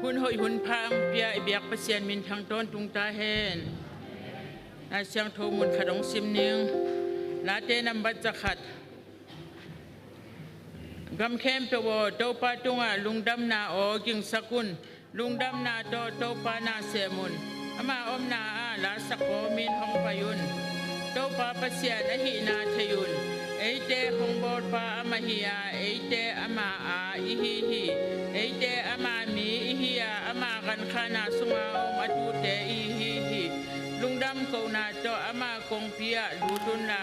hun hoi hun phang pia biak pasien min thang ton tung ta hen na siang tho mun khadong sim ning la te nam bat zakhat gam khem pe wo to pa tunga lungdam na o king sakun lungdam na to pa na semun ama om na a la sakko min hong payun to pa pasien a hi na thayun eite hong bor pa ama hiya eite ama a hi eite ama mi hiya ama kan khana sunga om atu te hi lungdam ko na to ama kong pia ludun na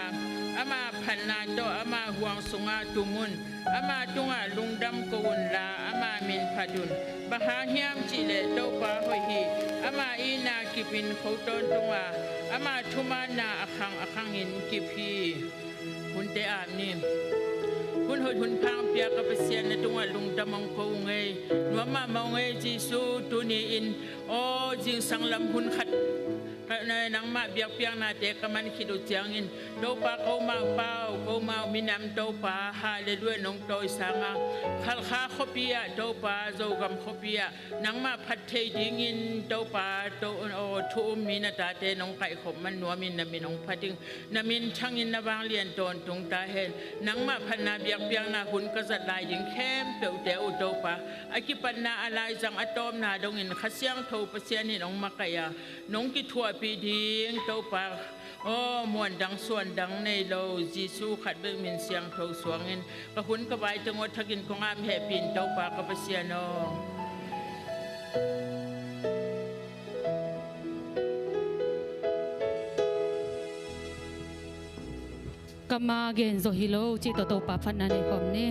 ama phan na to ama huang sunga tumun ama tunga lungdam ko la ama min phadun baha hiam chi le to pa hoi hi ama ina kipin khoton tunga ama thuma na akhang in kipi hun te am ni hun hoi hun phang pia ka pasien na tunga lungdam ang ko ngai nuama mau ngai jisu tu ni in o jing sanglam hun khat nang ma biak piang na te kaman khidu chiang in do pa ko ma minam do pa hallelujah nong toy sanga khal kha khopia do pa zo gam khopia nang ma phat thei ding in do pa to o thu min ta te nong kai khop man nuam min na min nong phating na min thang in na wang lian ton tung ta hen nang ma phan na biak piang na hun ka zat lai ding khem pe te o do pa akipan na alai jang atom na dong in khasyang tho pasien ni nong makaya nong ki thua pi ding to pa o mwan dang suan dang nei lo jisu khat be min siang tho suangin ka hun ka bai tangot thakin ko ngam he pin to pa ka pasiano kama gen zo hilo chi to pa phan na ne kom ne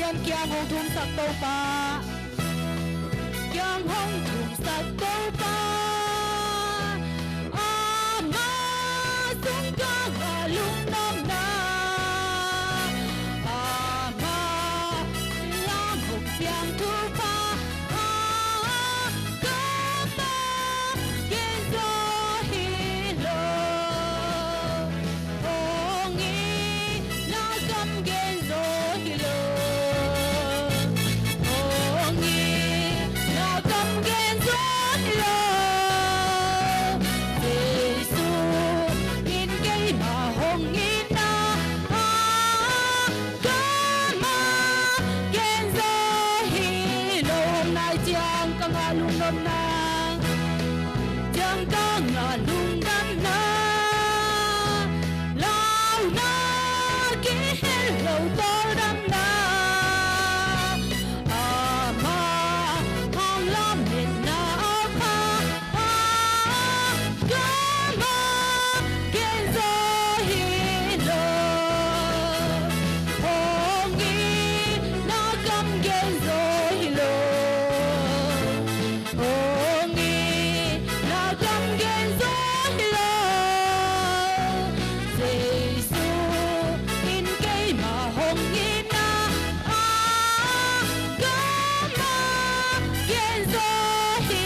sian kiang hong thum sak to pa kiang hong thum sak to pa ama sung ka ga lung nam na ama lang hong siang thu pa ka ma gen zo hi lo hong i la gam gen zo hi lo hong i la gam gen zo hi lo Giêsu in cây mà hong i na ka ma gen zo hi lo nai chiang ka nga lung nom na chẳng có ngờ lung đắm na lao na kí lâu to đắm na mà hong lắm miền na pa cá mà kiên gió hi lo hong i nó cắm kiên gió hi lo hong i nó cắm kiên gió hi lo Giêsu in cây mà hong i na cá mà kiên gió hi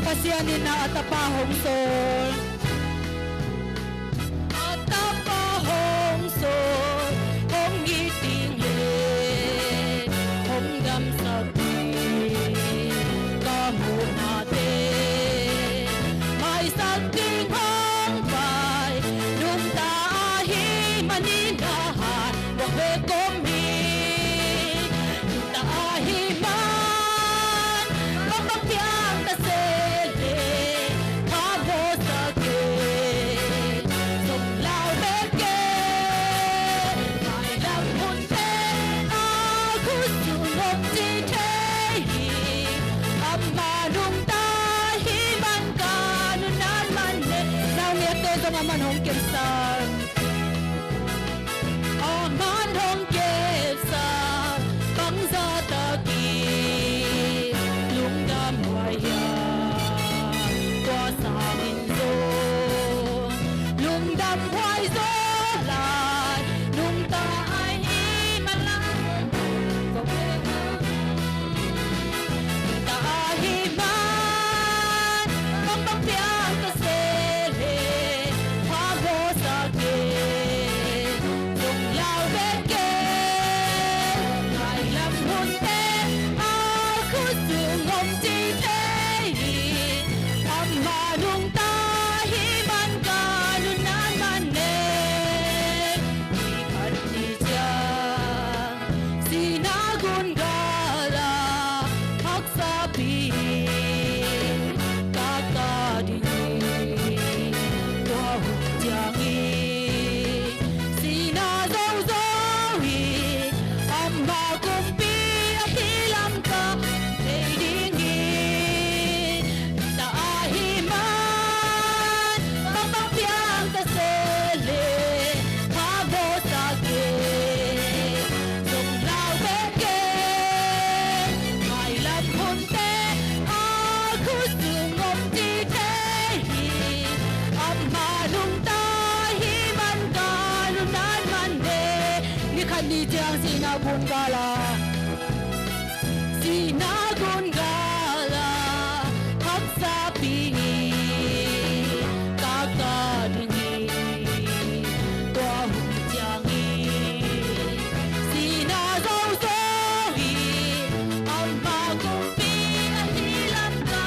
pasianin na atapa hong sol atapa hong sol hong i ting le hong gam sa pi ka mu na te mai sa ting hong pai nung ta hi manina ha wa ve kom mi nung ta hi man kapag piang ta se le ha bo sa ke song lao ve ke mai lam hun te a khu su nom chi te hi amma nung ta hi man ka nu nan man ne sao nghe te dong aman hong kem san aman hong kem san bang za ta ki lung dam hoài ya qua sa min zo lung dam hoài zo lại lung ta ai hi man la có về ta hi man bang bang piang ta se le ha bo sa ke dong lao ve ke mai lam hun te a khu su ngom chi te hi amma nung ta hi man ka nu nan man ne ni khat ni cha si na gun ga la hak sa pi ka ka di wa hu chang i si na zo zo hi amma kum pi a hi lam ka te ding hi ta hi man bang bang piang ta se le ha bo sa ke song lao ve ke mai lam hun te a khu su ngom chi te hi amma nung ta hi man ka nu nan man de ni khan ni chiang si na gun ga la si na gun ga la hak sa pi ka ka di ni tua hu chiang i si na zo zo hi amma kum pi a hi lam ka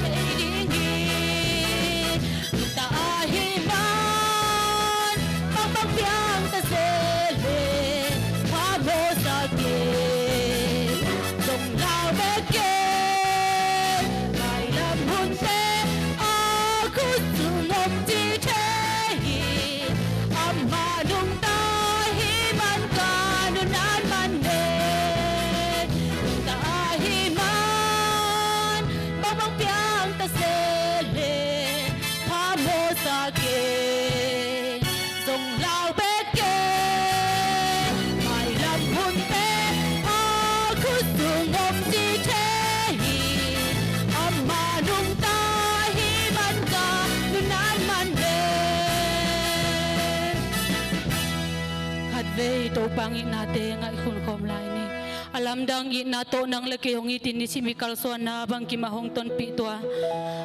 te ding hi ta hi man bang bang piang ta se le ha bo sa ke dong lao ve ito pangit natin nga ikun kom lai ni alam dang i nato nang lekeyong itin ni si Mikal Suan na bang kimahong ton pitwa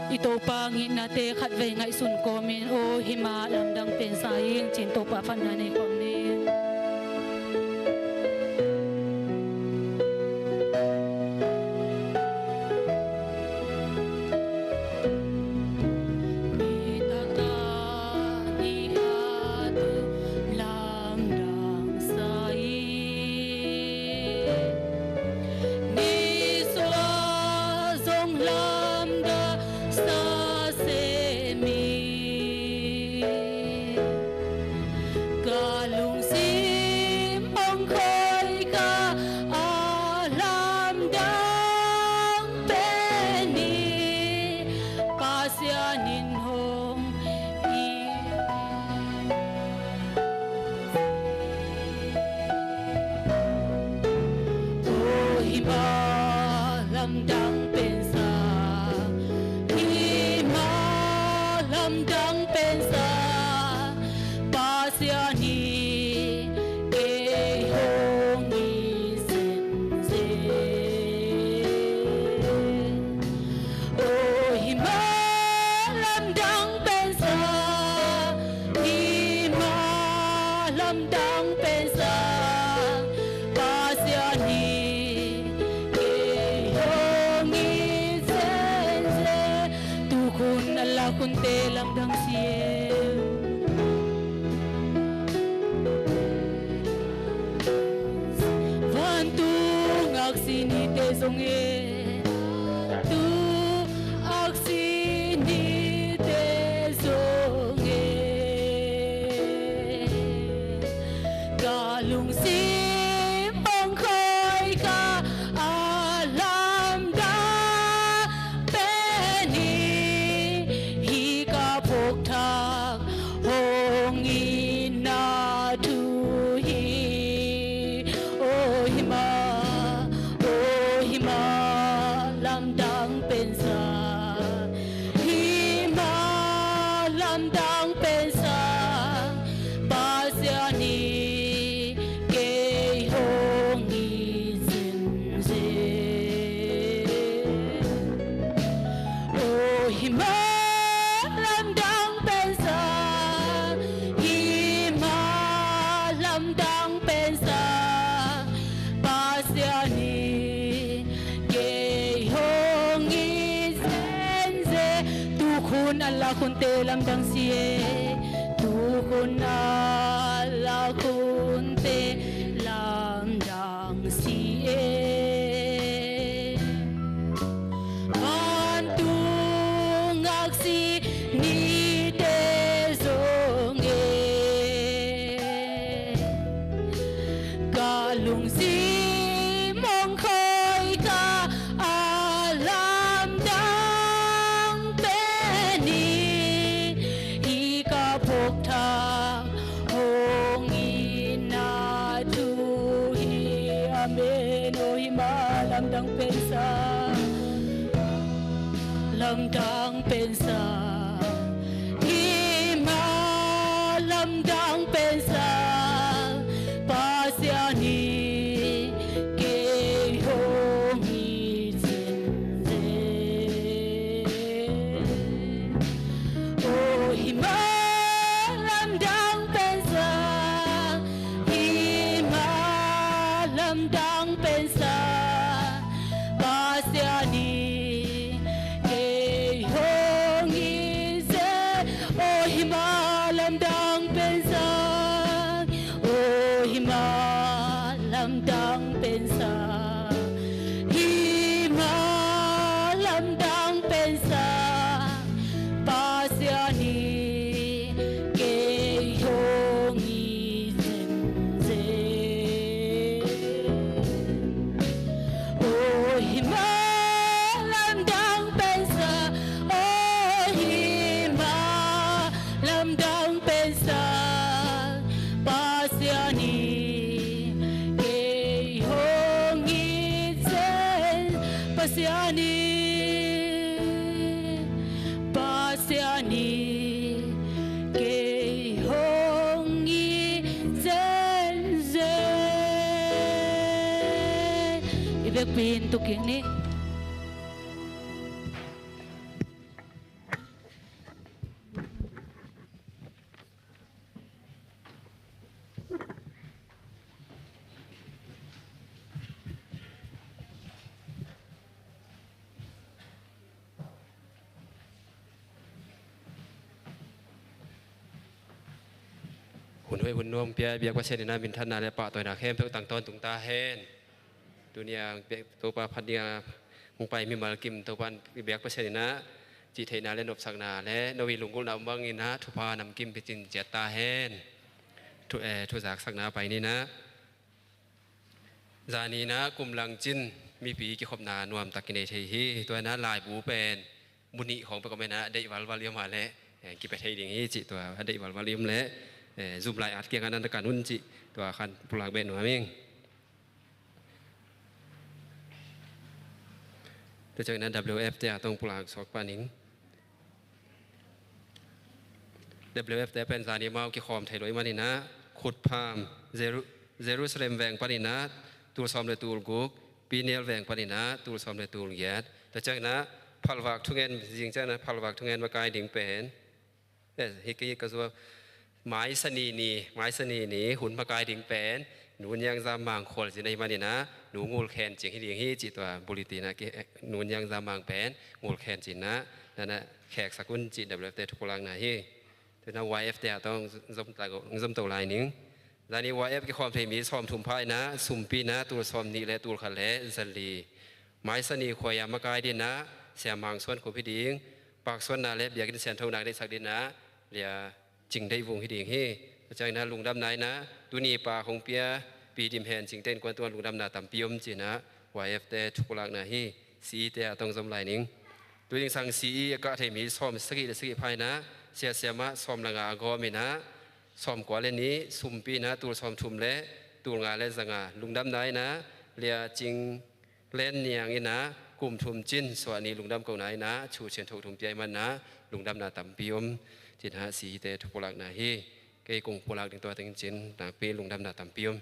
ito pangit natin katway nga isun komin o hima alam dang pensayin cinto pa pananay kom ni kunte lam dang sie tukun ala kunte lam dang sie mantung aksi ni te zonge galung si mong khoi ka alam dang peni ika phok tha hong ina tu hi amen o hi ma lam dang pensa lam dang pensa hi ma lam dang pensa pasiani ke hong hi zinze o hi ma lam dang pensa hi ma lam dang pensa pasiani ke hong hi ze o hi ma lam dang pensa o hi ma lam dang pensa hi ma lam dang pensa pasiani ke hong hi zinze o hi ma lam dang pensa o hi ma lam dang pensa pasiani ke hong hi zen pasiani pasiani ke hong hi zen zen เวกปีนตุกิงนี้หุ่นห้วยหุ่นนวมเปียเบียกว่าเชนินาบินทันนาและปะตัวนาเข้มเพื่อต่างต้นตุงตาเฮนตัวเนี้ยตัวปลาพันเดียมงไปมีมาลกิมตัวปันเบียกว่าเชนินาจีเทนาและนบสักนาและนวีลุงกุลนำบังอินะทุพานำกิมไปจินเจตาเฮนทุจากสักนาไปนี่นะจานีนะกลุ่มลังจินมีปีกิขบนานวมตักกินเทฮีตัวนั้นลายบูเป็นบุญของประกอบนะได้วัลวาลิมมาและกิไปเทดิ่งฮีจิตัวได้วัลวาลิมและซูมลายอัดเกี่ยงกันนันตการนุ่นจิตัวคันปุลักเบนหัวมิงตัวจากนั้น WF จะต้องปุลักสอกปานิง WF จะเป็นสานิมากิคอมไทยโดยมานินะขุดพามเจรูซาเล็มแวงปานินะตูลซอมเลตูลกุกปีเนลแวงปานินะตูลซอมเลตูลเย็ดตัวจากนั้นพัลวักทุกเงินจริงๆนะพัลวักทุกเงินมากายดิ่งเป็นฮิกิก็จะไม้สนีนีหุ่นปากายดิ่งเป็นหนูยังจำบางคนสิในมานี่นะหนูงูแคนจิงให้ดิ่งให้จิตตัวบุริตีนะหนูยังจำบางเป็นงูแคนจินนะนั่นนะแขกสกุลจิต WFT ทุกพลังนะที่แต่นะ YFT ต้องจำตัวลายนิ้งแล้วนี่ YF ก็ความเพลมีซ้อมถุมพายนะสุ่มปีนะตัวซ้อมนี่และตัวขันและจันลีไม้สนีคอยามากายดินนะเสียมังส่วนขูพิดิ่งปากส่วนนาเล็บอยากกินเสียนเท่านักได้สักดินนะเลียจิงได้วงให้ดีให้จากนั้นลุงดำนายนะตัวนี้ป่าของเปียปีดิมแหนจิงเต้นกวนตัวลุงดำนาตำปียมจีนะวายเอฟเตทุกหลักนะให้ซีเตต้องจำลายนิ่งตัวยิงสั่งซีก็เทมีซ้อมสกีภายนะเสียมาซ้อมละงากอมีนะซ้อมกว่าเล่นนี้สุ่มปีนะตัวซ้อมทุ่มเละตัวงาเล่นสังาลุงดำนายนะเลียจิงเล่นเนียงนี่นะกลุ่มทุ่มจินส่วนนี้ลุงดำเก่าไหนนะชูเชียนถูกทุ่มใจมันนะลุงดำนาตำปียมจิตหาสีเตทุกพลักนาฮีเกยกงพลักถึงตัวถึงจินนักปีลุงดำนาตำปียม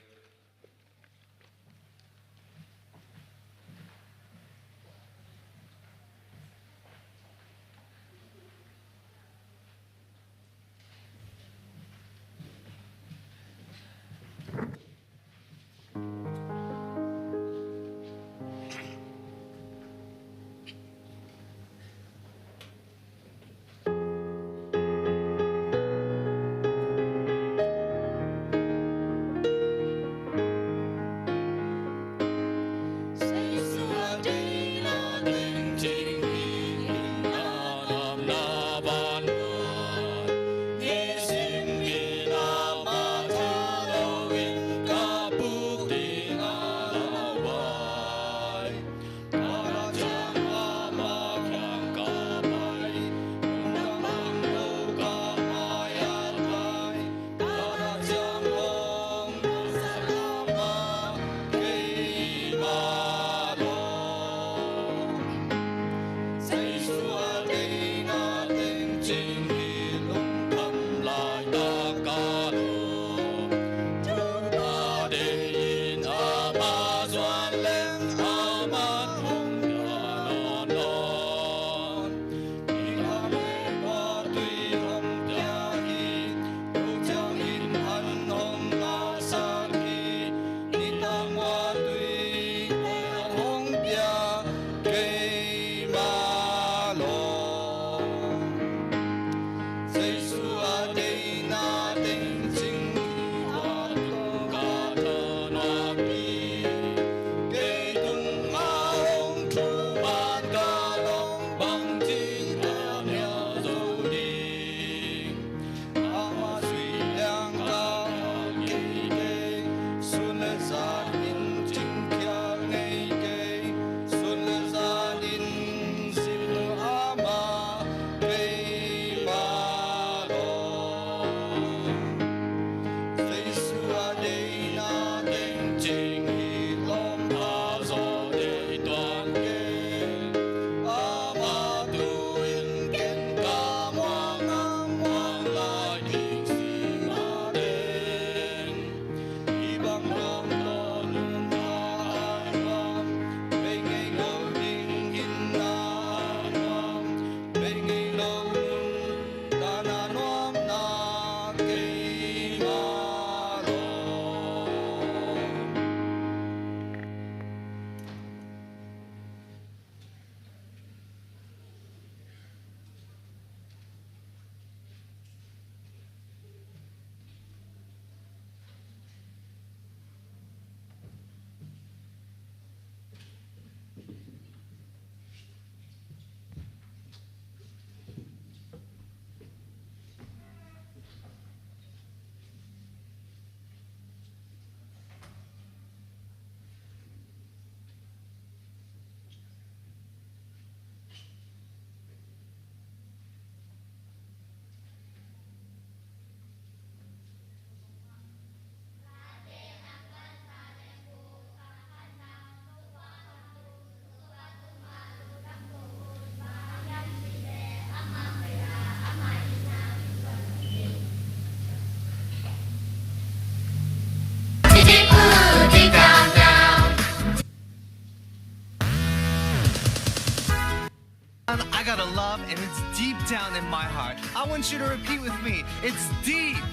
I got a love and it's deep down in my heart. I want you to repeat with me. It's deep.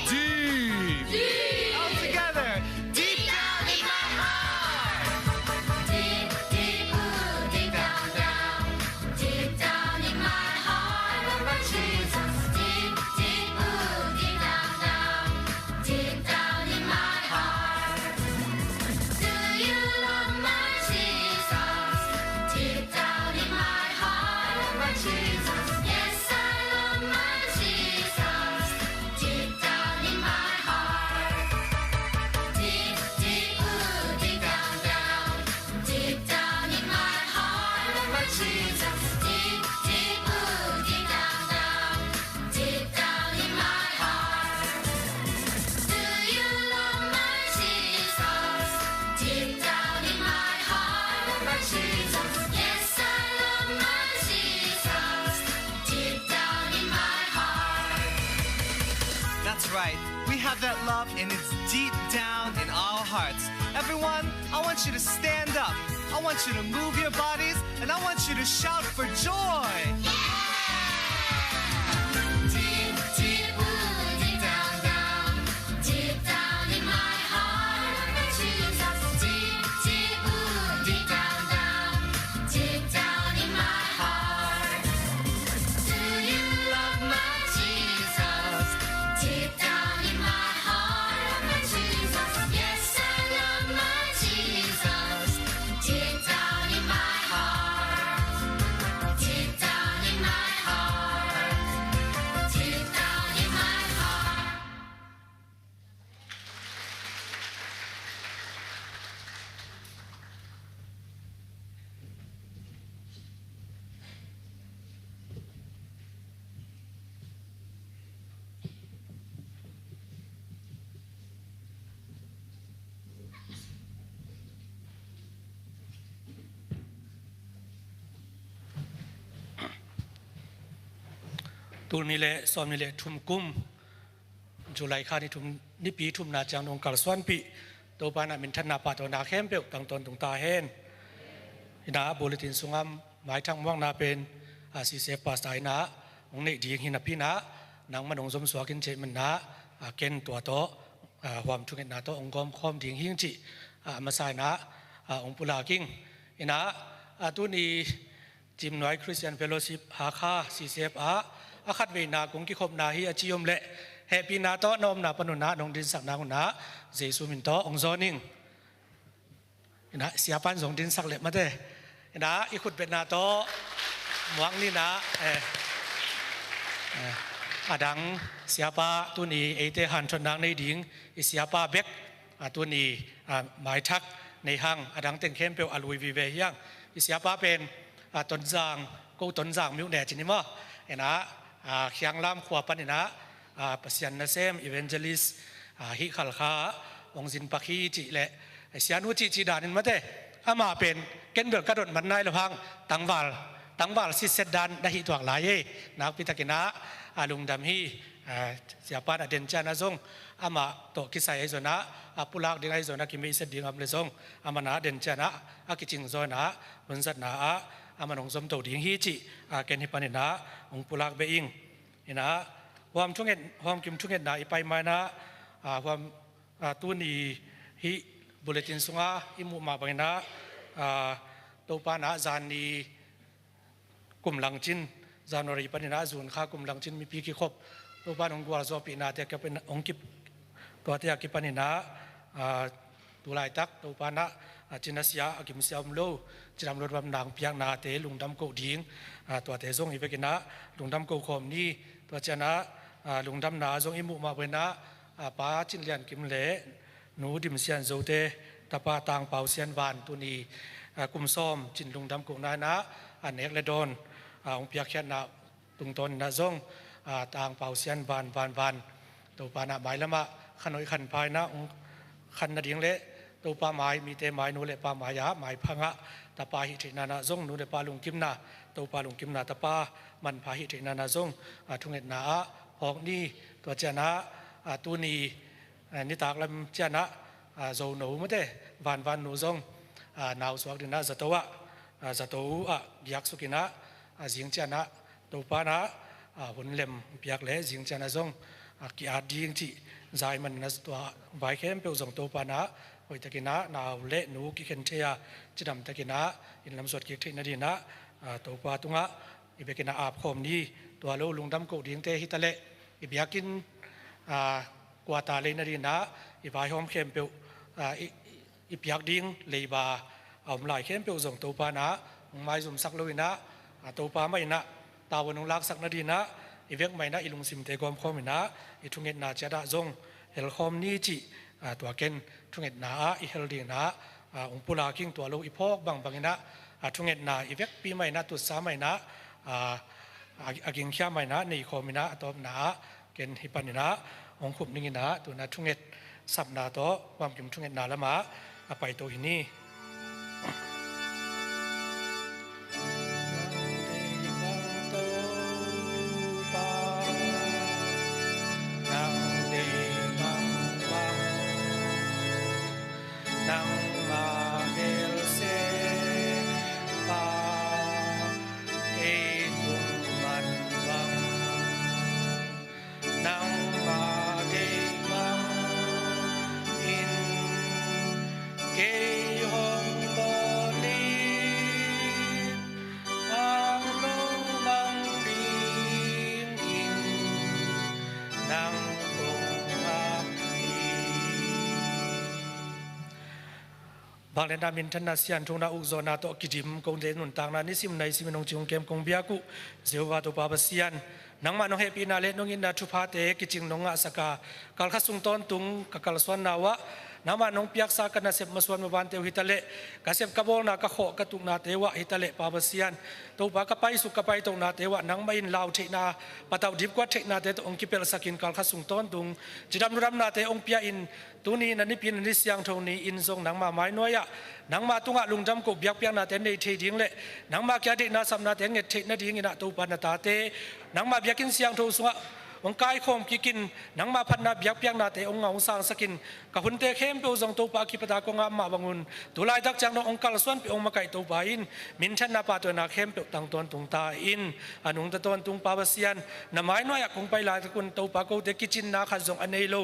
Deep. Deep. All together. Deep down in my heart. Deep, deep, ooh, deep down, down. Deep down in my heart, love my Jesus. Deep, deep, ooh, deep down, down. Deep down in my heart. Do you love my Jesus? Deep down in my heart, love my Jesus. Yes, I love my Jesus. Deep down in my heart. Deep, deep, ooh, deep down, down. Deep down in my heart, love my Jesus. Deep, deep, ooh, deep down, down. Deep down in my heart. Do you love my Jesus? Deep down in my heart, love my Jesus. Yes, I love my Jesus. Deep down in my heart. That's right. We have that love and it's deep down in our hearts. Everyone, I want you to stand up. I want you to move your bodies and I want you to shout for joy. Deep, deep, ooh, deep down, down. Deep down in my heart, love my Jesus. Deep, deep, ooh, deep down, down. Deep down in my heart. Do you love my Jesus? Deep down in my heart, love my Jesus. Yes, I love my Jesus. Deep down in my heart. Deep down in my heart. Deep down in my heart. ตูนี่แหละซ้อมนี่แหละทุ่มกุ้มจุไลค่านี่ทุ่มนี่ปีทุ่มนาจังนงกัลสวนปีตัวปานามินทันนาปาตัวนาเข้มเปลวตั้งตนตรงตาเห็นนาบุลตินสุงามหมายทั้งว่างนาเป็นซีเซฟปาสไตนาองนี่ดีหินพี่นานังมันองสมสวกินเจมันนาเกณฑ์ตัวโตความทุกข์นาโตองกอมคอมดิ่งหิงจิมาใส่นาองปุลากิงนาตัวนี้จิมน้อยคริสเตียนเฟโลชิพหาค่าซีเซฟอาคัดเวนาคงกิขบนาฮีอาจิยมเละแฮปปี้นาโตนอมนาปนุนาดงดินสักนาหุนาเจสุมินโตองโซนิงนะเสียปันส่งดินสักเละมาเด้นะอีขุดเป็นนาโตหวังนี่นะดังเสียป้าตัวนี้เอเตหันชนนางในดิ่งเสียป้าเบกตัวนี้หมายทักในห้างดังเต็งเข้มเปลวอลุยวิเวยังเสียป้าเป็นต้นจางกูต้นจางมิวแดจินิมะนะเขียงลำขวบปันนะปัสยันนาเซมอีเวนเจลิสฮิขัลคาองซินปักฮีจิเละเสียนุจิดานินมาเตอามาเป็นเกณฑ์เบิกกระโดดมันนายละพังตั้งวาลสิเซดดันได้หิตัวหลายนักพิทักษ์นะลุงดำฮีเสียปานเดนจานาซงอามาโตกิสัยไอโซนะปุลักดิ่งไอโซนะกิมิเสดิ่งอัมเลซงอามานาเดนจานะอากิจิงโซนะบนสัตนาอามันองสมโตดิ่งฮีจิเกณฑ์ฮิปันนะองปุลักเบอิงนะความช่วงเงินความกิมช่วงเงินนะอีไปมานะความตัวนี้ฮิบุเลตินสุงาอิมุมาบังนะตัวปานะจานีกุมหลังจินจานวรีปันนะจูนข้ากุมหลังจินมีปีกิขบตัวปานองกัวจอปีนาเตะกับเป็นองกิบตัวเตะกิปันนะตัวลายตักตัวปานะจินัสยากิมเซียมโลจินำรถบำนางเพียงนาเตลุงดำโกดิ่งตัวเตะซงอีเวกินะลุงดำโกคอมนี่ตัวเจนะลุงดำนาซงอิมุมาเป็นนะป้าจินเลียนกิมเล่หนูดิมเซียนโจเตตาปาตางเปาเซียนวานตัวนี้กุมซ้อมจินลุงดำโกนานะอันเอกเลดอนองเปียกแค่นาตุงตนนาซงตางเปาเซียนวานตัวปานาหมายละมะขนอยขันภายนะขันนาดิ่งเละตัวปาหมายมีเตหมายนูเละปาหมายะหมายพังะตาปาหิตินานาซงนูเละปาลุงกิมนาตัวปาลุงกิมนาตาปามันพาหิตินานาซงทุงเอ็ดนาหอกนี่ตัวเจนะตัวนี้นิตากลำเจนะโจหนูไม่ได้วานหนูซงนาวสวกดินะสตัว จะโตยักสุกินะจิงเจนะตัวปานะหุ่นเล็มเปียกเละจิงเจนะจงกีอาดีงที่ใจมันนัสตัวใบเข้มเปียวจงตัวปานะหอยตะกินะนาวเละหนูกิเข็นเทียจิดำตะกินะอินลำสดกิเทนดีนะตัวปาตุงะอีเบกินะอาบคมนี้ตัวโลลุงดำโกดิงเตฮิตะเละอีเบียกินกว่าตาเลยนดีนะอีใบหอมเข้มเปียวอีเปียกดิ้งเลยบาเอาหลายเข้มเปียวจงตัวปานะไม่สมสักเลยนะตัวปาไม่นะตาวันงลักสักนาดีนะอีเวกไม่นะอีลุงซิมเตกอมคอมนะอีทุงเงินนาเจดาจงเฮลคอมนี้จีตัวเกนทุงเงินนาอีเฮลดีนะองปุลาคิงตัวโลอีพอกบางนะทุงเงินนาอีเวกปีไม่นะตุสาไม่นะอากิงข้าไม่นะในคอมนะตัวนาเกนฮิปันนะองคุบนิงินะตัวนาทุงเงินสับนาโตความกิมทุงเงินนาละมาไปตัวหินีบางเลนดามินทันนาเซียนทุงนาอุกโซนาโตกิจิมกงเดนุนต่างนานิสิมในสิมนงจิงเกมกงเบียกุเซวาตุปาบเซียนนังมานงเฮปีนาเลนงอินนาทุพาเตกิจิงนงอาสกากัลขัสุงตอนตุงกัลสวนนาวะนังมานงเปียกสากันนาเซบมาสวนมาวันเตวฮิตาเลกาเซบกะโบนากะโขกะตุกนาเตวะฮิตาเลปาบเซียนตัวปากะไปสุกะไปตรงนาเตวะนังมาอินลาวเทนาปะตาวดิบกว่าเทนาเตตองกิเปลสกินกัลขัสุงตอนตุงจิดำนุรำนาเตองเปียอินตัวนี้นันนิพินนิสยังทงนี้อินทรงนังมาไม้น้อยอะนังมาตุงะลุงจำกบยักเปียงนาเตนในเทดิงเละนังมาแกดินาสัมนาเตงเงเทนาดิงอินะตัวปานาตาเตนังมาเบียกินเสียงทงสงะองกายคมกินนังมาพันนาเบียกเปียงนาเตองเงาสร้างสกินกับหุ่นเตเข้มเปียวจงตัวปากิปตากงามมาบังุนตัวลายดักจังนองกัลส่วนเปียวมาไก่ตัวปาอินมินชันนาปาตัวนาเข้มเปียวตังตวนตุงตาอินอนุงตะตวนตุงปาบเซียนนาไม้น้อยคงไปลายตะกุนตัวปาโกเตกิจินนาขันจงอันเนโล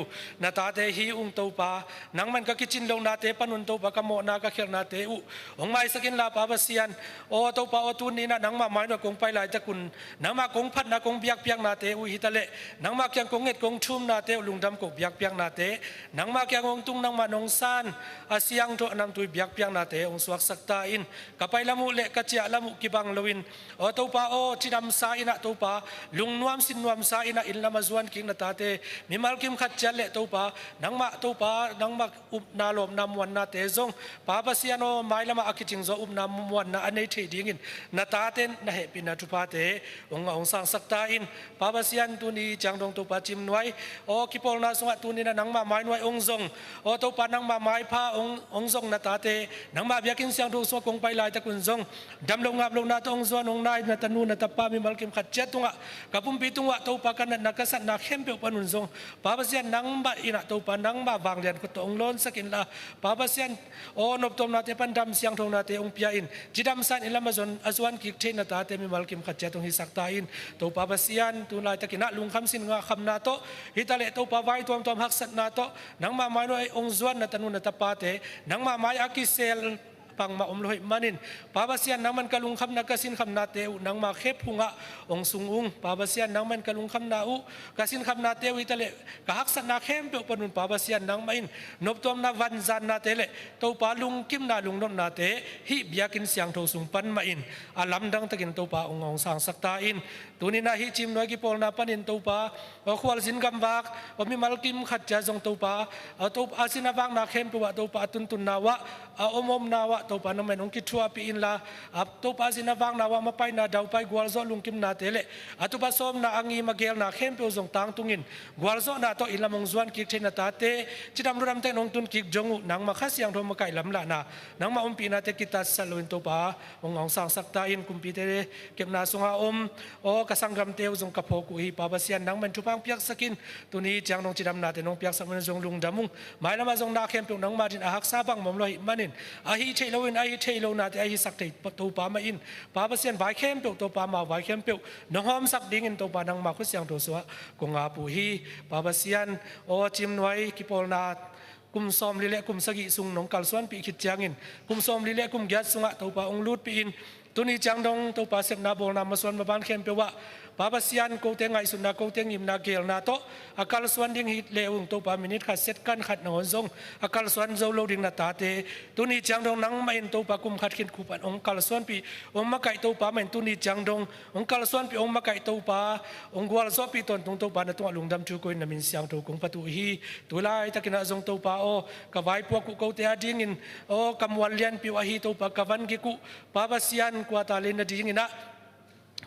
นาตาเตฮีอุงตัวปานังมันก็กิจินลงนาเตปนุนตัวปากโมนากะเขียนาเตอุองไม้สกินลาปาบเซียนโอตัวปาโอตุนนี้นะนังมาไม้น้อยคงไปลายตะกุนนังมากงพัดนาคงเบียกเปียงนาเตอุฮิตะเลนังมาเกียงกงเง็ดกงชุมนาเตลุงดำกบเบียกเปียงนาเตนังมาเกียงองตุงนังมานงซานอาเซียงโตนังตุยเบียกเปียงนาเตองสวกสักตาอินกับไปละมุเละกะเจียละมุกิบังลวินโอตัวปาโอจิดำซาอินะตัวปาลุงนวมสินนวมซาอินะอินละมาจวนกิงนาตาเตมิมัลกิมขัดเจเลตัวปานังมาตัวปานังมาอุบนาลมนำวันนาเตจงปาปเซียโนไม้ละมาอากิจิงโซอุบนำวันนาอันในเทดิงินนาตาเตนนาเหปินาทุพาเตองสังสักตาอินปาปเซียนตุนีจังดงตัวปาจิมนวยโอกิปอลนาสงะตุนีนะนังมาไม้นวยองซงโอตัวปานังมาไม้พาองซงนาตาเตนังมาเบียกินเสียงดูสวกงไปลายตะกุนซงดำลงงับลงนาตองซวนองนายนาตนูนาตปามิมัลกิมขัดเจตุงะกับปุ่มปีตุงะตัวปากันนักษัตริย์นักเข้มเปียวปนุนซงปาปเซียนนังมาอินะตัวปานังมาบางเรียนก็ตองล้นสกินละปาปเซียนโอนบตมนาเตปันดำเสียงทงนาเตองเปียอินจิดำสันอิละมาจนอจวนกิกเทนาตาเตมิมัลกิมขัดเจตุงฮิสักตาอินตัวปาปเซียนตัวลายตะกินะลุงคำสินงาคำนาโตฮิตาเลตัวปาไว้ตัวหักสัตนาโตนังมาไม้น้อยองจวนนาตนูนาตปาเตนังมาไม้อากิเซลปังมาอมโลหิมันินปาบาเซียนนังมันกะลุงคำนักสินคำนาเตอุนังมาเข้พุงะองสุงอุงปาบาเซียนนังมันกะลุงคำนาอุกสินคำนาเตวิตะเลกะฮักสันนาเข้มเปียวปนุนปาบาเซียนนังมาอินนบตัวนาวันจันนาเตเลตัวปาลุงกิมนาลุงนนนาเตฮิเบียกินเสียงโทสุงปันมาอินอาลัมดังตะกินตัวปาองสังสักตาอินตัวนี้นาฮิจิมน้อยกิปอลนาปันินตัวปาขวลสินกำบักว่ามีมัลกิมขัดจะจงตัวปาตัวอาสินาบังนาเข้มตัวตัวปาตุนตุนนาวะอมนาวะตัวปานมันองคิดชัวปีอินลาตัวปาสินาบังนาวะมาไปนาดาวไปกวลโซลุงกิมนาเตเลตัวปาสมนาอังอีมาเกลนาเข้มเปียวจงตังตุงินกวลโซนาตัวอินละมงจวนกิกเทนาตาเตจิดำรุรำเตนองตุนกิกจงนังมาขัดเสียงโทมาไก่ลำละนานังมาอมปีนาเตกิตัสสลุนตัวปาองสังสักตาอินกุมปีเตเก็บนาสงอาอมกสังกรรมเตวจงกระโพกุฮีปาบาเซียนนังมันทุพังเปียกสกินตัวนี้จังนองจิดำนาเตนองเปียกสักมันจงลุงดำมุงหมายละมาจงนาเข้มเปียวนังมาดินอาหักซาบังมมลอยมันินอาฮีเช lo in ai thei lo na te ai sak thei to pa ma in pa ba sian vai khem pe to pa ma vai khem pe no hom sak ding in to pa nang ma khu siang to so ko nga pu hi pa ba sian o chim noi ki pol na kum som li le kum sagi sung nong kal suan pi khit changin kum som li le kum gyat sunga to pa ong lut pi in tuni chang dong to pa sep na bol na ma suan ma ban khem pe wa Baba sian ko te ngai sun na ko te ngim na gel na to akal suan ding hit leung to pa minute khat set kan khat na hon zong akal suan zo lo ding na ta te tuni chang dong nang main to pa kum khat khin khupan ong kal suan pi ong ma kai to pa main tuni chang dong ong kal suan pi ong ma kai to pa ong gwal so pi ton tung to pa na to lungdam chu ko na min siang to kong patu hi tu lai takina zong to pa o ka vai po ku ko te ading in o kamwal lian pi wa hi to pa kavan ki ku Baba sian kwa ta le na ding ina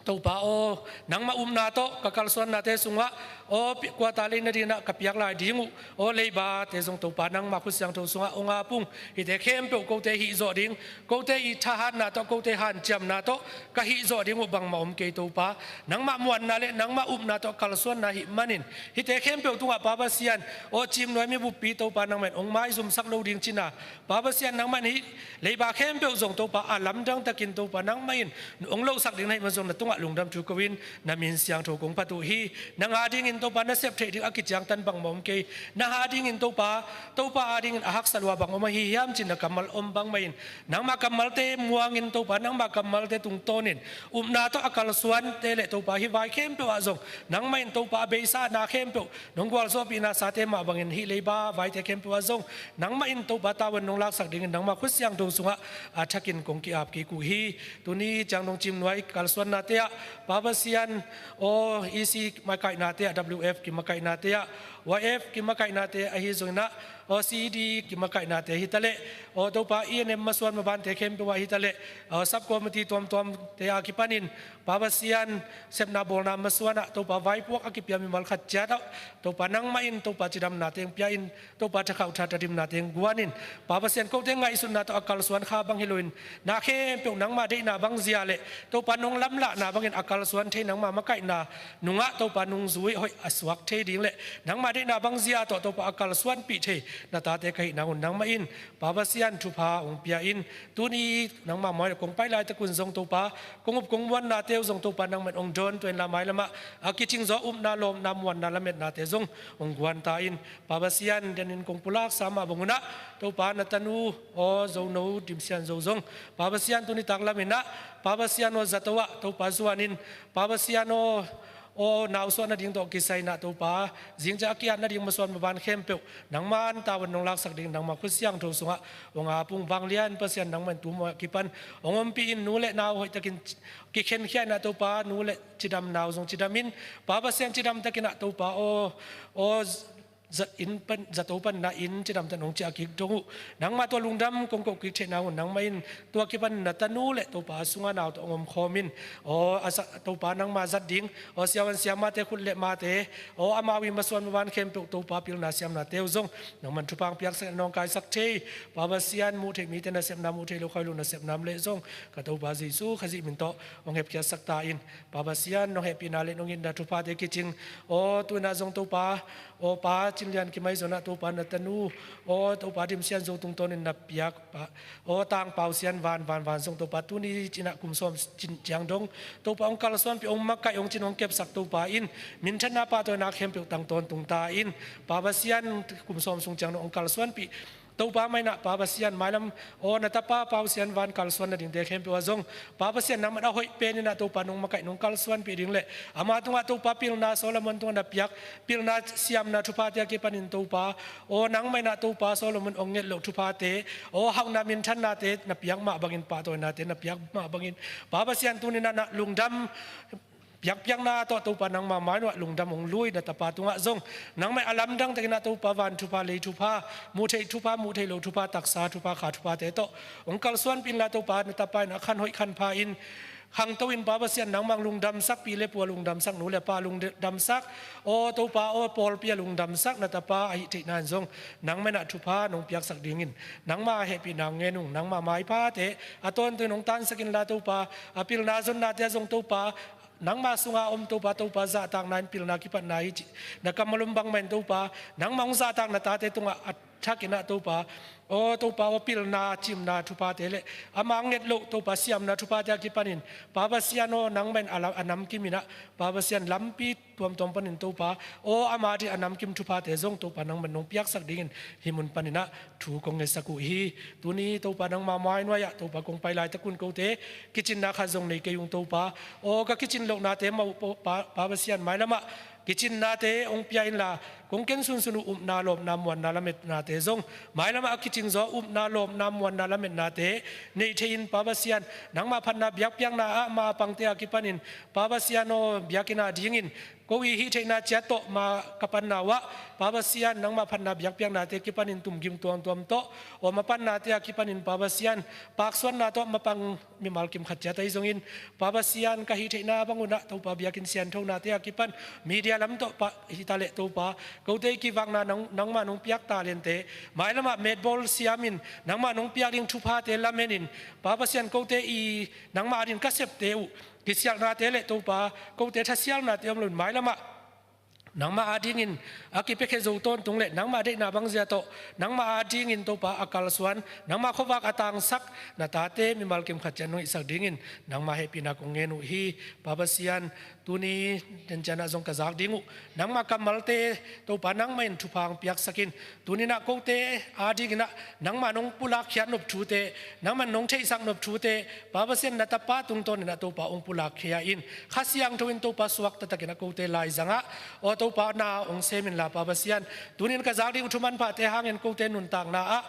to pa o nang ma na to kakal suan na te sunga o kwa tali na dina kapiak lai dingu o leiba te zong to pa nang ma khu siang to sunga onga pung hi te khem pe ko te hi zo ding ko te i tha han na to ko te han cham na to ka hi zo ding bang ma ke to pa nang ma muan na le nang ma na to kal suan na hi manin hi te khem pe tunga Baba sian o chim noi mi bu pi to pa nang men ong mai zum sak lo ding china Baba sian nang man hi leiba khem pe zong to pa alam dang takin to pa nang main ong lo sak ding nai ma zong na tunga lungdam chu kawin na min siang tho kong patu hi nang ading in to pa na sep thei ding akijang tan bang mom ke na ading in to pa ading in ahak salwa bang oma hi yam chin na kamal om bang main nang ma kamal te muang in to pa nang ma kamal te tung tonin na to akal suan te le to pa hi vai khem pe wa zong nang main to pa be sa na khem pe nong gwal so pi na sa te ma bang in hi le ba vai te khem pe wa zong nang ma in to pa tawan nong lak sak ding nang ma khu siang do sunga athakin kong ki ap ki ku hi tuni chang dong chim noi kal suan na te Baba sian o isi makai nate WF ki makai nate YF ki makai nate ahi zongna o CD ki makai nate hitale o to pa INM maswan maban te khem wa hitale o sub committee tom te akipanin Baba sian sepna bolna maswana to pa vai pok akipya mi mal khat cha to pa nang main to pa chidam na teng pya in to pa thakau tha tadim na teng guanin Baba sian ko te ngai sun na to akal suan kha bang hiloin na khem pe nang ma de na bang zia le to pa nong lam la na bangin akal suan the nang ma makai na nunga to pa nung zui hoi aswak the ding le nang ma de na bang zia to pa akal suan pi the na ta te kai nang nang ma in Baba sian thu pha ong pia in tuni nang ma moi kong pai lai ta kun zong to pa kong up kong wan na te zong to pa nang met ong don tuen la mai lama akiching zo na lom nam wan na lamet na te zong ong gwan ta in Baba sian denin kong pulak sama banguna to pa na tanu o zo no dim sian zo zong Baba sian tuni tak lamina Baba sian o zatawa to pa zuanin Baba sian o naw so na ding to kisai na to pa jingja kian na ding maswan maban khem pe nang man tawan nong lak sak ding nang ma khu siang tho sunga onga pung bang lian pasian nang man tu mo kipan ongom pi in nule naw hoi takin ki khen khia na to pa nule chidam naw zong chidamin Baba sian chidam takina to pa o in pan zato pan na in chidam tanong cha ki dongu nang ma to lungdam kong ko ki thena nang main to ki pan na tanu le to pa sunga naw to ngom khomin o asa to pa nang ma zat ding o siawan siama te khul le ma te o amawi maswan wan khem to pa pil na siam na teu zong nang man thupang piak se nong kai sak the Baba sian mu the mi te na sem na mu the lo khoi lu na sem nam le zong ka to pa jisu khazi min to ong hep kya sak ta in Baba sian no happy na le nong in da thupa te ki ching o tu na zong to pa o pa chilian ki mai zona to pa na tanu o to pa dim sian zo tung ton in na piak pa o tang pau sian van zong to pa tu ni china kum som chin chiang dong to pa ong kal son pi ong makai ong chin ong kep sak to pa in min thana pa to na khem pi tang ton tung ta in Baba sian kum som sung chiang ong kal son pi to pa mai na Baba sian mailam o na ta pa pau sian van kal suan na ding de khem pe wa zong Baba sian nam na hoi pe ni na to pa nong makai nong kal suan pi ding le ama tunga to pa pil na Solomon to na piak pil na siam na thupa te ki panin to pa o nang mai na to pa Solomon ong nget lo thupa te o hau na min than na te na piak ma bangin pa to na te na piak ma bangin Baba sian tu ni na lungdam piak na to pa nang ma mai no lungdam ong lui na tapa tunga zong nang mai alam dang te na to pa van thupa le thupa mu thei lo thupa taksa thupa kha thupa te to ong kal suan pin la to pa na tapa na khan hoi khan pha in hang to in Baba sian nang mang lungdam sak pi le pu lungdam sak nu le pa lungdam sak o to pa o pol pi lungdam sak na tapa ai thei nan zong nang mai na thupa nong piak sak dingin nang ma happy nang nge nung nang ma mai pa te aton tu nong tan sakin la to pa apil na zon na te zong to pa nang ma sunga to pa za tang nan pil na ki pan na hi na kamalumbang men to pa nang mang za tang na ta te tunga ชักกินะตัวปาโอ้ตัวปาว่าปิลนาจิมนาทุปาเตเลอามังเงตโลตัวปาเสียมนาทุปาจากิปันินปาบาเสียโนนังเป็นอันนำกิมินะปาบาเสียนลำปีตัวปันินตัวปาโอ้อามาที่อันนำกิมทุปาเตจงตัวปานังเป็นนงเปียกสักดิ่งหิมุนปันินะถูกงเงสักุฮีตัวนี้ตัวปานังมาไม้นวายตัวปากงไปลายตะกุนโกเตกิจินนาคาจงในเกยุงตัวปาโอ้ก็กิจินโลนาเตมาปาบาเสียนไม้ละมะกิจินนาเตองเปียอินลากงเกนซุนซุนุนาลมนามวันนาละเมตนาเตจงหมายละมากิจินโซนาลมนามวันนาละเมตนาเตในเทียนปาบาเซียนนังมาพันนาเบียกเปียงนามาปังเตียกิปันินปาบาเซียโนเบียกินาดิงินก็วิฮิเทนาเจโตมากัปันนาวะปาบาเซียนนังมาพันนาเบียกเปียงนาเตกิปันินตุมกิมตัวโตโอมาปันนาเตียกิปันินปาบาเซียนปากส่วนนาโตมาปังมีมัลกิมขัดเจตไอจงอินปาบาเซียนกะฮิเทนาบังอุนะตัวปาเบียกินเซียนทงนาเตียกิปันมีเดียลำโตปะฮิตาเลตัวปากูเตกิวังนานังมานงเปียกตาเลนเตหมายละมาเมดบอลเซียมินนังมานงเปียกดิงทุพาเตละเมนินปาบาเซียนกูเตอีนังมาดินกัสเซปเตวกิเซียนาเตเลตัวปากูเตทัศเซียนาเตอมลุนหมายละมานังมาอาดิงินอากิเปเคจูต้นตรงเล่นังมาได้นาบังเสียโตนังมาอาดิงินตัวปาอากาลสวนนังมาขวักอตังสักนาตาเตมีมัลกิมขัดจันนุอิสักดิงินนังมาเฮปินากงเงนุฮีปาบาเซียนตัวนี้เดนจานาจงกษักดิงูนังมากำมัลเตตัวปานังไม่ทุพังเปียกสกินตัวนี้นักโกเตอาดิงินะนังมานงปุลักขียนนบชูเตนังมันนงเชยสักนบชูเตปาบาเซียนนาตาปาตุงต้นนะตัวปาองปุลักขียอินข้าเสียงทวินตัวปาสวักตะตะกินะโกเตลายจังะโอตัวปานาองเซมินลาปาบาเซียนตัวนี้กษักดิอุทุมันพาเตหางเงินโกเตนุนต่างนาอะ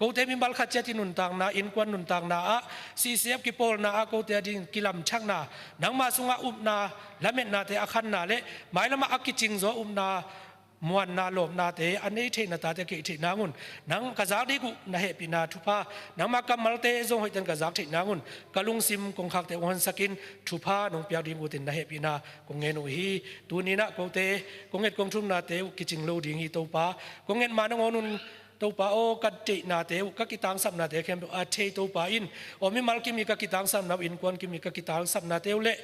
กูเตมิบัลขัดเจตินุนต่างนาอินควันนุนต่างนาอะซีเซียบกิโปลนาอะกูเตดินกิลัมชักนานังมาสุงะอุบนาละเมนนาเตอคันนาเลหมายละมาอักกิจิงโซอุบนามวนนาลมนาเตอันนี้เทนาตาเตกิเทนางุนนังกษักดิกุนาเฮปินาทุพานังมากำมัลเตจงหอยตันกษักเทนางุนกะลุงซิมกงขักเตวันสกินทุพานงเปียดิมุตินนาเฮปินากงเงนุฮีตัวนี้นะกูเตกงเงกงชุมนาเตกิจิงโลดิงฮีตัวปากงเงมานงอนุนตัวปาโอกัดเจนาเตวกักิตังสับนาเตเข้มอาเทตัวปาอินโอมิมัลกิมีกักิตังสับนาอินควนกิมีกักิตังสับนาเตวเล่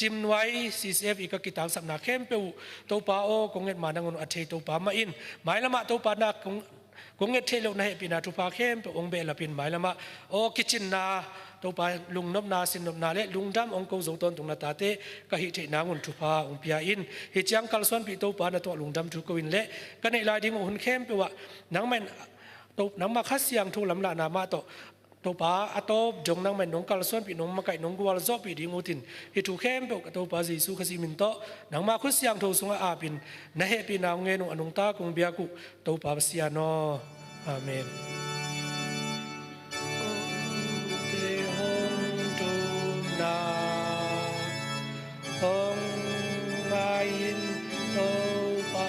จิมไว้ซีเอฟอีกักิตังสับนาเข้มเปวตัวปาโอกงเงินมานงอนอาเทตัวปามาอินหมายละมาตัวปานากงเงินเทโลนาเฮปินาทุปาเข้มเปองเบลปินหมายละมาโอกิจินนาตัวปาลุงนบนาสินนบนาเล่ลุงดำองค์กงตนตรงนาตาเตก็ฮิเทนางุนทุพาองเปียอินฮิจังกัลส่วนปีตัวปานาตัวลุงดำทุกวินเล่กันในลายดิ้งหุ่นเข้มเปวะนังแมนตัวนังมาคัดเสียงทุลำลานามาตัวป้าอัตบจงนังมันนงกัลส่วนปีนงมาไก่นงกัวลจบปีดิงูตินฮิทุเข้มเปกตัวป้าจีสุขสิมินโตนังมาคัดเสียงทุสุงอาปินนะเฮปินางเงนุอนุงตากงเบียกุตัวป้าเสียโนอาเมนเตหงตุนาหงมาอินโตป้า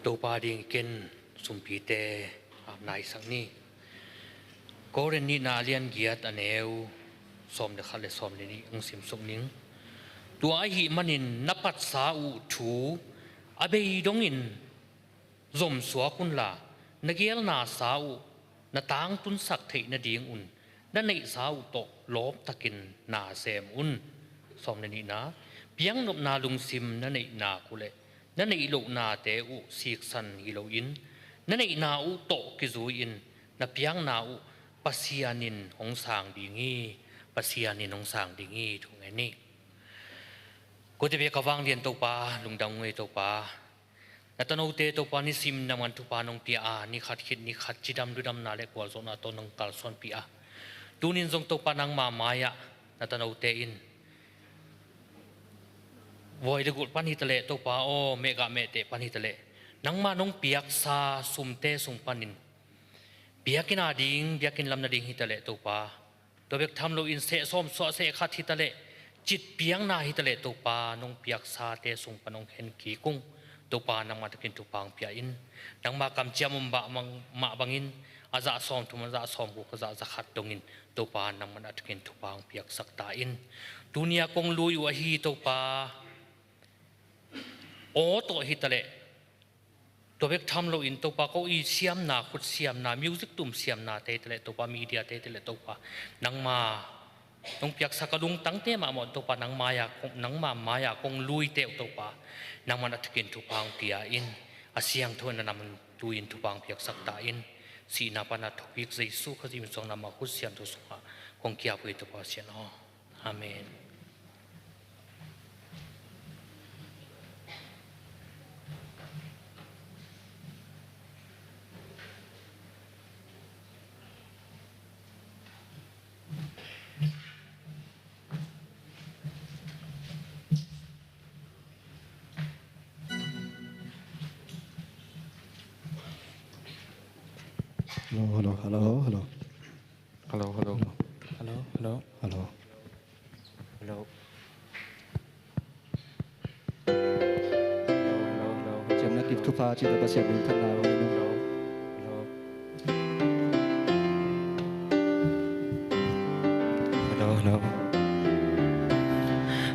ตัวปาดิงเกนสุมพีเตอาบนายสักนี้ก็เรนนี่นาเลียนเกียรติอันเอวสมเดขัดเลสมเดนี่องสิมสุกนิงตัวไอหิมันินนับปัสสาอุถูอเบยดงอินจมสวกุนลานเกียลนาสาอุนาตางตุนสักเทนดีงอุนนั่นในสาอุโตลบตะกินนาเซมอุนสมเดนี่นะเพียงนบนาลุงซิมนั่นในนาคุเลนั่นในโลนาเตอุสิกสันฮิโลอินนั่นในนาอุโตกิจูอินนับเพียงนาอุปัสยานินของสางดีงี้ปัสยานินของสางดีงี้ถูกไงนี่ก็จะเบียกวังเรียนตัวปาลุงดังเวตัวปาแต่ตอนเอาเตตัวปานี่ซิมนามันทุปานงปีอานี่ขัดคิดนี่ขัดจิดำดูดำนาเล็กกว่าโซนาตัวนงกัลส่วนปีอาตูนินทรงตัวปานังมามายะแต่ตอนเอาเตอินวอยเดกุดปานิตะเลตัวปาโอเมกะเมเตปานิตะเลนังมานงเปียกซาสุมเตสุงปานินเปียกินอาดิงเปียกินลำนาดิงฮิตะเลตัวปาตัวเบกทำโลอินเสส้มสอเสขัดฮิตะเล จิตเปียงนาฮิตเลตุปานงเปียกซาเตสุงปนงเห็นกีกุ้งตุปานังมาตะกินตุปางเปียอินนังมากำเจียมุมบะมังมาบังอินอาจะสอมทุมันจะสอมกุกจะจะขัดตรงอินตุปานังมันตะกินตุปางเปียกสักตาอินดุนยากงลุยวะฮีตุปาโอโตฮิตเลตัวเบกทำเราอินตัวปาเขาอีเสียมนาขุดเสียมนามิวสิกตุ่มเสียมนาเตะเลยตัวปามีเดียเตะเลยตัวปานังมาต้องเปียกสักกระดุงตั้งเตะมาหมดตัวปานังมายานังมายาคงลุยเตะตัวปานังมันอัดกินทุปางเตียอินอาเซียงทวนนำมันลุยอินทุปางเปียกสักตาอินสีนาปนาทวิกใจสู้เขาที่มันส่งนำมาขุดเสียมตัวสุขะคงเกี่ยวกับตัวปาเสียนอาเมนHello. Hello. Chấm kịp thu pha chỉ là bác sĩ mình thân nào Hello.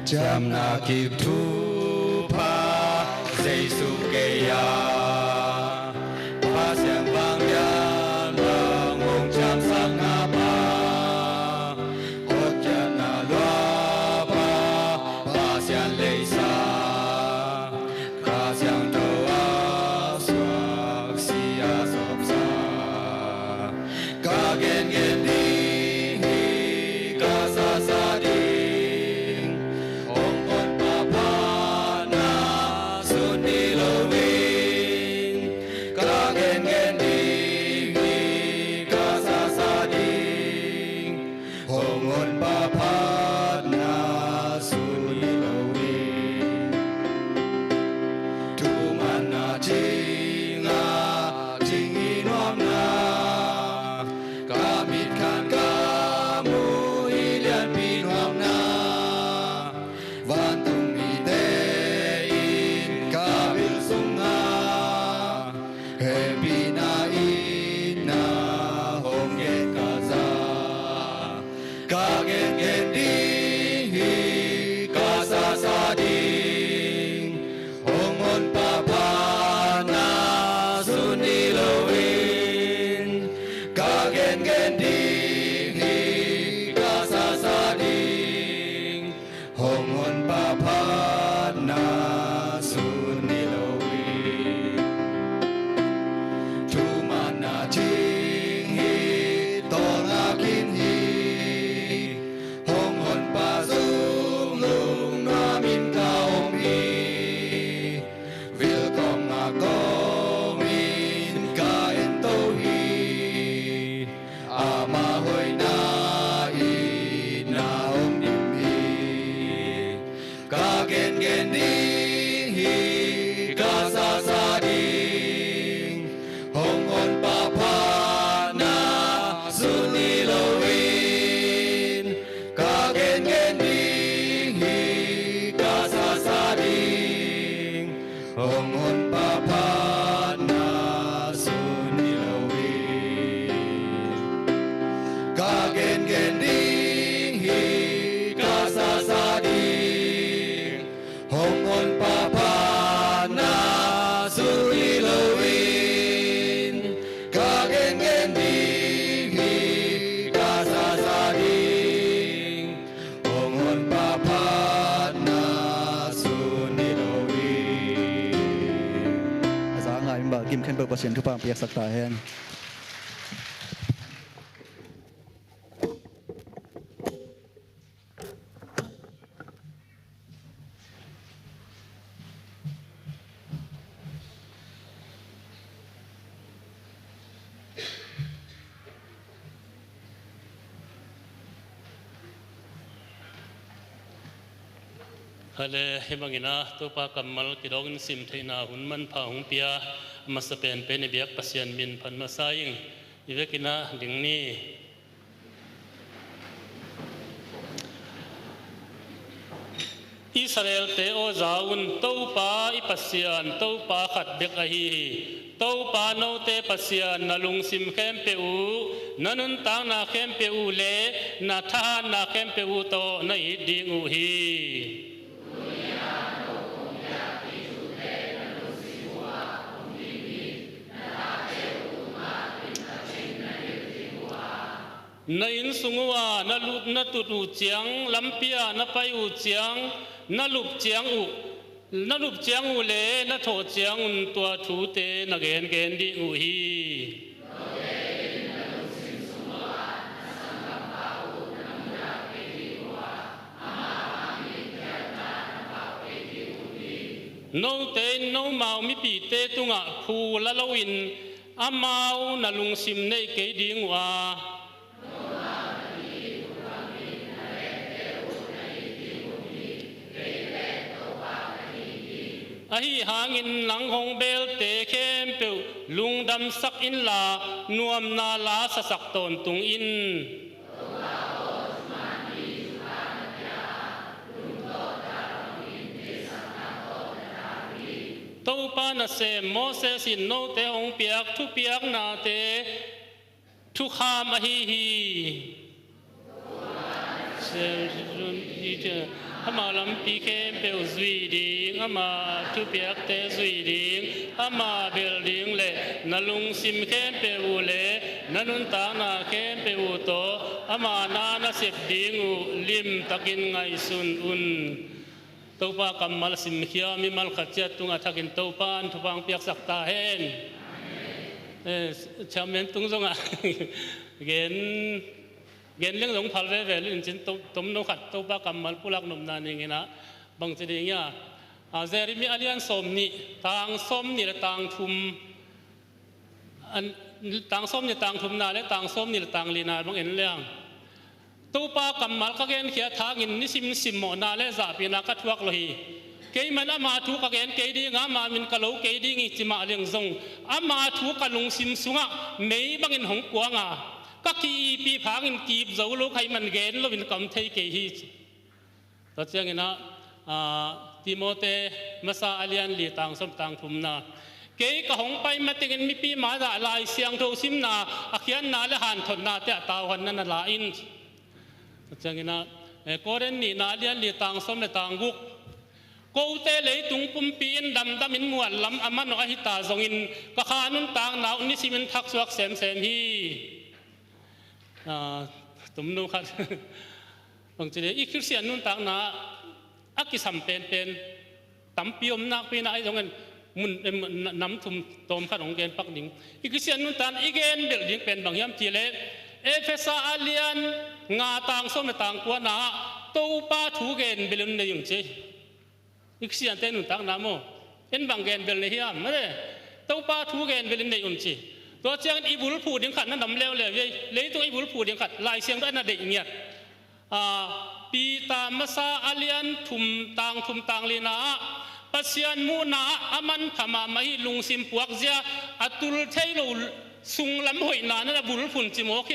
Chấm na kịp thu pha dây su kê ya pha xem vang yan vang mong chăm sang na pa hốt chân na loa pa xem lệ sa ca xem đâu a xoak si a sop sa ca gen đi ca sa đi Kim khen bơ pasien thu pang piak sak ta hen Hale hemangina topa kamal kidong sim theina hunman pha hungpia masapen pen biak pasien min phan masaying ivekina dingni Israel te o zaun to pa ipasian to pa khat bek a hi to pa no te pasian na lung sim khem pe u nanun tang na khem pe u le na tha na khem pe u to na hi ding u hi na in sungwa na lut na tut u chiang lampia na pai u chiang na lup chiang u le na tho chiang un tua thu te na gen gen di u hi no te no mau mi pi te tunga phu la lawin amau na lung sim nei ke ding wa ahi hangin lang hong bel te khem pe lung dam sak in la nuam na la sa sak ton tung in to pa na se Moses in no te hong piak thu piak na te thu kham ahi hi se run hi te ama lam pi khem pe zui ding ama thu piak te zui ding ama building le nalung sim khem pe u le nanun ta na khem pe u to ama na na sep ding u lim takin ngai sun un to pa kamal sim khia mi mal khacha tunga thakin to pan thupang piak sak ta hen chamen tung zonga gen leng long phal ve ve lin chin tom no khat to pa kamal pulak nom na ni ngena bang chi ding ya a zerimi alian som ni tang som ni le tang thum an tang som ni tang thum na le tang som ni le tang lina bang en leng to pa kamal ka gen khia thangin ni sim mo na le za pi na ka thuak lo hi ke man ama thu ka gen ke ding ama min ka lo ke ding i chima leng zong ama thu ka lung sim sunga mei bangin hong kwanga các kỳ pi phang in kịp dấu lúc hay mình ghen lúc mình cầm thấy cái gì đó chứ nghe na Timote masa alian li tang som tang thum na cái hong pai mà tiếng mi pi mà đã lại xiang thâu sim na akhian na le han thon na te tao han na la in đó chứ nghe na koren ni na alian li tang som le tang guk cô te lấy tung pum pin đam in muan lam ama no hi ta zong in ka khanun tang na ni simin thak suak sem hi tụm nô khát bằng chỉ để ít Christian nun tang na ác sam pen tắm piom nak pin ai giống anh mun nắm thum tom khát ông gen pak ding ít Christian nun tang igen bel ding pen bằng yam ti le Ephesa alian nga tang som tang kwa na to pa thu gen belun ne yung che ít Christian ten nun tang na mo en bằng gen bel ne hiam mare to pa thu gen belun ne yung cheตัวเจ้าอีบุลผูดยังขัดนั่นดำเลี้ยวเลยตัวอีบุลผูดยังขัดลายเสียงได้น่าเด็กเนี่ยปีตามมาซาอาเลียนทุมตางลีนาปัสยันมูนาอามันขมาไม่ลุงซิมปวกเจ้าอัตุลเทโลสุงลำหอยนานั่นบุลผูนจิโมก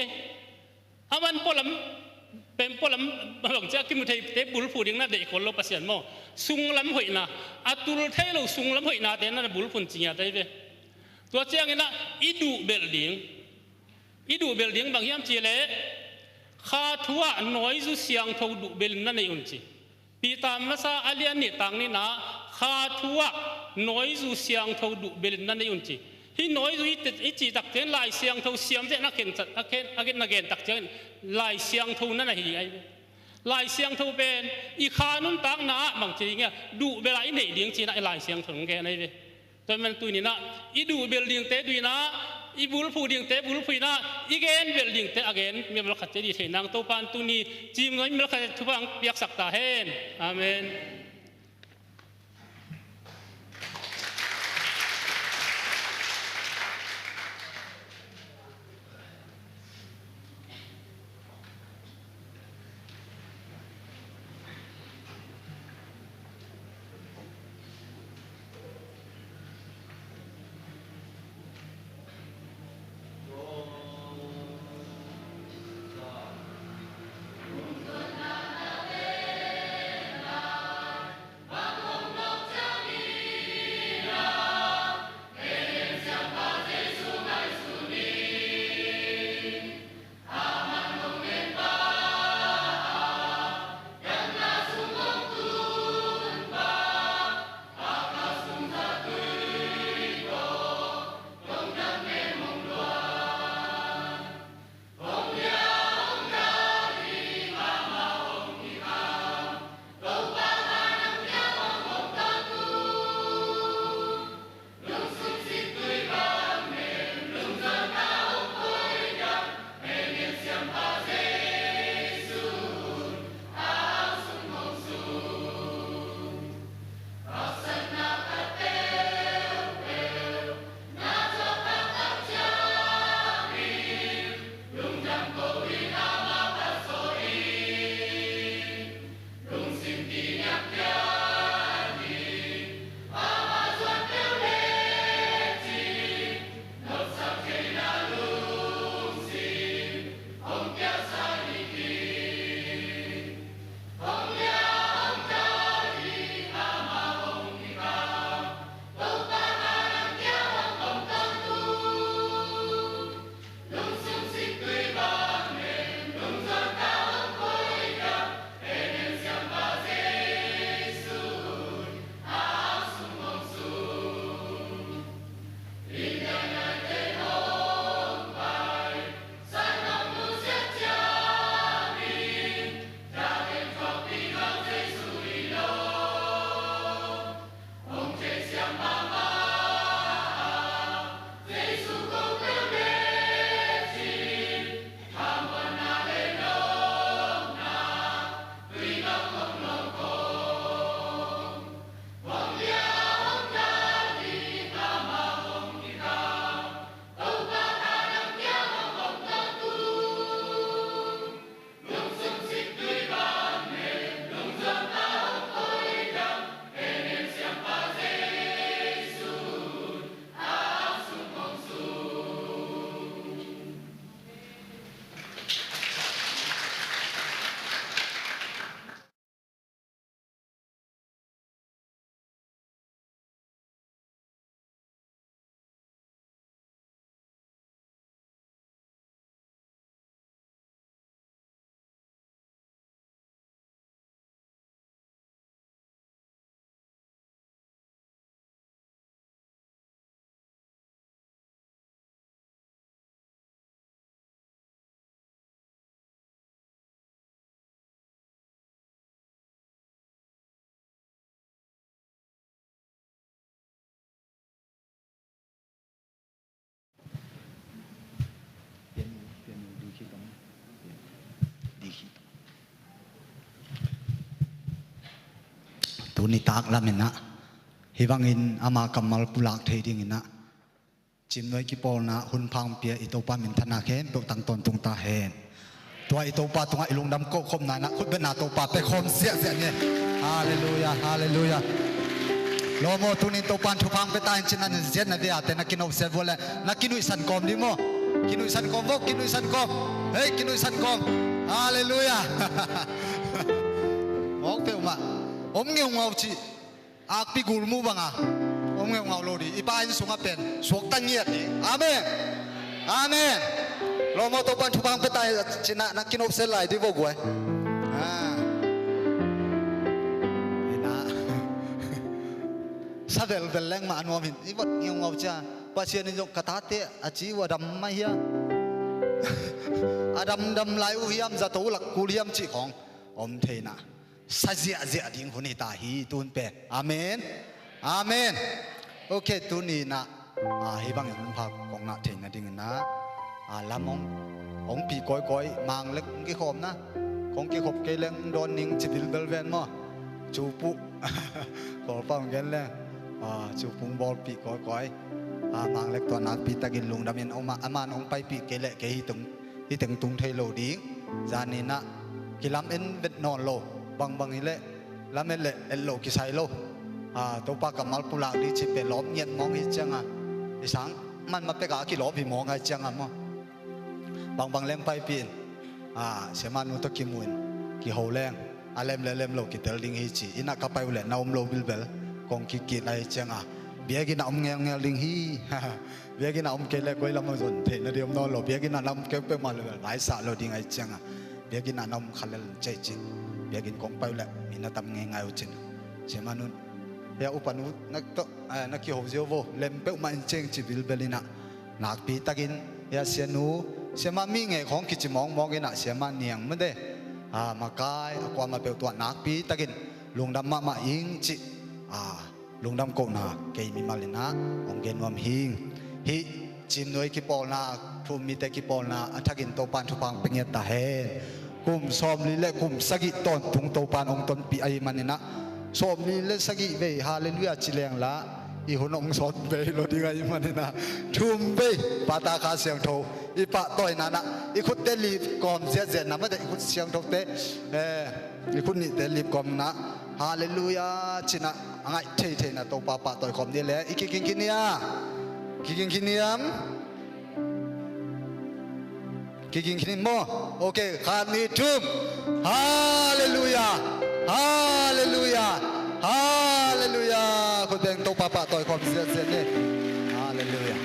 อามันพอลำเป็นพอลำหลังจากที่มุทัยเตบุลผูดยังน่าเด็กคนเราปัสยันโมสุงลำหอยนาอัตุลเทโลสุงลำหอยนาเต้นั่นบุลผูนจิงาได้เว้ตัวเจ้านี่นะอีดูเบลดิงบางยามจีเล่ข้าทัวน้อยจุเสียงทดูเบลนั่นเองจีปีตามมาซาอาเลียนนี่ต่างนี่นะข้าทัวน้อยจุเสียงทดูเบลนั่นเองจีที่น้อยจุอีจีตักเจนลายเสียงทเสียมเจนักเก็นนักเก็นตักเจนลายเสียงทนั่นอะไรไอ้ลายเสียงทเป็นอีข้านุ่นต่างนะบางจีเงี้ยดูเบลไอ้เนี่ยดิงจีน่ะลายเสียงทของแกไอ้เว้ตัวมันตัวนี้นะอีดูเบลดิงเตะดูนะอีบุลผูดิงเตะบุลผูนะอีเกนเบลดิงเตะอเกนมีมันขัดเจดีเทนังตัวปานตัวนี้จีมน้อยมีมันขัดทุบังเปียกสักตาเฮนอาเมน เ ni tak lamin na hiwangin ama kamal pulak thading ina chim noi ki pol na hun phang pia itopa min thana khen pe tang ton tung ta hen tua itopa tunga ilung dam ko khom na na khut be na to pa pe khom sia sia ne hallelujah hallelujah lo mo tunin to pan thu phang pe ta chin an zen na dia te na kinop se vole na kinui san kom di mo kinui san kom vok kinui san kom hey kinui san kom hallelujah ok pe ma om ngeu ngau chi ak pi gul mu banga om ngeu ngau lo di ipa in sunga pen suak tan yet ni amen amen lo mo to pan thu phang pe ta chin na kinop se lai di vo goi sadel beleng ma anwa min ibat ngeu ngau cha pasien ni jok katate achi wa dam ma hia adam dam lai u hiam za to lak kuliam chi khong om theina sajia zia ding huni ta hi tun pe amen amen okay tuni na hi bang yan phak kong na theina ding na lamong ong pi koi koi mang lek ki khom na kong ki khop ke leng don ning chibil bel ven mo chu pu ko pang gen le chu pung bol pi koi koi mang lek to nak pi tagin lung damin ong ma aman ong pai pi ke le ke hi tung tung thei lo ding zani na kilam en vet non lo bang bang hi le lam en le el lo ki sai lo to pa kamal pula di chi pe lom nyen mong hi changa isang man ma pe ka ki lo bi mong ai changa mo bang bang leng pai pin seman nu to ki mun ki ho leng alem le lem lo ki tel ding hi chi ina ka pai le naum lo bil bel kong ki ki ai changa biagi na ngel ngel ding hi biagi na ke le koi lam zon the na diom no lo biagi na lam ke pe ma le lai sa lo ding ai changa biagi na nam khalel chai chin biagi kong pai le mina tam nge ngai chin semanun ya upanu nak to nak ki ho zio vo lem pe ma cheng chi bil belina nak pi takin ya sianu sema mi nge khong ki chi mong mong ina sema niang ma de ma kai akwa ma pe to nak pi takin lungdam ma ing chi lungdam ko na ke mi malina ong gen wam hing hi chim noi ki pol na thu mi te ki pol na athakin to pan thu pang penget ta he kum som li le kum sagi ton tung to pan ong ton pi ai manina som li le sagi ve hallelujah chileng la i hunong sot ve lo di gai manina thum ve pata kha siang tho i pa toy na na i khut te li kom zia zia na ma de i khut siang tho te i khut ni te li kom na hallelujah china angai thei na to pa toy kom ni le ikiking kinia kiking kiniam kiking kinim mo okay khan ni thum hallelujah hallelujah hallelujah ko deng to pa toy kom zia zia ne hallelujah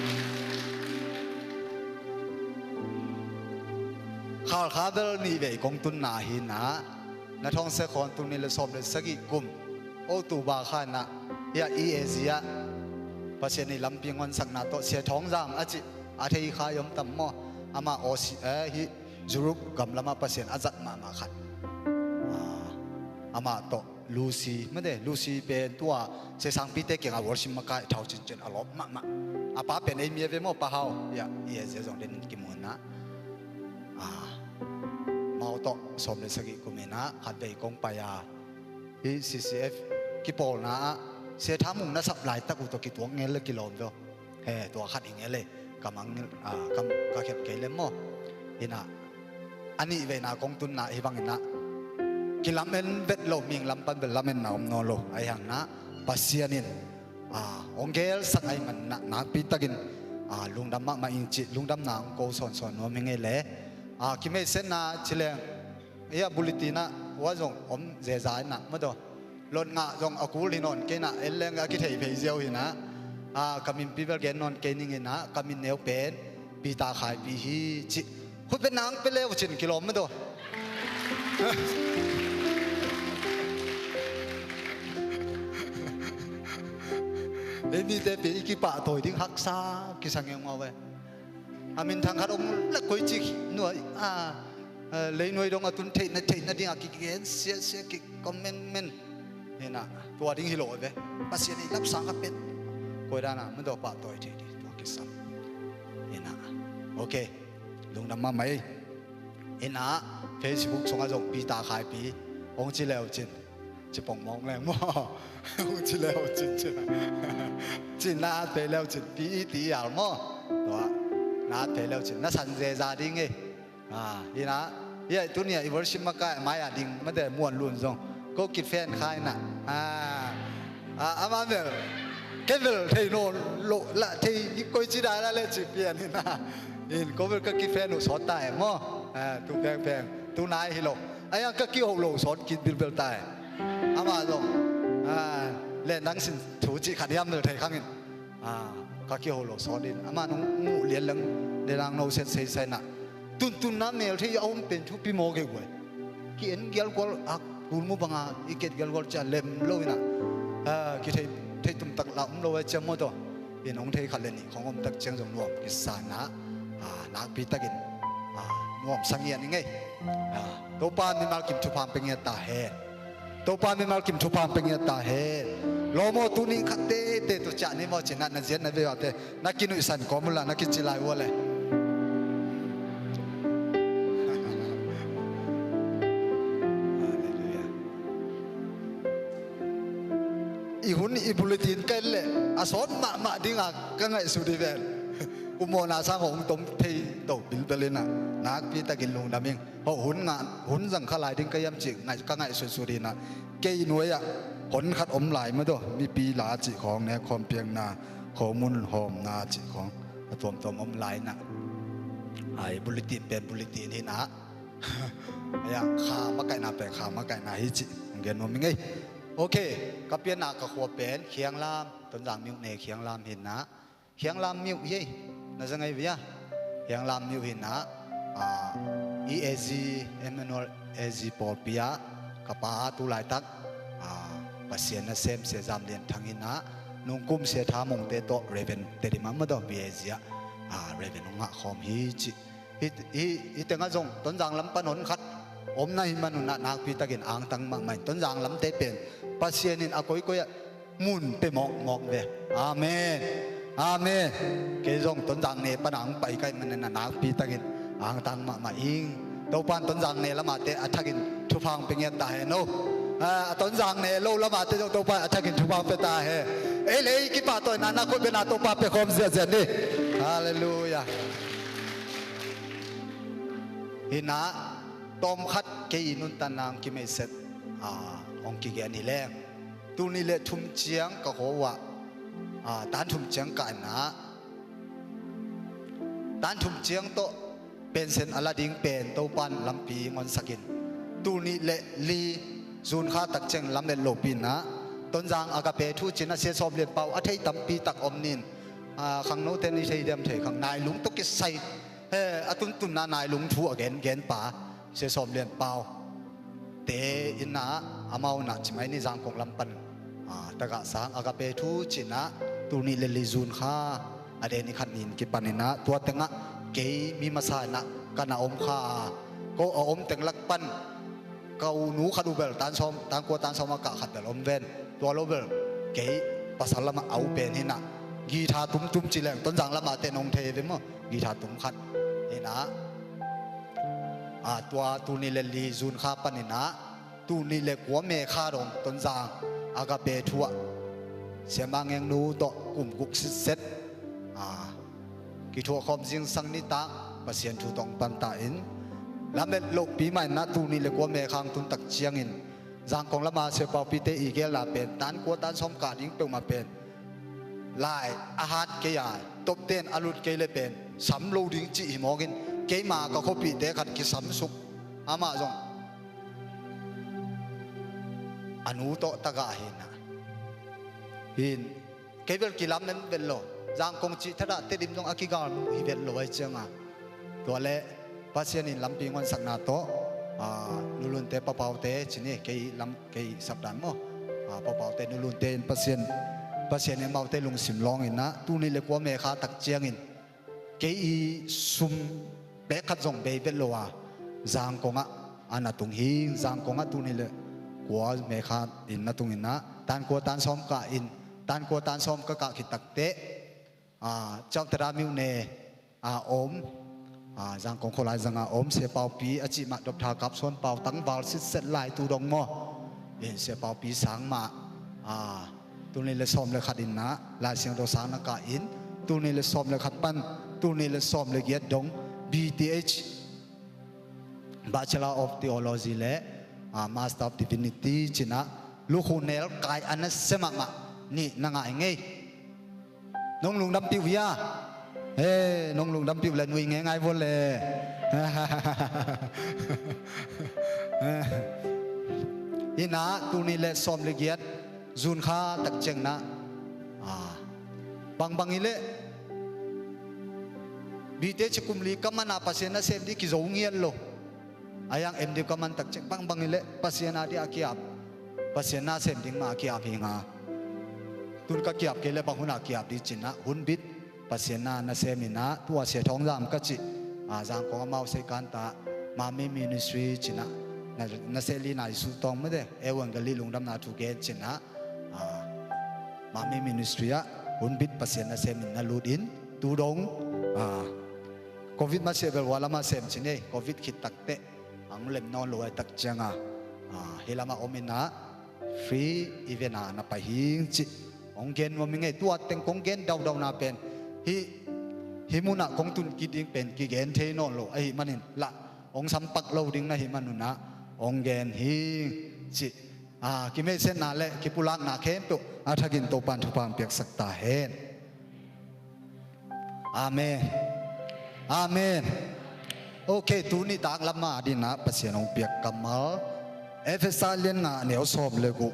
khal khadal ni ve kong tun na hi na thong se khon tun ni le som le sagi kum o tu ba kha na ya i asia pasien ni lamping on sak na to sia thong jam achi a thei kha yom tam mo ama o si hi zuruk gam lama pasien azat ma khat ama to lucy ma de lucy pe tua se sang pi te ke ga worship ma ka thau chin chen alop ma apa pe nei mi ve mo pa hao ya i asia jong den ki mo na mau to som le sagi kumena khat bei kong pa ya hi ccf ki pol na se thamung na sap lai taku to ki tuang ngel le ki lom do he to khat ingel le kamang kam ka khet ke le mo ina ani ve na kong tun na hi bang na ki lamen bet lo ming lam pan bel lamen na om no lo ai hang na pasianin ongel sak ai man na pi takin lungdam ma inchi lungdam na ko son no menge le ki me sen na chile ya bulletina wa jong om je zai na ma do lon nga jong akul linon ke na eleng ki thei phei zeu hi na kamin people gen non ke ning na kamin neu pen pi ta khai pi hi chi khut be nang pe lew chin kilom ma do mi te pe ki pa toy ding hak sa ki sang ngeng ma we amin thang khat om la koi chi nuai lấy nuôi đông tuân thệ na đi cái xe cái comment na tua đinh hilo về bác sĩ này lắp sáng các bên coi ra nào mới đâu bảo tôi thì tua cái sao na ok lúc năm mà mấy na Facebook xong rồi pi ta khai pi ông chỉ leo trên จะป่องมองแรงมั่วจิแล้วจิจินาไปแล้วจิปีตีอย่างมั่วตัวนาไปแล้วจิน่าสันเจจาดิ้งนี่นะยัยตัวนี้อีเวอร์ชิมมาก็ไม่ดิ้งไม่ได้ม้วนลุ่นจงก็กิดแฟนใครน่ะอามาเบลเกเบลที่โน่โลละที่ก็จีได้ละเลยจิเปียนี่นะอินก็เบลก็กิดแฟนหนูสอนตายมั่วตัวแพงตัวนายฮิโลไอ้ยังก็กี่หกโลสอนกินเบลตายอามาจงเล่นนังสินถูจิขัดย้ำเลยไทยครั้งนี้ก็กี่หกโลสอนดินอามาน้องงูเลี้ยงเลี้ยงโนเซนเซใส่น่ะตุนน้ำเมลที่เอาเป็นทุกปีโมเกวยกี่เอ็นเกลกอลกุลมุบังอีเกตเกลกอลจะเล่มโลยน่ะกี่ที่ตุ้มตักละโลไว้เจ้าโมโตเป็นองค์ที่ขัดเล่นนี่ขององค์ตักเชียงจงนวมกิสานะนักปีตะกินนวมสังเงียนยังไงตัวปานมีมากิมทุพามเป็นเงียตาเฮตัวปานมีมากิมทุพามเป็นเงียตาเฮโลโมตุนิขัดเตตัวจ่านี่มอจินัดนั่นเสียนั่นเดียวเตนักกินอุสันกอมุลานักกินจิลายวะเลยอีหุ่นอีบุลตินกันเลยอาสอนมาดิ้งก็ไงสุดที่เป็นอุโมนาสังของตมที่ตกบิลเบลินะนักพิตากินลงดำเองเพราะหุ่นสังขลายดิ้งก็ย่ำจิไงก็ไงสุดที่นะเกยหน่วยผลขัดอมไหลมาด้วยมีปีหลาจิของเนี่ยความเพียงนาข้อมูลหอมนาจิของตัวอมไหลนะไอ้บุลตินเป็นบุลตินที่นะอย่างขามาไก่นาเป็นขามาไก่นาฮิจิเงินมันไม่ไงโอเคก็เปลี่ยนหน้ากับหัวเป็นเคียงลามต้นจางมิวเนเคียงลามเห็นนะเคียงลามมิวยี่นั่นจะไงวะเคียงลามมิวเห็นนะEAG Emmanuel EAG ปอลปียะกับป้าตุลายตักปัสเซียนเซมเสียจำเรียนทางอินนะนุ่งกุมเสียทามงเตโตเรเวนเตดิมามาดอก EAG เรเวนงะคอมฮิจิฮิเตงะจงต้นจางลำปนนขัดอมนายมันนักพิตากินอ่างตังมาใหม่ต้นจางลำเตเป็นปัสเซียนินอากอยก็มุนไปมอกเวอาเมนอาเมนเกจงต้นจางเนปนังไปไกลมันนักพิตากินอ่างตังมาอิงตัวปานต้นจางเนละมาเตอัฐกินทุพังเป็นเงี้ยตาเฮโนต้นจางเนโลละมาเตตัวปานอัฐกินทุพังเป็นตาเฮเอเลยกี่ป่าตัวนั้นนักคนเป็นตัวปานเป็นคอมเสียเจนี่ฮาเลลูยาหินะต้มขัดเกยนุนตานางกิไม่เสร็จองกิเกนี่แรงตูนี่เลทุ่มเจียงก็หัวตานทุ่มเจียงกันนะตานทุ่มเจียงโตเป็นเซนอลาดิงเป็นโตปันลำปีงอนสกินตูนี่เลลีซูนข้าตักเจงลำเล็ดโลปินนะต้นจางอากาเปทูจินะเสียสอบเลียนเป่าอัฐิตัมปีตักอมนินขังโนเทนิเทเดมเทขังนายลุงตุกิใส่ตุนนายลุงทูเกนป่าเสียสอบเรียนเปล่าเตอินนะอามาหนักจิไม่นี่จางคงลำปันตะกะสังอากาเปทูจินะตูนี่เลลิซูนข้าอเดนิขันนินกิปันินะตัวเต็งะเกยมีมาสานะกันอมข้าก็อมเต็งลักปันเกาหนูขัดูเบลตันซอมตังกัวตันซอมากะขัดเบลอมเวนตัวโลเบลเกยภาษาละมาเอาเป็นหินะกีทาตุ้มจิเลงต้นจางละมาเตนองเทเวมกีทาตุ้มขัดนี่นะตัวตูนี่เลลีซูนข้าปันินะตูนี่เลกัวเมฆาดงต้นจางอากาเปทัวเสียงบางยังนูโตกุ่มกุกเซตกิทัวคอมจิงสังนิตาปัสเซียนทูตองปันตาอินลำเล็ดโลกปีใหม่นะตูนี่เลกัวเมฆางตุนตักเชียงอินจางของละมาเสียเปาปีเตอีเกลาเป็นตันกัวตันสมการยิงเปิลมาเป็นลายอาหารเกียร์ตบเต้นอรุณเกลเป็นสำโลดิ้งจีมอกินเกยมาก็เขาปีเตะขัดกิสัมสุกอามาจงอนุโตตะกะเห็นนะเห็นเกยเวลกิลามนั้นเวลโลจางคงจิตระเตดิมจงอากิกาลอีเวลโลไอเจียงตัวเล่ปัสเซียนินลำปีงวันสักนาโตลุนเตปะเปาเตจินี่เกยลำเกยสัปดาห์มั้งปะเปาเตลุนเตปัสเซียนเนี่ยเมาเตลุงสิมลองอินนะตู้นี่เล็กว่าเมฆาตักเจียงอินเกยซุมเบคัดจงเบเบลโลจางกงอันนั้นตุงหิงจางกงตู้นี่เลยกัวเมฆาอินนะตุงอินนะตันกัวตันซ้อมกะอินตันกัวตันซ้อมกะกะขิดตักเตะเจ้าตรามิวเนอมจางกงโคลายจางอมเสียเป่าปีอจิมาดบทากับส่วนเป่าตั้งวาลสิเสร็จลายตูดงมอ เอ็นเสียเปาปีสังมาตัวนี้เลยซ้อมเลยขัดอินนะลายเสียงตัวสังนักกาอินตัวนี้เลยซ้อมเลยขัดปันตัวนี้เลยซ้อมเลยเกียรติดง BTH Bachelor of Theology และMaster of Divinity จินะลูกคนเนลกายอันนั้นสมัครมานี่นางไงน้องลุงดำปิวยาเฮ้น้องลุงดำปิวเลยนุ่ยไงวนเลยอีน่าตัวนี้เลยซ้อมเลยเกียรติจุนข้าตักเจงนะบางอีเล่บีเตชิคุมลีก็มันอาปัสยานะเซมดีกิโจงเงียนโลอายังเอ็มดีก็มันตักเจงบางอีเล่ปัสยานะดีอากิอาบปัสยานะเซมดีมาอากิอาบหิงาตุนก็กิอาบเกลบางคนอากิอาบดีจินะหุ่นบิดปัสยานะนะเซมินะตัวเสียทองรามก็จิจางของมาเสกันตามาไม่มินิสทรีจินะนะเซลีนาสุตองไม่ได้เอวันกะลีลุงดำนาทุเกจินะมาไม่มินิสทรีอะหุ่นบิดปัสยานะเซมินะลูดินตูดงโควิดมาเสียเบลวาลามาเซมชินีโควิดคิดตักเตะอังเล็มนอนรวยตักจังเฮลามาอมินะฟรีอีเวนานาไปหิงจิองเกนว่ามิไงตัวเต็งกงเกนดาวนาเป็นฮิมุนะกงตุนกิดิงเป็นกิเกนเทนอนโลไอมันนินละองสัมปักโลดิงนะฮิมันนุนะองเกนหิงจิกิเมเซนนาเลกิปุลักนาเข้มตุถ้ากินโตปันทุปังเปียกสักตาเฮนอาเมนอาเมนโอเคตูนี่ตากลำมาดินะปัสยานองเปียกกัมมาเอฟเอสาเลียนงาเหนียวสอบเลยกู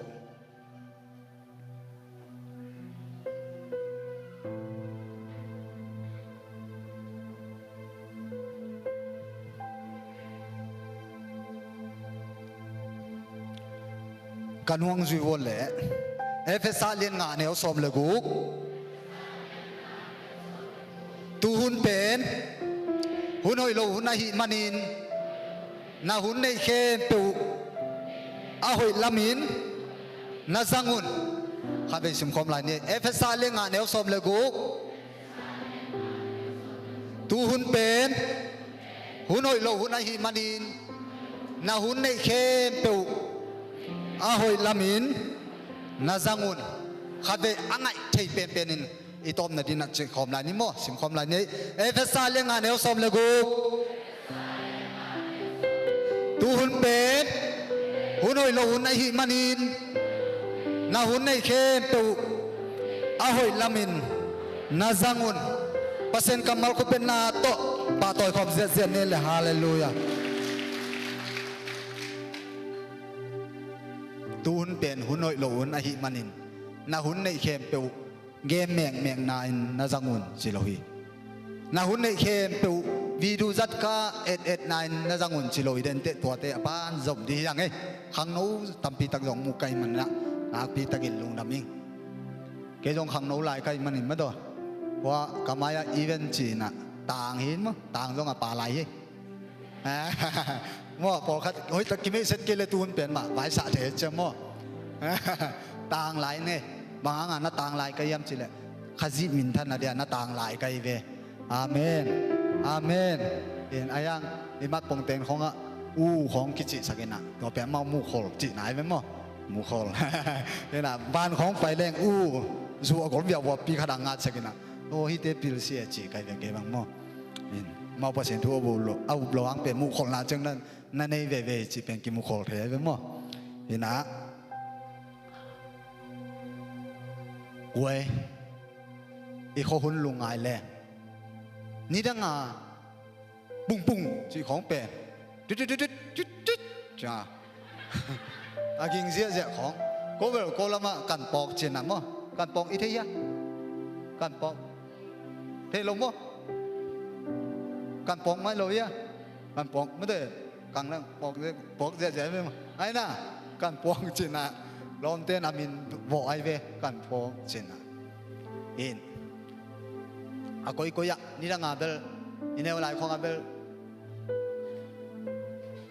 กันห่วงจุยวเลยเอฟเอสาเลียนงาเหนียวสอบเลยกูตูหุ่นเป็นหุ่นหอยโลหุ่นนาหิมันินนาหุ่นในเข้มตุอาหอยลามินนาซังหุ่นข้าไปสิมคมลายนี้เอฟเอสาเลียงานเนลสมเลกูตูหุ่นเป็นหุ่นหอยโลหุ่นนาหิมันินนาหุ่นในเข้มตุอาหอยลามินนาซังหุ่นข้าไปอังไงเทยเป็นนินอีตอมนาดินักจิคอมลายนี้มั้งสิมคอมลายนี้เอฟเอสาเลียงานเนลสมเลกูตูหุ่นเป็นหุ่นหอยโลหุ่นในหิมันินนาหุ่นในเข้มตุอาหอยลามินนาซังหุ่นเปอร์เซ็นต์กำมัลก็เป็นนาโตปาต่อยความเสียเนี่ยเลยฮาเลลูยาตูหุ่นเป็นหุ่นหอยโลหุ่นในหิมันินนาหุ่นในเข้มตุเกมแมงนาอินนาซังหุ่นสิโลฮีนาหุ่นในเข้มตุวีดูจัดก้า889นะจังหุ่นชิโลอีเดนเตตัวเตะปานจบดียังไงขังนู้ตั้มปีตักยองมุกไก่มันนะนักปีตักินลุงดำมิงเกจงขังนู้ลายไก่มันนี่มาตัวว่ากามายอีเวนต์จีน่ะต่างหินมั้งต่างจงอ่ะปลาไหลมั่วพอคัดเฮ้ยตะกี้ไม่เซ็ตเกลตูนเปลี่ยนมาหลายสะเทจะมั่วต่างไหลเนี่ยบางงานน่ะต่างไหลไก่ยำจิเลยขจิมินท่านน่ะเดียน่ะต่างไหลไก่เวอาเมนอาเมนเห็นอายังนี่มัดปงเต็งของของกิจิสักนะตัวแปะเมามูโคลจิไหนไหมมั่วมูโคลเนี่ยนะบ้านของไฟแรงชัวร์คนเบียว่าปีขดังงาสักนะโอ้ฮิเตปิลเสียจีไกลเป็นไงบ้างมั่วมาเปอร์เซ็นต์ทั่วบุโรเอาบุโรอังเป็นมูโคลนะจังนั้นนั่นในเวจีเป็นกิมูโคลเทเป็นมั่วเห็นนะเว้ยอีกคนลุงไงแหละนี่ดังปุ้งปุ้งจีของเป็นจุดจ้าอากิงเสียของก็เวลก็ละมากันปอกเจนน่ะมั้งกันปอกอีเทียกันปอกเทลงมั้งกันปอกไม่เลยอ่ะกันปอกไม่ได้กันนั่งปอกเสียไม่มั้งไอ้น่ะกันปอกเจนน่ะลองเต้นอามินบอกไอ้เวกันปอกเจนน่ะเห็นaku ikut ya, ni dah ngambil, ini orang kau ngambil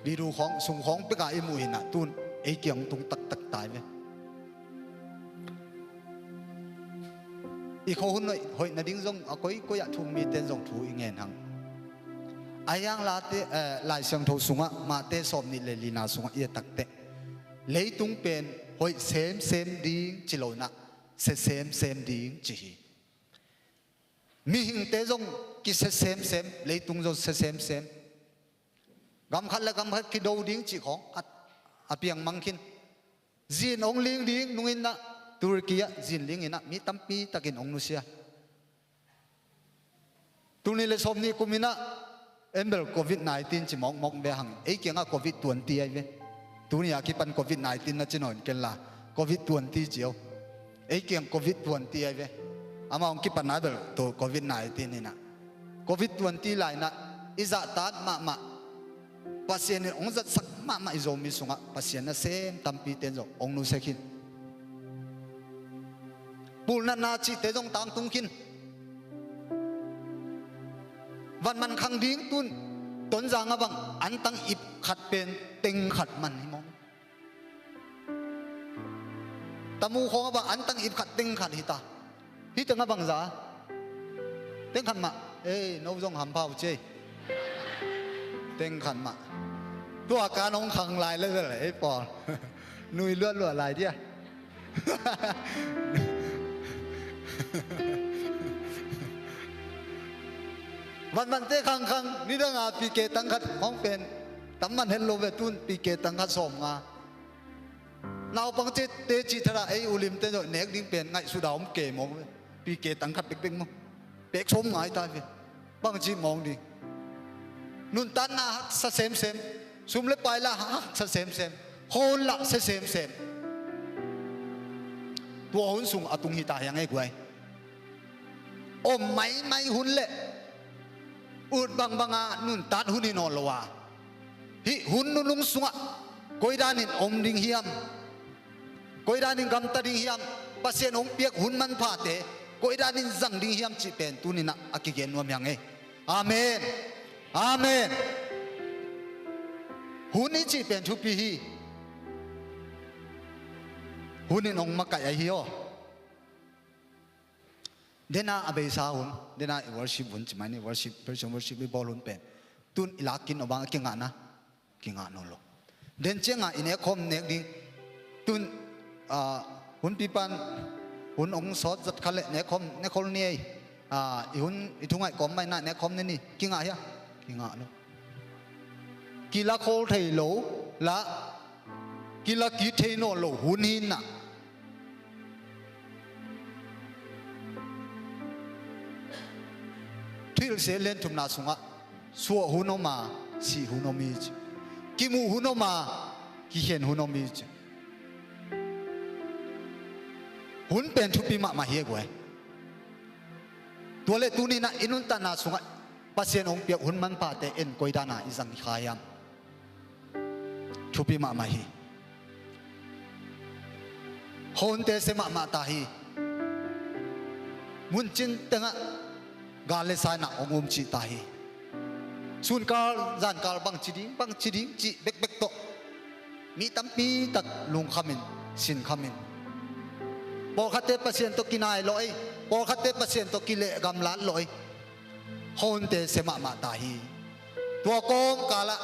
biru kong, sung kong pegang imu hina, tun, kiam tung tak tai me. Ikut hun, hoi nading zong, aku ikut ya thung mi ten zong thu ingen hang. Ayang late, lai siang thu sunga, mate som ni le lina sunga ia tak te. lấy tung pen hội xem đi chỉ lối nè sẽ xem đi chỉ mi hình tế dòng ki sẽ xem lấy tung dòng sẽ xem gam khát là gam khát ki đâu đi chỉ khó apiang mangkin zin ong ling ding nungin na Turkey zin ling ina mi tampi takin ong nusia tuni le somni kumina embel COVID-19 chỉ mong về hàng ấy kia ngà COVID-20 ai về tuni akipan COVID-19 na chinon kella COVID-20 chiếu ấy kia COVID-20 ai về ama ong kipan na bel to COVID-19 ni na COVID-20 lại na iza tat ma pasien ong zat sak ma izo mi sunga pasien na sem tampi ten zo ong nu sekin pul na chi te jong tang tung kinวันมันขังดิ้งตุนต้นจางบังอันตั้งอิบขัดเป็นเต็งขัดมันหิมองตะมูของบังอันตั้งอิบขัดเต็งขัดหิตาฮิตงบังจ้าเต็งขัดมาเอ้ยน้องจงหำเผาเจเต็งขัดมาตัวอาการน้องขังลายเลยเลยไอ้ปอนุยเลือดลายเดียมันเตะขังนี่ดังอาปีเกตังคัดห้องเป็นตั้มมันเห็นโลเวตุนปีเกตังคัดสมงาเราปังเจเตจิทระไออุลิมเตโนเนกดิ้งเป็นไงสุดาวมเกมองปีเกตังคัดเป็กมั้งเป็กชมไงตายไปปังจีมองดินุนตันนะสะเซมซุมเล็บไปละสะเซมโฮลละสะเซมตัวหุ่นสูงอตุงหิตายังไงกูไอโอ้ไม่หุ่นเละอุดบังนุนตัดหุ่นนอนละวะฮิหุ่นนุลุงสุงะกอยดานินอมดิงเฮียมกอยดานินกำตาดิงเฮียมปัสเซนองเปียกหุ่นมันพาเตกอยดานินจังดิงเฮียมจีเป็นตุนินะอากิเกนวมยังไงอาเมนหุ่นนี้จีเป็นทุปีฮีหุ่นนี้นองมักกะยฮีโอเดน่าอเบซาหุ่นเดน่าวอร์ชิปหุ่นจิมันนี่วอร์ชิปเพอร์ชันวอร์ชิปมีบอลหุ่นเป็นตุนอิลักกินอบางกิงานะกิงานอลเดนเจงาอินเอคอมเนกดิตุนหุ่นปีปันหุ่นองสอดจัดคันเละเนคอมเนคอลนี่หุ่นอิทุงไงกอมไม่น่าเนคอมนี่กิงาเฮียกิงาโลกีฬาโคลไทยโลละกีฬากีเทโนโลหุ่นหินน่ะที่เราเสียเล่นทุมนาสุงะสัวหุนอมาสีหุนอมีจกิมูหุนอมากิเห็นหุนอมีจหุนเป็นทุปีมาเฮียกวยตัวเล็กตัวนี้นะอินุนตานาสุงะปัสเซนองเปียกหุนมันปาเตเอ็นกวยดานาอิสังขายามทุปีมาฮีฮอนเตเสมาตาฮีมุนจินเตงะกาเลสายนักองจิตาฮีสุนกาลจานกาลบังจิดิงจิเบกโตมีตั้มปีตัดลุงขมินสินขมินพอขัดเตปเซียนตกินายลอยพอขัดเตปเซียนตกิเลกำลัดลอยฮอนเตเสมาตาฮีตัวกองกาละ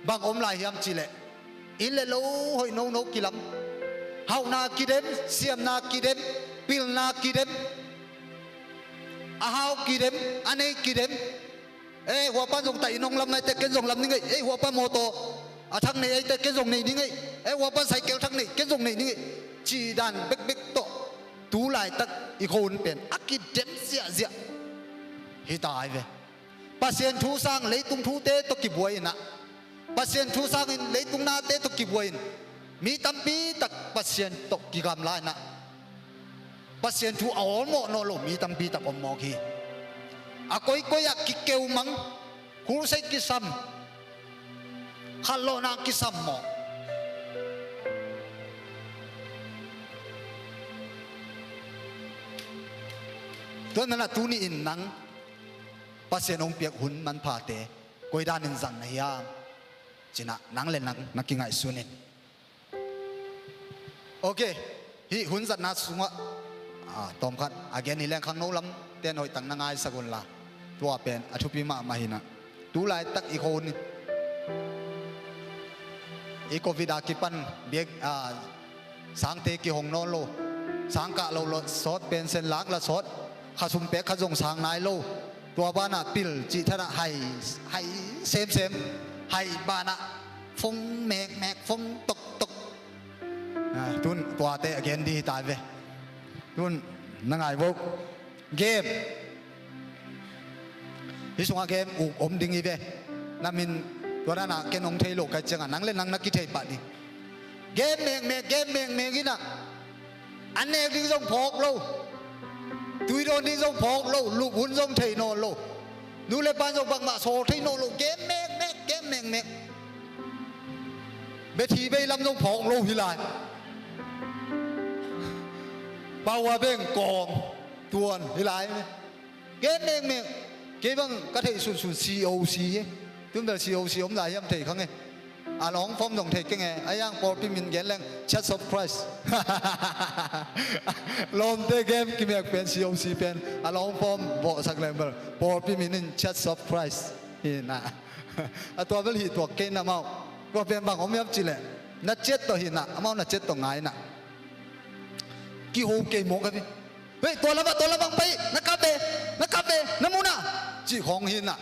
บางอมลายยำจิเลอินเลโลหอยโนกิลัมเฮานากิเดมเสียมนากิเดมปิลนากิเดมอาหาวกีเดมอันนี้กีเดมหัวป้าส่งไต่นงลำในแต่เกณฑ์ส่งลำนี่ไงหัวป้าโมโตทั้งในแต่เกณฑ์ส่งในนี่ไงหัวป้าใส่เกลทั้งในเกณฑ์ส่งในนี่จีดันเบกโตตูไลตักอีกคนเป็นอากิเดมเสียฮิตายเว้ปัสเซียนทูสังเลยตุงทูเตตกิบวยนะปัสเซียนทูสังเลยตุงนาเตตกิบวยมีตั้มปีตักปัสเซียนตกิกามลายนะปัสเซียนทูเอาหมอโนโลมีตั้มปีตักอมมอกีอาก้อยอยากกิเกวมังคูใส่กิซัมฮัลโลนากิซัมหมอตัวนั้นตูนี่อินนังปัสเซียนองเปียกหุ่นมันพาเตก้อยด้านนินจังนายาจีน่ะนังเล่นนักกิงไอซุนินโอเคฮีหุ่นจัดนัดสุงะตอมขัดอาเกนี่แรงข้างโน้ลำเต้นหอยตั้งนางไงสักุลละตัวเป็นอชุพิมาหินะดูลายตักอีโคน อีโควิดากิปันเบียกสังเตกิหงนอนโลสังกะโลสดเป็นเส้นหลักละสดขสุมเป็กขจงสางนายโลตัวบ้านะปิลจิทนะให้เซมให้บ้านะฟงแมกฟงตกตุนตัวเตะเกนดีตายไปตุนนั่งไงวกเกมที่ส่งเกมอมดิ้งอีเวนามินตัวนั้นนะเกนองเทโลกันจังนังเล่นนังนักกีฬาปัดนี่เกมเมกกินะอันเนกดิ้งส่งพอกโลตุยโดนดิ้งส่งพอกโลลูกหุ่นส่งเทโนโลดูเลยปานส่งบังมาโซเทโนโลเกมเมกเบทีไปลำส่งพอกโลฮิลายปาวาเบ่งกองตวนฮิลายเกมเมกเก็บังก็เทสุด COC ตุ้มเดอ COC ผมได้ยังเทครั้งไงร้องฟอมต้องเทกันไงไอ้ยังปอดพิมินเกนแรงชัดซอฟไพรส์ลมเตะเกมกิมอยากเป็น COC เป็นร้องฟอมบอกสักแรงเบอร์ปอดพิมินชัดซอฟไพรส์นี่นะตัวเบลตัวเกนน่ะเมาก็เป็นบางผมยับจีเลยนัดเจ็ดตัวหินน่ะเมานัดเจ็ดตัวไงน่ะกี่โฮเกมมกันพี่เฮ้ยตัวละบังไปนักกาเบน้ำมูน่ะจีของหินน่ะ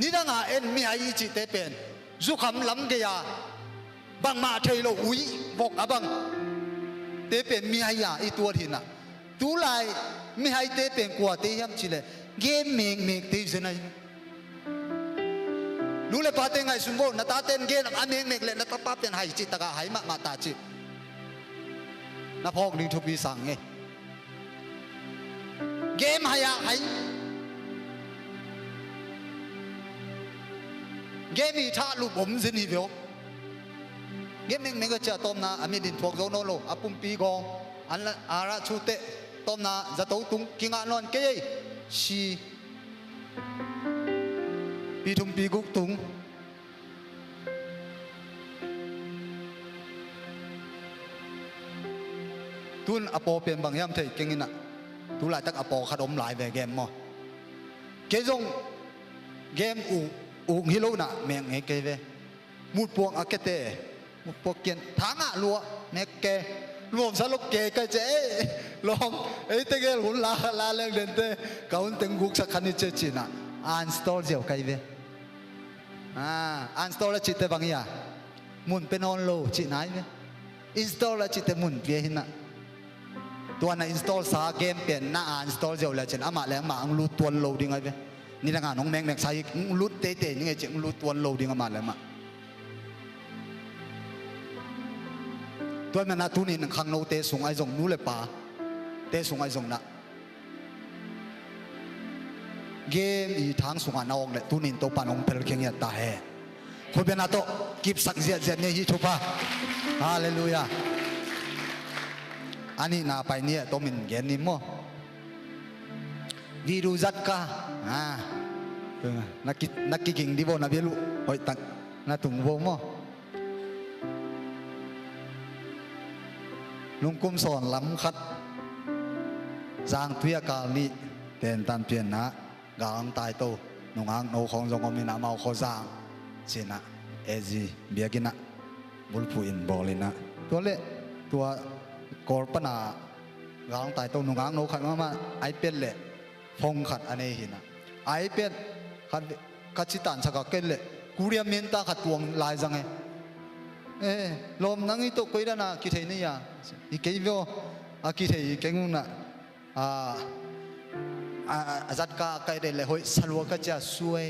นี่ดังเอ็นมีไอ้จีเตเป็นสุขำล้ำเกียบังมาเทโลอุ้ยบอกบังเตเป็นมีไอ้ยาไอตัวหินน่ะตัวลายมีไอ้เตเป็นกว่าเตยมจีเลยเกมเมกเตยเสนรู้เลยปาเตงไงสมบูรณ์นัตาเต้นเกมอันเมกเลยนัตาป้าเป็นไห้จิตตะกาไห้มาตาจินับพอกลิงทุบีสั่งไงเกมไห้เกมีท่าลูกผมสินี่เดียวเกมเมก็จะต้มนาอเมรินพวกโซโนโลอาปุ่มปีกองอันละอาราชูเตต้มนาจะโตตุงกิงานอนเกยชีปีทุมปีกุกตุงตุนอโปเป็นบางยามเทกิงินะตุลายตักอโปขดมหลายแบบเกมมั้งเกยงเกมอุงฮิโลน่ะเมงเกเวมุดพวงอาเกเตมุดพวงเกียนทางอ่ะลัวเมกเกรวมสลบเกก็จะลองไอ้เตเกหุ่นลาเล่งเดินเตเขาหุ่นตึงกุกสักคันนี้เจจิน่ะอันสตอร์เจียวไกเวอันสตอร์แล้วจิตเตบังยามุนเป็นออนโลจิไหนเวอินสตอร์แล้วจิตเตมุนเพียหินะตัวนั้นอินสตอลซาเกมเป็นน่าอันสตอร์เจียวแล้วจินอามาแล้วมาอังรูตัวโลดิ้งไงเวนี่ละงานน้องแมงใส่ลุดเตะนี่ไงเจ้าลุดตัวโลดิ้งมาเลยมาตัวมันน่าทุนี่หนึ่งครั้งโนเตะส่งไอ้ส่งนู้เลยป่าเตะส่งไอ้ส่งน่ะเกมอีทางส่งอันน้องเลยทุนี่ตัวปานองเพลเคียงยัดตาเฮคนเป็นนาโตกิบสักเสียเนี่ยฮิทุพะฮาเลลูยาอันนี้น่าไปเนี่ยตัวมินเกนนี่มั้งวิรุจัตกานักกิงdi bawah nabi lu hoi tak na tung wo moลุงกุมสอนล้ำคัดจางเพียกาลีเต็นตันเปลี่ยนนะกางตายโตนุ่งหางโนของจงอมินาเมาโคจางเชนะเอจีเบียกินะบุลพูอินบอลินะตัวเละตัวกอร์ปนากางตายโตนุ่งหางโนขัดมาไอเป็นเละฟงขัดอันนี้หินะไอเป็นขัดชิตันสักเกลเละกูเรียนเมนตาขัดวงลายจังไงลมนั่งอีโตกุยดานะคิดเห็นนี่ยาอีเกย์วิโอคิดเห็นอีเกย์งุนะจัดการใครเดินเลยหอยสลัวก็จะสวย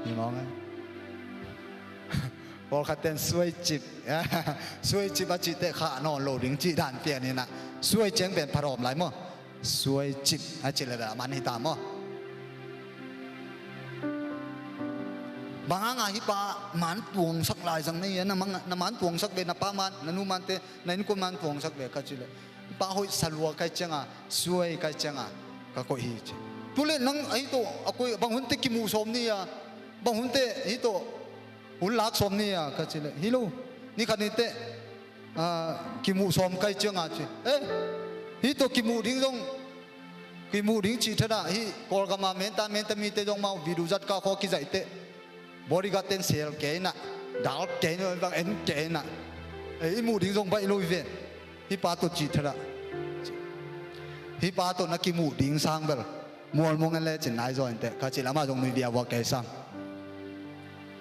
นี่มองไงพอขัดเต้นสวยจิบอาจิตเตะขานอนโลดิ้งจีด่านเปลี่ยนนี่นะสวยเจ๋งเป็นพระรอมหลายมั้งสวยจิบอาจิตเลยแบบมันให้ตามมั้งบางงานฮิปามันตวงสักลายสังนี่นะมันน้ำมันตวงสักเบนป้ามันนันุมันเตนันก็มันตวงสักเบก็จิเลยป้าหอยสลัวกันจังสวยกันจังก็ก็ฮิจตุเล่นังไอ้ตัวakuบางหุ่นเตกิมูสมนี่บางหุ่นเตไอ้ตัวหุ่นลักสมนี่ก็จิเลยฮิโลนี่คันนี้เตกิมูสมกันจังจิฮิตัวกิมูดิ้งตรงกิมูดิ้งจีเท่านั้นฮิกอลกามาเมนตามีเตจงมาวิรุจัดก้าข้อกิจใจเต บริการเต็นเสียเกน่ะดาวเกน่ะบางเอ็นเกน่ะไอ้หมูดิ้งทรงไปลุยเวนพี่ป้าตัวจีทละพี่ป้าตัวนักกิมูดิ้งสร้างเบลมัวมงกันเลยจินนายจอยแต่ก็จิลามาตรงนี้เบียว่าแกสร้าง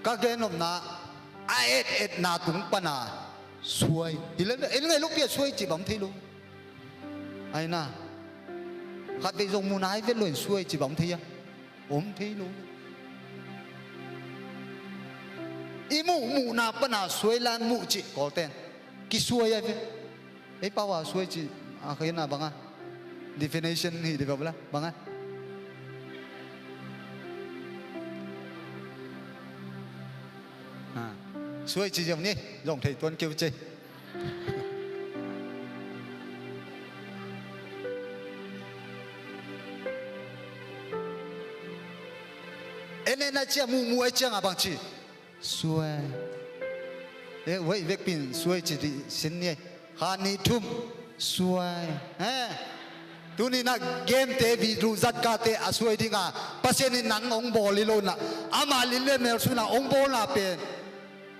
ก็เกนอมนะไอเอ็ดนาตุงปนาสวยอีเล่นเอ็นไงลูกเบียสวยจีบผมที่ลูกไอ้น่ะขัดไปทรงมูนายเวทลอยสวยจีบผมที่อะผมที่ลูกอีหมูนาปนาสวยล้านหมูจีก่อเต้นกี่สวยอะเว้ยไอ้ป้าวาสวยจีอาเคยน่ะบังอ่ะ definition นี่เดี๋ยวแบบบังอ่ะสวยจีอย่างนี้ลองเทตัวเกี่ยวจีเอ็นน่าจะมูไอ้เจ้าบางทีสวยเอ้ไว้เวกปินสวยจีดีสินเนี่ยฮานีทุ่มสวยตุนี่นะเกมเตวิรูจัดกาเตอสวยดิ้งอ่ะปัสเซนินังองบอลิโลนะอามาลิเลเมลสุนะองบอลนาเป็น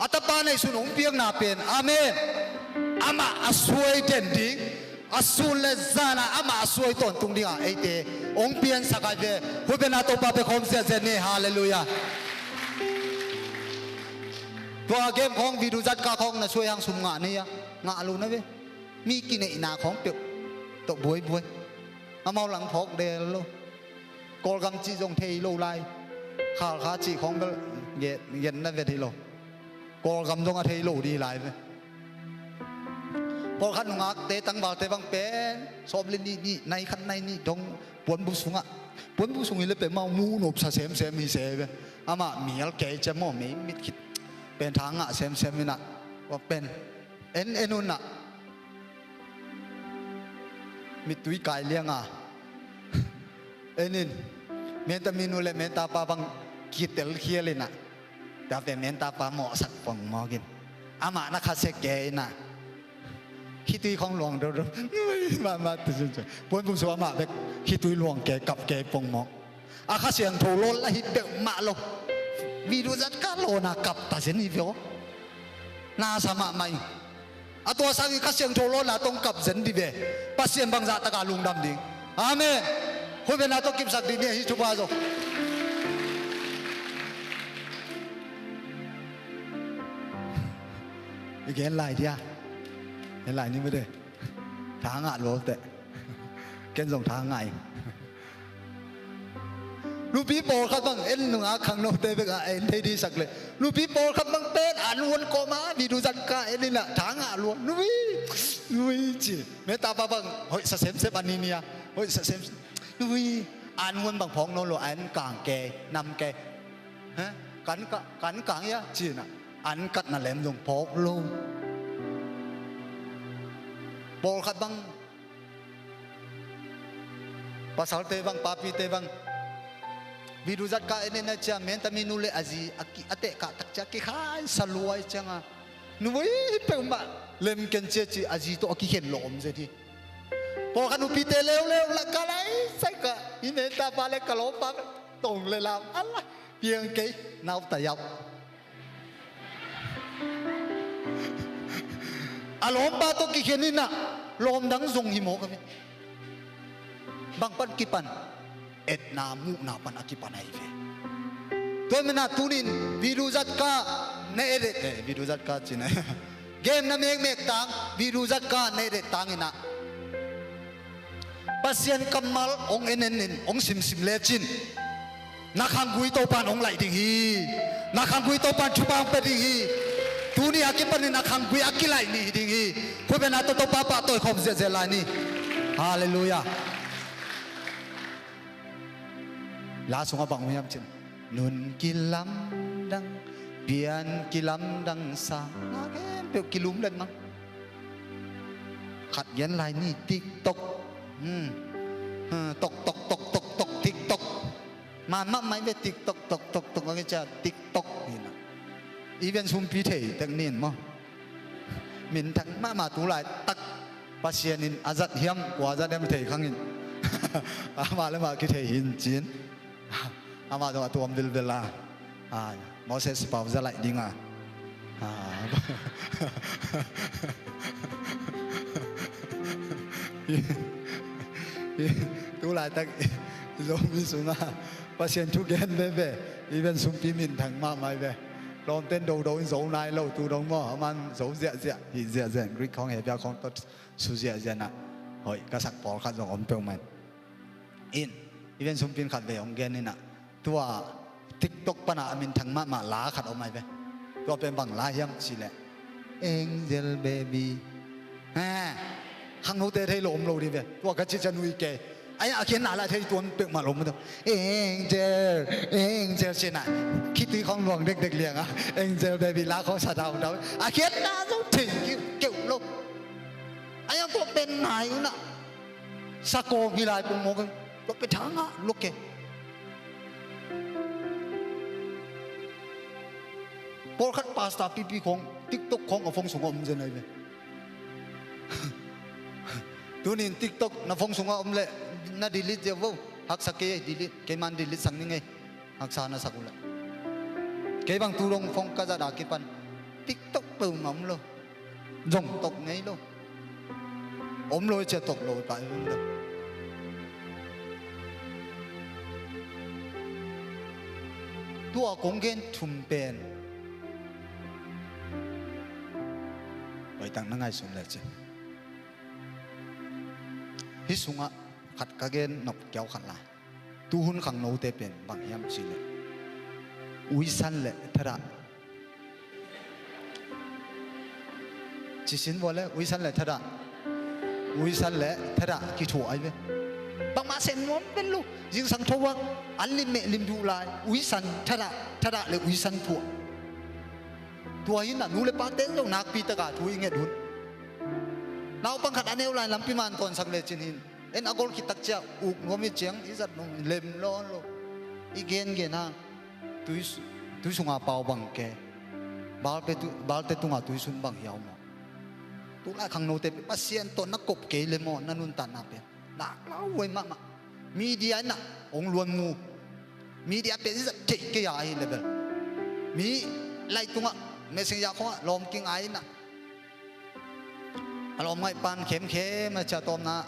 อัตปาในสุนองเปียงนาเป็นอาเมนอามาอสวยเด่นดิ้งอสุเลซานะอามาอสวยตอนตุงดิ้งอ่ะไอเตองเปียงสักไอเวหุบนาโตปาเปคอมเซเซเนฮาเลลูยาตัวเกมของวิดูจัดกาของนะช่วยยังสุมงานี่อะงาลูนะเว้มีกินในนาของเปียกตบวยอามาหลังพกเดลโลกอลกำจีจงเทโลไลขาจีของเบลเย็นนั่นเวทีโลกอลกำจงเทโลดีไลเว้พอขันงักเตตั้งบาเตบังเป็นสอบลินนี่ในขันในนี่ตรงปวนบุษงอ่ะปวนบุษงนี่เลยเป็นมามูนบสะเสมมีเสเว้อามาเมียลเกจมอมีมิดคิดเป็นทางอ่ะเซมนี่นะว่าเป็นเอ็นนุ่นอ่ะมิตุยกายเลี้ยงอ่ะเอ็นินเมนตามินุเลเมนตาปาบังกิเตลเคียเลยนะแต่เป็นเมนตาปาหมอสักปองมอกินอามานักเสกเกยนะคิดตุยของหลวงเด้อมาตื่นใจปวนบุษวามาเบกคิดตุยหลวงเกกับเกปองมออาคาเสียงโทโลละฮิเบกมาโลวิรุจัดการโลนะกับตัดสินอีเดียวน่าสมาไม่อะตัวสังกัดเสียงโทโลนะต้องกับเซนดีเบปัสเซียนบางจากตะการลุงดำดิ่งอาเมนคุยเป็นนาต้องกิบสักดีเนี่ยฮิจุบาโซอีกเห็นลายเดียเห็นลายนี้ไม่ได้ทางอ่ะโลแต่เกณฑ์ส่งทางไงลูปีโปครับบังเอ็นหนุ่งอาขังโนเตเบกเอ็นเทดีสักเลยลูปีโปครับบังเป็นอ่านวนโกมาวิดูจันกาเอ็นนี่แหละทางอ่ะล้วนนุ้ยจีเมตตาปะบังเฮ้ยเซมเซปันนี่เนี่ยเฮ้ยเซมนุ้ยอ่านวนบังพองโนโลอันกลางแกนำแกฮะกันกลางยะจีน่ะอันกัดน่ะแหลมลงพกลงโปครับบังภาษาเตบังปาปีเตบังวิรุจัดการini naja menta minule azi aki ate ka takja ki khan saluai changa nuwi pemba lem kenche chi azi to aki hen lom je di po kanu pite lew la kalai sai ka ine ta pale kalo pa tong le lam allah piang ke nau ta yap alom pa to ki henina lom dang zong hi mo ka bang pan kipan et namu na pan akipanai ve to mena tunin viruzat ka ne ere viruzat ka china game na mek tang viruzat ka ne ere tangina pasien kamal ong enenin ong sim le chin na khang gui to pan ong lai ding hi na khang gui to pan chupang pe ding hi tuni akipan na khang gui akilai ni ding hi ko bena to papa to khom je la ni hallelujahลาสงบังไม่ยำจินนุนกิลัมดังเบียนกิลัมดังสาเกมเปียวกิลุมเล่นมั้งขัดยันลายนี่ติ๊กตอกตกติ๊กตอกมาไม่เวติ๊กตอกอะไรจะติ๊กตอกนี่นะอีเวนต์ซุมพีเทตั้งนี่มั้งมินทั้งมาตัวลายตักปัสเซียนินอาจัดเฮียมกว่าอาจัดเฮียมเทขังอินมาแล้วมาคิดเทหินจีนอามาตัวมดิลเวลา Moses bảo ra lại đi ngà tu lại tak giống như xuống à pasien thu gen về even sum pi min thằng ma mai về lom tên đầu đầu dấu này lâu tu đông mò man dấu dẹt dẹt thì dẹt dẹt Greek không hề bia không tốt su dẹt dẹt nè hỏi các sắc bỏ khát dòng ông bèo man in even sum pin khát về ông gen nè tua TikTok pana min thằng ma lá khát ông mai về tua bên bằng lá hiếm chỉ lệ Angel baby hàng hậu tê thấy lồm lồ đi về tua cái chiếc chân nuôi kề ai à khiến lại thấy tuôn bẹo mà lồm đâu Angel trên này khi tuy không luồng địch liền à Angel baby lá không sao đâu đâu à khiến na dấu thỉnh kiểu lô ai à tua bên này nữa sa cô ghi lại cùng một cái tua bên thắng á lúc kề bố khát pasta pipi không TikTok không ở phong súng ông trên này về tôi nhìn TikTok na phong súng ông lệ na delete giờ vô hắc sắc cái delete cái man delete sang những ngày hắc sa na sakula cái bang tu đông phong kaza đã cái pan TikTok bự mắm luôn rồng tộc ngay luôn ốm lôi chơi tộc lôi tại luôn được tua cũng gen thum pen vậy tăng năng ai xuống lại chứ hít xuống á khát cái gen nọc kéo khát lại tu hun khang nấu tê pen bằng yam chỉ lệ uy san lệ thà chỉ xin vô lệ uy san lệ thà kỳ thủ ai vậy bằng mà xem ngón bên lu riêng sang thua anh lim mẹ lim du lại uy san thà lệ uy san thua tua hin na nule pa ten long nak pi ta ka thui nge dun naw pang khat aneu lai lampi man ton sang le chin hin en agol ki tak cha u ngomi cheng izat nong lem lo lo igen ge na tui sunga pau bang ke bal te tunga tui sun bang yaw mo tu la khang no te pasien ton na kop ke le mo nanun ta na pe na law we ma media na ong luan mu media pe izat te ke ya hi level mi lai tunga messenger ko lom king ai na alom ngai pan khem ma cha tom na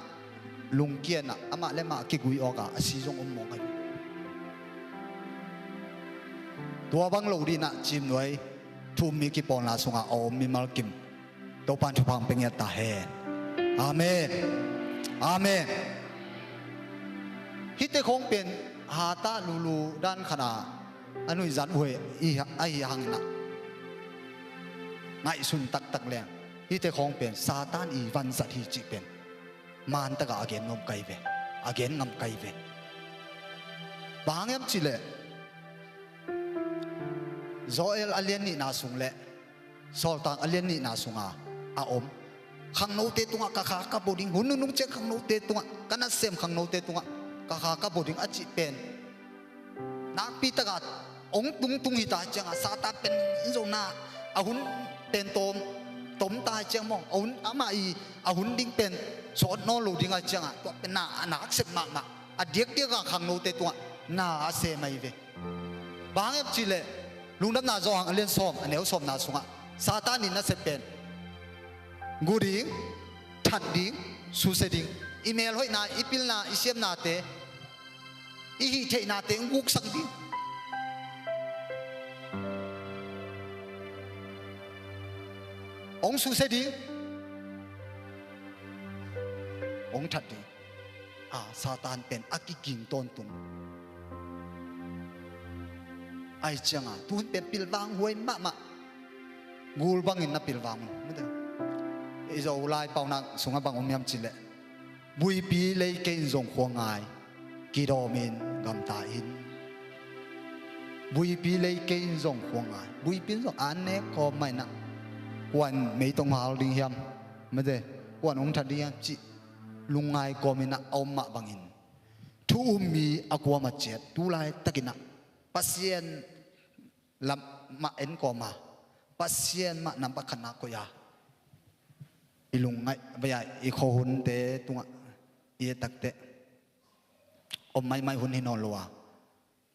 lung kian na ama le ma ki gui oka asi jong om mong ai tua bang lo di na chim noi thu mi ki pon la sunga om mi mal kim to pan thu phang peng ya ta he amen hite khong pen ha ta lulu dan khana anui zan hoi ai hang na ngay sun tak leng hi te khong pen satan i van sat hi chi pen man ta ga again ngam kai ve bang yam chi le Joel alien ni na sung le Sultan alien ni na sunga a om khang no te tunga ka kha ka boding hun nung che khang no te tunga kana sem khang no te tunga ka kha ka boding a chi pen na pi ta ga ong tung hi ta changa satan pen zo na a hunเป็นตมตายเจียงมองเอาอามาอีเอาหุ่นดิ้งเป็นสอนนอลูดิ้งอาเจียงอ่ะตัวเป็นหน้าเสพมากอ่ะเด็กขังโนเตตัวหน้าเสไม่เวบางอย่างจีเล่ลุงดับหน้าจอหังเลียนซ้อมอันเดียวซ้อมหน้าสุงอ่ะซาตานินน่าเสพเป็นกูดิ้งทัดดิ้งสุเสดิ้งอีเมลห้อยหน้าอีพิลหน้าอีเสียมหน้าเตอีฮีเทหน้าเตงุกสังดิ้งองสุเสดีองทัดดีซาตานเป็นอากิกิงต้นตุงไอเจียงตุนเป็นปิลวางหวยมะงูลบังอินนับปิลวางไม่ได้ไอเจ้าลายเป่านักสงฆ์บังอมยำจิเลบุยปีเลยเกณฑ์ส่งควงไงกิโดมินกำตาอินบุยปีเลยเกณฑ์ส่งควงไงบุยปีส่งอันเนกก็ไม่นักวันไม่ต้องหาลิงยำไม่ได้วันองค์ทัดยำจิลุงไงก็ไม่นักเอามาบังอินทุมีอากวมาเจ็ดทุไลตะกินักปัสเซียนลำมาเอ็นก็มาปัสเซียนมานำปะขนักก็ยาอีลุงไงไม่ใช่อีโคหุนเตตุงอีตักเตอมไม่หุ่นหินนอลัว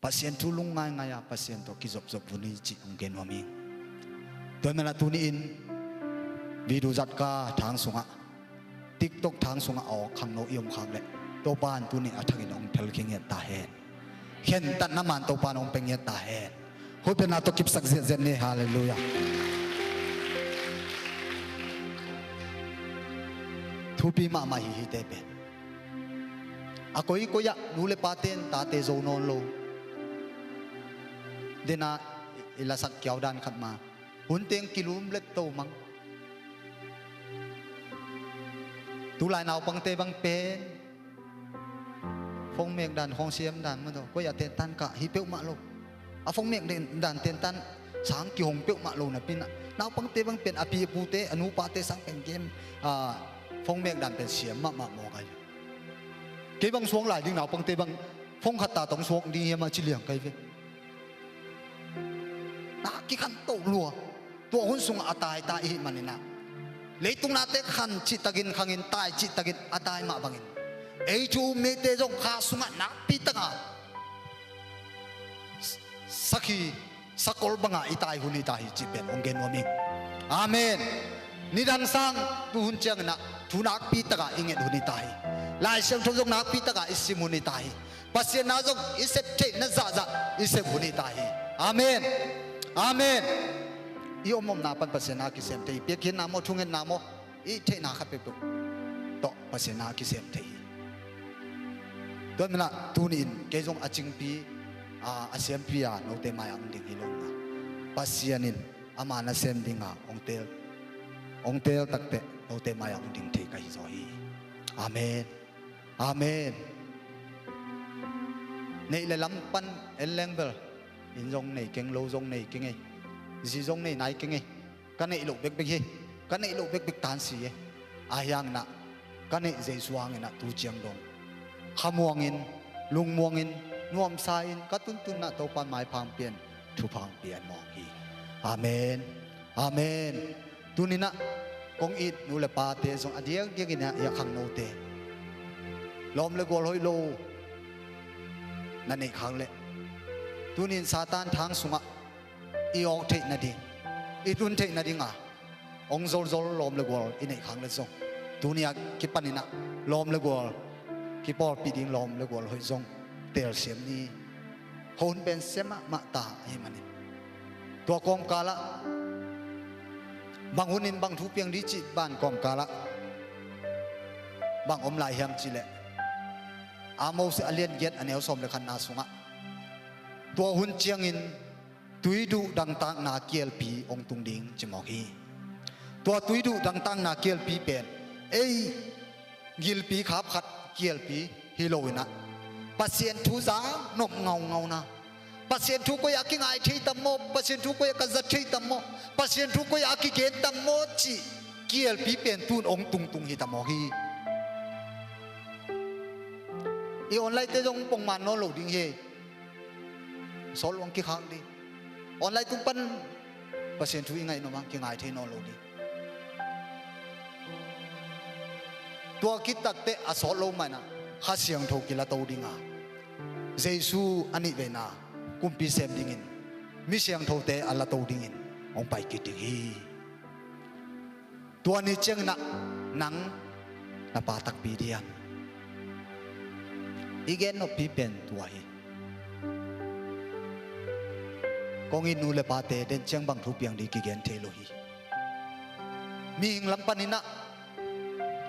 ป pasien tulung ngai ngai pasien to kizop zop buni chi onggen wami toy mena tuni in video zat ka thang sunga tiktok thang sunga o khang no yom khang le to pan tuni athagin ong thel king ta hen hen tan naman to pan ong peng ta hen hoi pe na to kip sak zen ne hallelujah thupi ma ma hi te pe akoi ko ya nule paten ta te zo non lo dena ilasak kiao dan khat ma hunteng kilum let to mang tu lai nào bang te bang pen phong miệng đàn phong xiêm đàn mà thôi có ya tên tan cả hi peo ma lo à phong miệng đàn tên tan sáng ki hong peo ma lo na pin nào bang te bang pen api pu te anu pa te sang pen game phong miệng đàn pen xiêm ma mo kai cái bang xuống lại nhưng nào bang te bang phong khát ta tông xuống đi mà chỉ liang cái về na ki khăn tổ lùa tua hun sung atai ta hi manina lấy tung na te khăn chỉ tagin khangin tai chỉ tagin atai ma bangin ei chu me te jong kha sunga na pi tanga sakhi sakol banga itai huni ta hi chi pen onggen wami amen nidang sang tu hun chang na thu nak pi taka inget huni tai lai sem thong jong nak pi taka isim huni tai pasien na jong isep the na za za isep huni tai amen amen i omom na pan pasien na ki sem te pe khin na mo thungen na mo i the na khat pe to pasien na ki sem te don na tunin ke jong aching pi a sem pi a no te mai ang ding hilong na pasienin ama na sem dinga ong tel tak te no te mai ang ding the kai zo hi amen amen nei le lam pan el leng bel in jong nei keng lo jong nei keng ei ji jong nei nai keng ei kan nei lo bek bek hi kan nei lo bek bek tan si e ayang na kan nei je suang na tu chiang dong khamuangin lungmuangin nuam sain katun tun na to pan mai phang pian thu phang pian mong hi amen amen tunina kong it nu le pa te song adiang diang ina ya khang no te lom le gol hoi lo na nei khang le tunin satan thang sunga i ong the na di i tun the na di nga ong zol zol lom le gol i nei khang le song tunia ki panina lom le gol ki por pi ding lom le gol hoi song tel siam ni hon ben sema ma ta ai mani to kom kala bang hunin bang thu piang di chi ban kom kala bang om lai hiam chi le amo se alien get anel som le khan na sunga to hun chiang in tuidu dang tang na kiel pi ong tung ding chimo hi to tuidu dang tang na kiel pi pen ei gil pi khap khat kiel pi hi loina pasien thu za nop ngau ngau na pasien thu ko ya ki ngai thei tam mo pasien thu ko ya ka zat thei tam mo pasien thu ko ya ki ke tam mo chi kiel pi pen tun ong tung tung hi tam mo hi i online te jong pong man no lo ding he sol wang ki khang di online tung pan pasien thu ngai no mang ki ngai thei no lo di tua ki tak te a sol lo mai na kha siang tho ki la to dinga jesu ani ve na kumpi sem dingin mi siang tho te ala to dingin ong pai ki ding hi tua ni cheng na nang na pa tak pi diam igen no pi pen tua hi kong in nu le pa te den cheng bang thu piang di ki gen the lo hi mi hing lam panina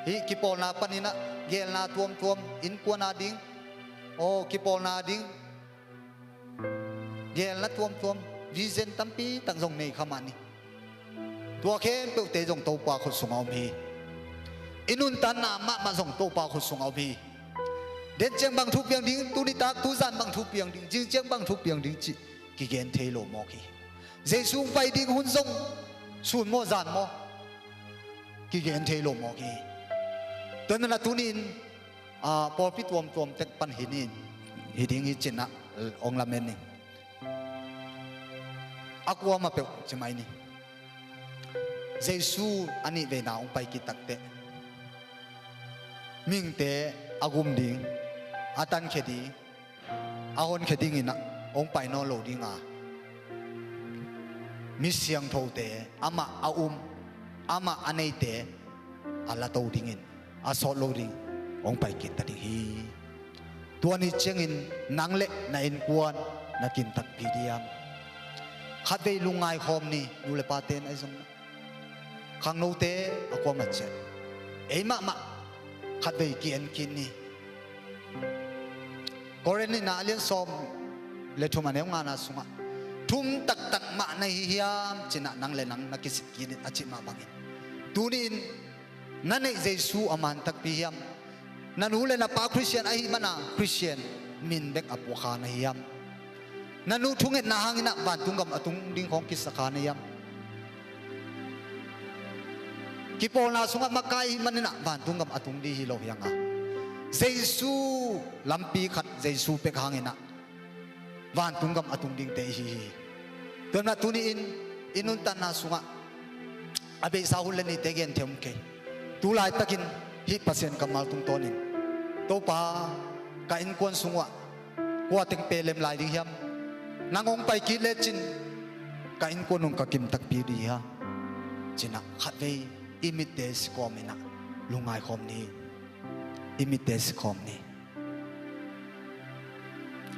hi ki pol na panina gel na tuom in kwa na ding o ki pol na ding gel na tuom vision tampi tang jong nei khamani tua khem pe te jong to pa khu sungau mi inun tan na ma jong to pa khu sungau mi den cheng bang thu piang ding tu ni tak tu zan bang thu piang ding jing cheng bang thu piang ding chi ki gen the lo mo ki jesu pai ding hun jong sun mo zan mo ki gen the lo mo ki tuan na tunin por pi tuom tek pan hinin hiding hi china ong lamen ni akwa ma pe chimai ni jesu ani ve na ong pai ki takte ming te agum ding atan khedi ahon kheding ina องไปนอโลดิงามิเสียงโทเตอามาอาอามาอันเนเตอาลาโตดิงินอาโซโลดิงองไปกินตัดฮีตัวนี้เจงินนังเละในอินกวนนักินตัดพีเดียมขัดไปลุงไงคอมนี่ดูเลปาเตนไอ้สมขังโนเตอความมันเจ็บเอ้ยมาขัดไปกินนี่กรณีน่าเลี้ยงซอมเลทุมันเองงานอาสุงะทุ่มตักมาในเฮียมจินะนังเลนังนักสิทธิ์กินอาชิมาบังอินตูนินนั่นเองเยซูอามันตักพิยมนั่นหูเลยนะป้าคริสเตียนไอ้มันนะคริสเตียนมินเบกอปวคาในเฮียมนั่นหูทุ่งเงินนาหังนะบ้านทุ่งกับตุงดิ้งของกิสคาในเฮียมกิปอนาสุงะมาไกมันนะบ้านทุ่งกับตุงดีฮิโลยังอ่ะเยซูลำปีขัดเยซูเปกหังนะวันตุงกับอตุงดิ่งเตฮีตัวนั้นตุนีอินุนตันนาสุงะอาเบสาหุลนี่เตเกนเทมเคตุลายตะกินฮิปัสเซนกัมมาตุงโตนินโตปากาอินกวนสุงะกว่าติงเปเลมลายดิฮิมนางองไปกิเลจินกาอินกวนนงกากิมตักปีดีฮะจินะขัดเวอิมิเตสคอมินะลุงไอคอมนี้อิมิเตสคอมนี้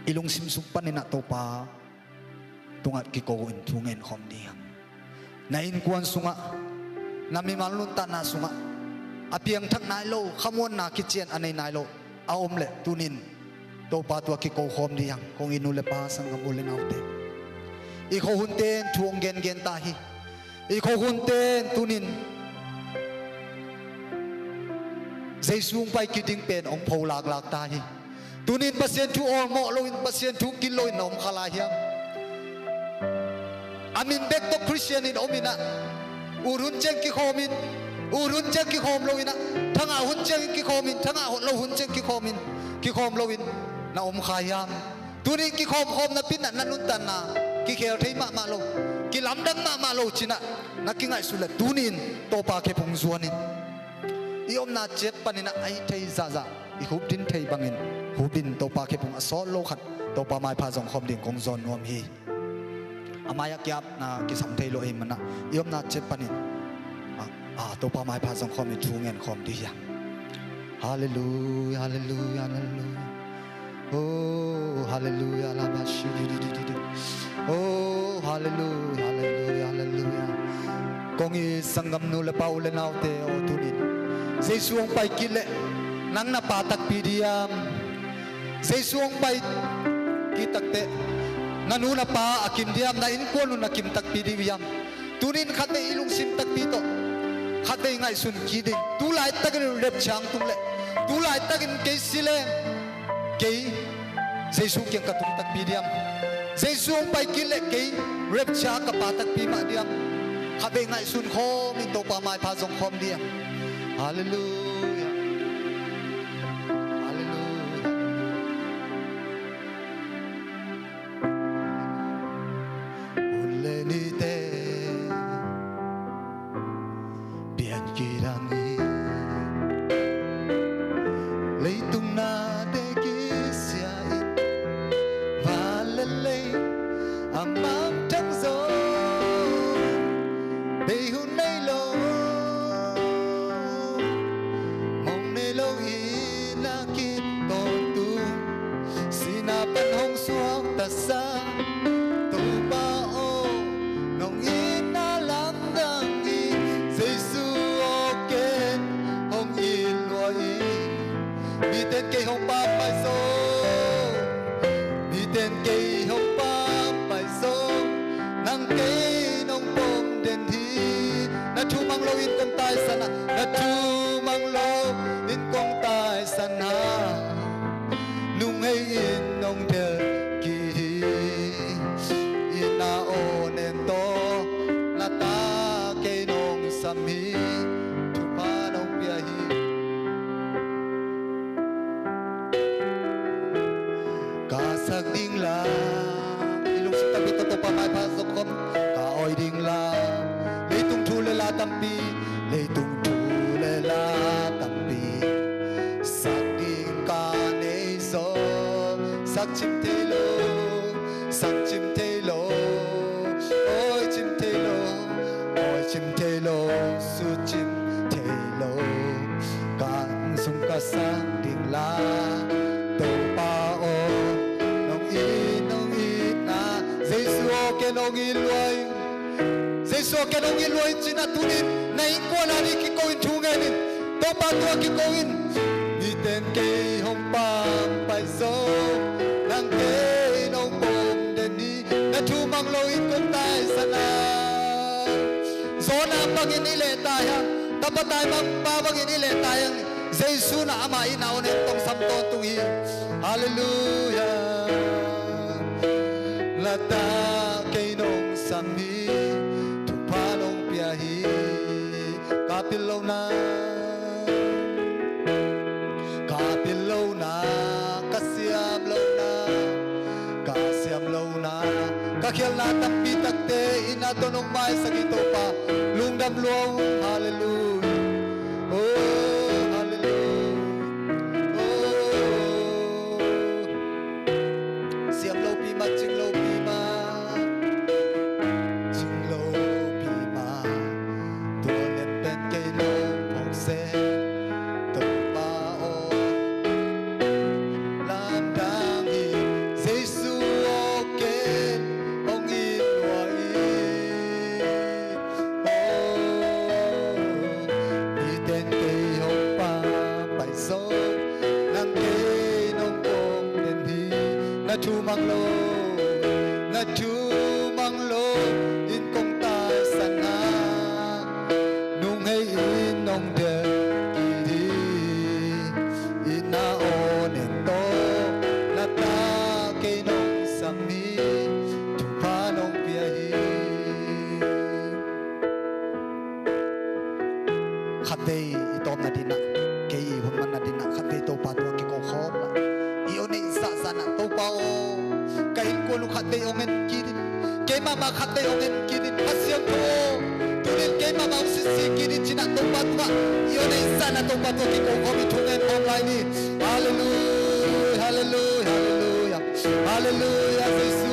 ilung simsuk pa ni na to pa tungat kiko in tungen khom dia na in kuan sunga na mi malun ta na sunga apiang thak nai lo khamon na kitchen anai nai lo aom le tunin to pa to kiko khom dia kong inu le pa sang ngam ulen autte I kho hunten thuong gen ta hi I kho hunten tunin Jaisung pai kiting pen ong phou lak ta hi tunin pasien tu or mo loin pasien tu kilo in om khala hiam amin bek to Christian in omina urun cheng ki khomin urun cheng ki khom loina thanga hun cheng ki khomin thanga lo hun cheng ki khomin ki khom loin na om khayam tunin ki khom na pin na nanun tan na ki khel thei ma lo ki lam dang ma lo china na ki ngai sulat tunin to pa ke phung zuanin I om na jet panina ai thei za I hub din thei bangin hubin to pa ke pung asol lo khat to pa mai pha jong khom ding kong zon nom hi amaya kyap na ki sam thei lo em na yom na chet panin to pa mai pha jong khom ni thungen khom di ya hallelujah hallelujah hallelujah oh hallelujah la ba shi di oh hallelujah hallelujah hallelujah kong I sangam nu le pa ule nau te o tunin Jesuong pai kile nang na patak pidiam Jesuong pai kitakte nanuna pa akim diam na inkonu na kim tak pidiam tunin khate ilung sim tak pito khate ngai sun kiding tulai takin rep chang tungle tulai takin ke sile ke Jesuong kyang katung tak pidiam Jesuong pai kile ke rep cha ka patak pi ma diam khate ngai sun khom in to pa mai pha jong khom diam hallelujah ke no ngi luai Jesu ke no ngi luai china tunin nei ko na ni ki ko in thu nge ni to pa tua ki ko in ni ten ke hong pam pai so nang ke no bom den ni na thu mang lo in kon tai sana zona bangin ile ta ya tapatai mang pa bangin ile ta ya Jesu na ama ina onen tong sam to tu hi hallelujah la ta ke nong sam hi tu pa nong pia hi kapilo na kasiam lo na kakhel na tampi takte ina tonong mai sagito pa lungdam luong hallelujah oh hallelujah oh siam lo pi ma ching lo pi ma to let pen ke lo pong se to pa o lam dang hi Jesu o ke ong i loi ni ten ke hong pa pai so nang ke nong pong den hi na thu mang lo in kong tai sana nung hay in nong de ki di ina onen to na ta ke nong sam hi tu pa nong pia hi khát về itom na dina ke i hun man na dina khát về to pa to ki ko khom la i oni sa sana to pa o kai ko lu khát về ongen ki di ke mama khát về ongen ki di pasiam to tunin ke mama usi si ki di china to pa to i oni sana to pa to ki ko khom i thungen online ni hallelujah hallelujah hallelujah hallelujah Jesu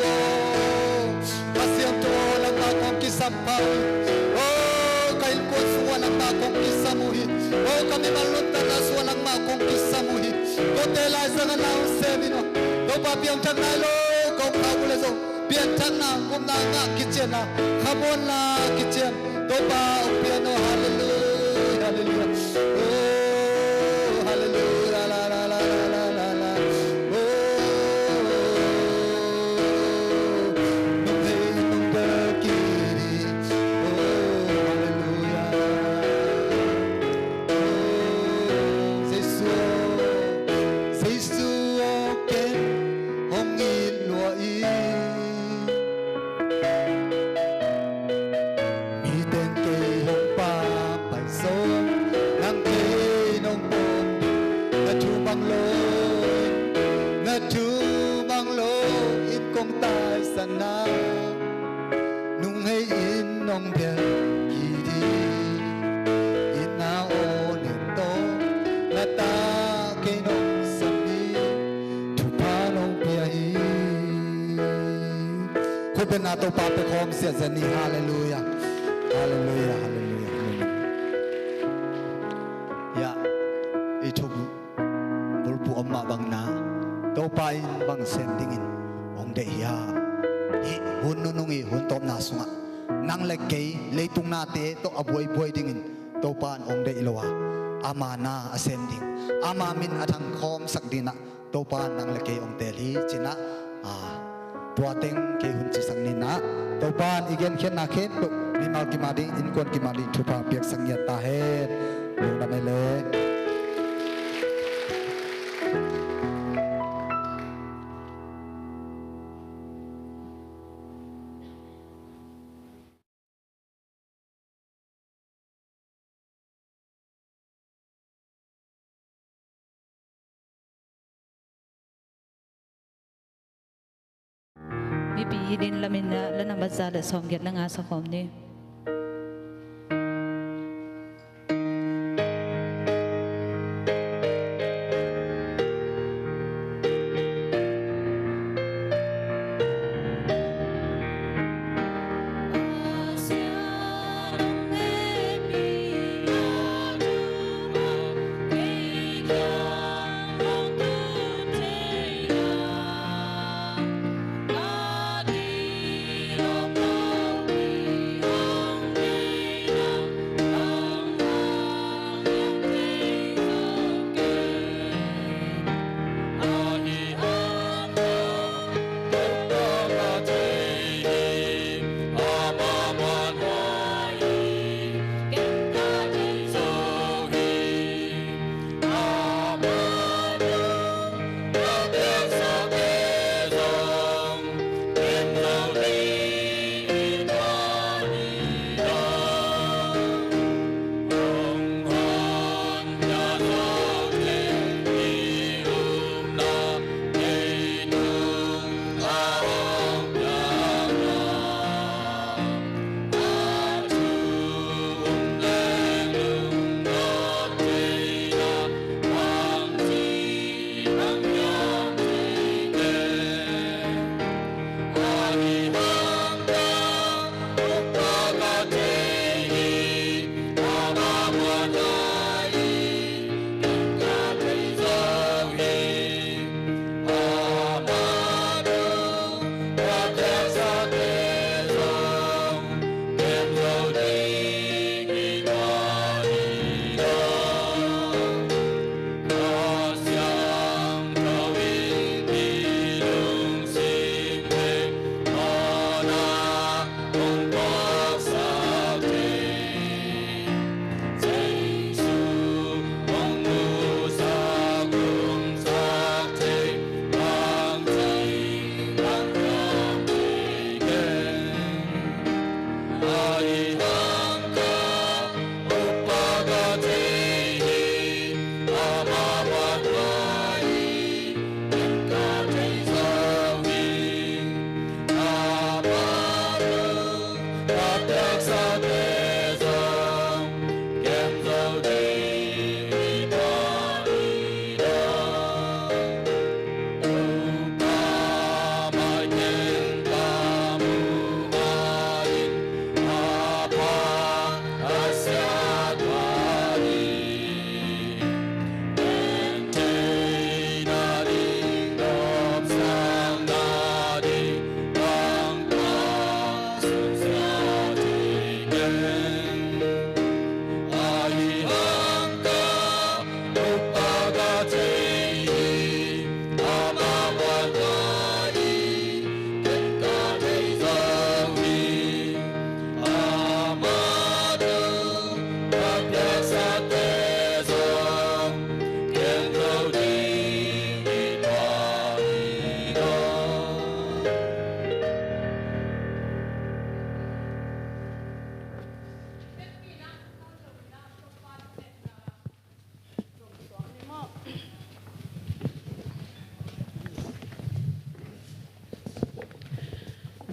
pasiam to lang ma kong ki sampau kail ko suwan ang makong kisamuhi o kami malunta na suwan ang makong kisamuhi ko tela sa nganaw semino do pa piang tan na lo kong kabule so pian tan na kum na nga kitchen na khamon na kitchen do pa piano hallelujah hallelujah oh hallelujah la la la la la la oh nung de kiri Jesu ke hong i loi mi ten ke hong pa pai so nang ke nong pom na thu mang lo in kong tai sana nung hay in nong de ki di ina onen to na ta ke nong sam hi thu pa nong pia hi ko ben na to pa pe khom sia zani hallelujah hallelujah hallelujah ya i thu bul pu amma bang na to pa in bang sem dingin ong de ya hi hun nu nungi hun top na sunga nang le ke le tung na te to aboi boi dingin to pan ong de ilowa ama na asem ding ama min athang khom sak dina to pan nang le ke ong te li china tua teng ke hun chi sang ni na to pan igen khen na khen to mi mal ki ma ding in kon ki ma ding thu pa piak sang ya ta he lu na me le Bibi din lamin na lanang bazala somgyat na nga sa kom ni. Hãy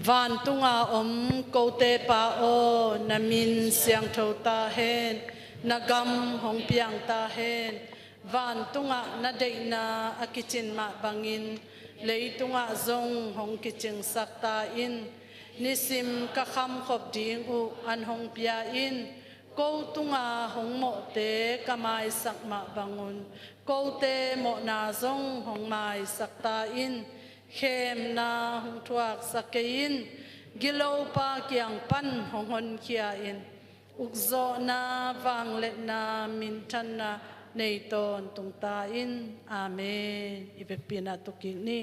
van tunga ko te pa o namin siang tho ta hen nagam hong piang ta hen van tunga na dei na akichin ma bangin lei tunga zong hong kiching sakta in nisim ka kham khop ding u an hong pia in ko tunga hong mo te kamai sak ma bangun ko te mo na zong hong mai sakta in khem na hong thuak sakein gilo pa kyang pan hong hon kia in ukzo na wang let na min than na nei ton tung ta in amen ipepina tuking ni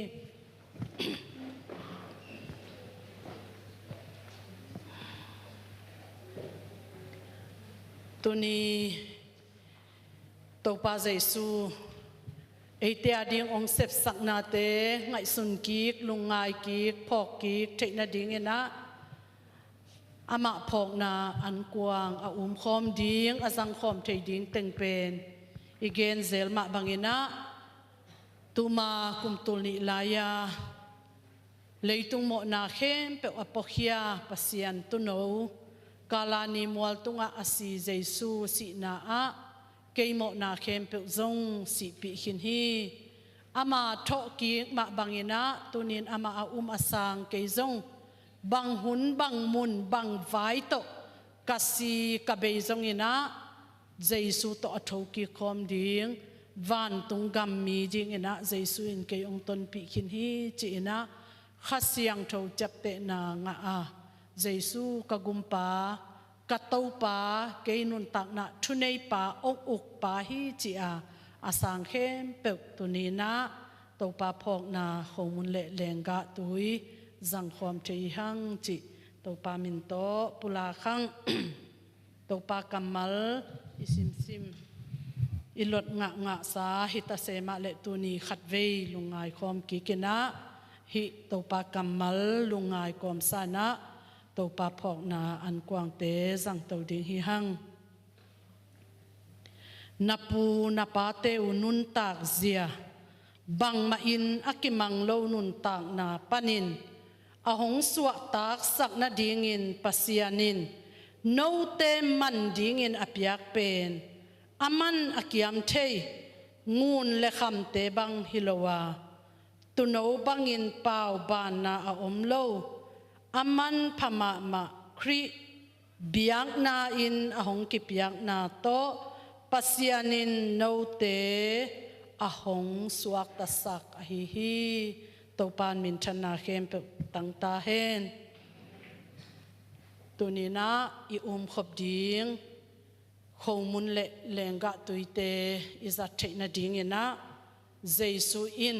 tuni topa Jesu ate ading ong sep sak na te ngai sun kik lungai kik phok kik thei na ding ena ama phok na an kuang a khom ding azang khom thei ding teng pen igen zel ma bangina tuma kumtul ni laya leitung mo na khem pe apokhia pasian tu no kalani mual tunga asi Jesu si na a keimo na khem pe zong si pi hin hi ama tho ki ma bangina tunin ama a asang ke zong bang hun bang mun bang vai to kasi ka be zong ina Jesu to atho ki khom ding van tung gam mi jing ina Jesu in ke ong ton pi hin hi chi ina khasiang tho chap te na nga a Jesu ka gumpa kataupa keinun takna thunei pa ok uk pa hi chi a asang khem pe tunina topa phok na homun le lenga tui zang khom thei hang chi topa min to pula khang topa kamal isim sim ilot nga sa hita sema le tuni khatwei lungai khom ki kena hi topa kamal lungai kom sana topa phok na an kwang te zang to ding hi hang napu napate unun tak zia bang ma in akimang lo nun tak na panin ahong suwa tak sak na dingin pasianin no te man dingin apyak pen aman akiam thei ngun le kham te bang hilowa tuno bangin pau ban na a omlo aman phama ma khri biak na in ahong ki piak na to pasianin no te ahong suak ta sak a hi hi topan min thana khem pe tang ta hen tunina I khop ding khomun le lenga tuite iza theina ding ina Jesu in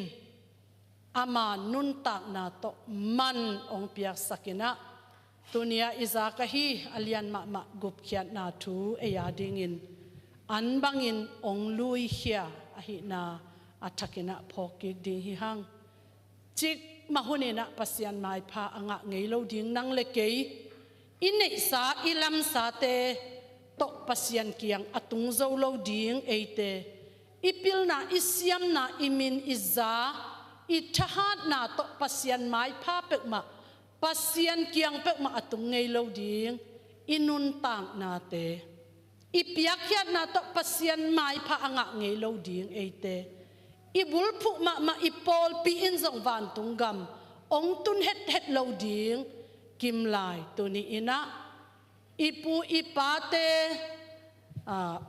ama nun tak na to man ong piak sakina tunia iza ka hi alian ma gup khiat na thu eya ding in an bangin ong lui hia a hi na athakina phokik ding hi hang chik mahunena pasian mai pha anga ngeilo ding nang le kei inei sa ilam sa te to pasian kiang atung zo lo ding eite ipil na isyam na imin izza itahat na to pasian mai pha pek ma pasian kiang pek ma atung ngeilo ding inun tang na te ipiak hiat na to pasian mai pha anga ngeilo ding eite ibul phu ma ipol pi in zong van tung gam ong tun het lo ding kim lai tuni ina ipu ipate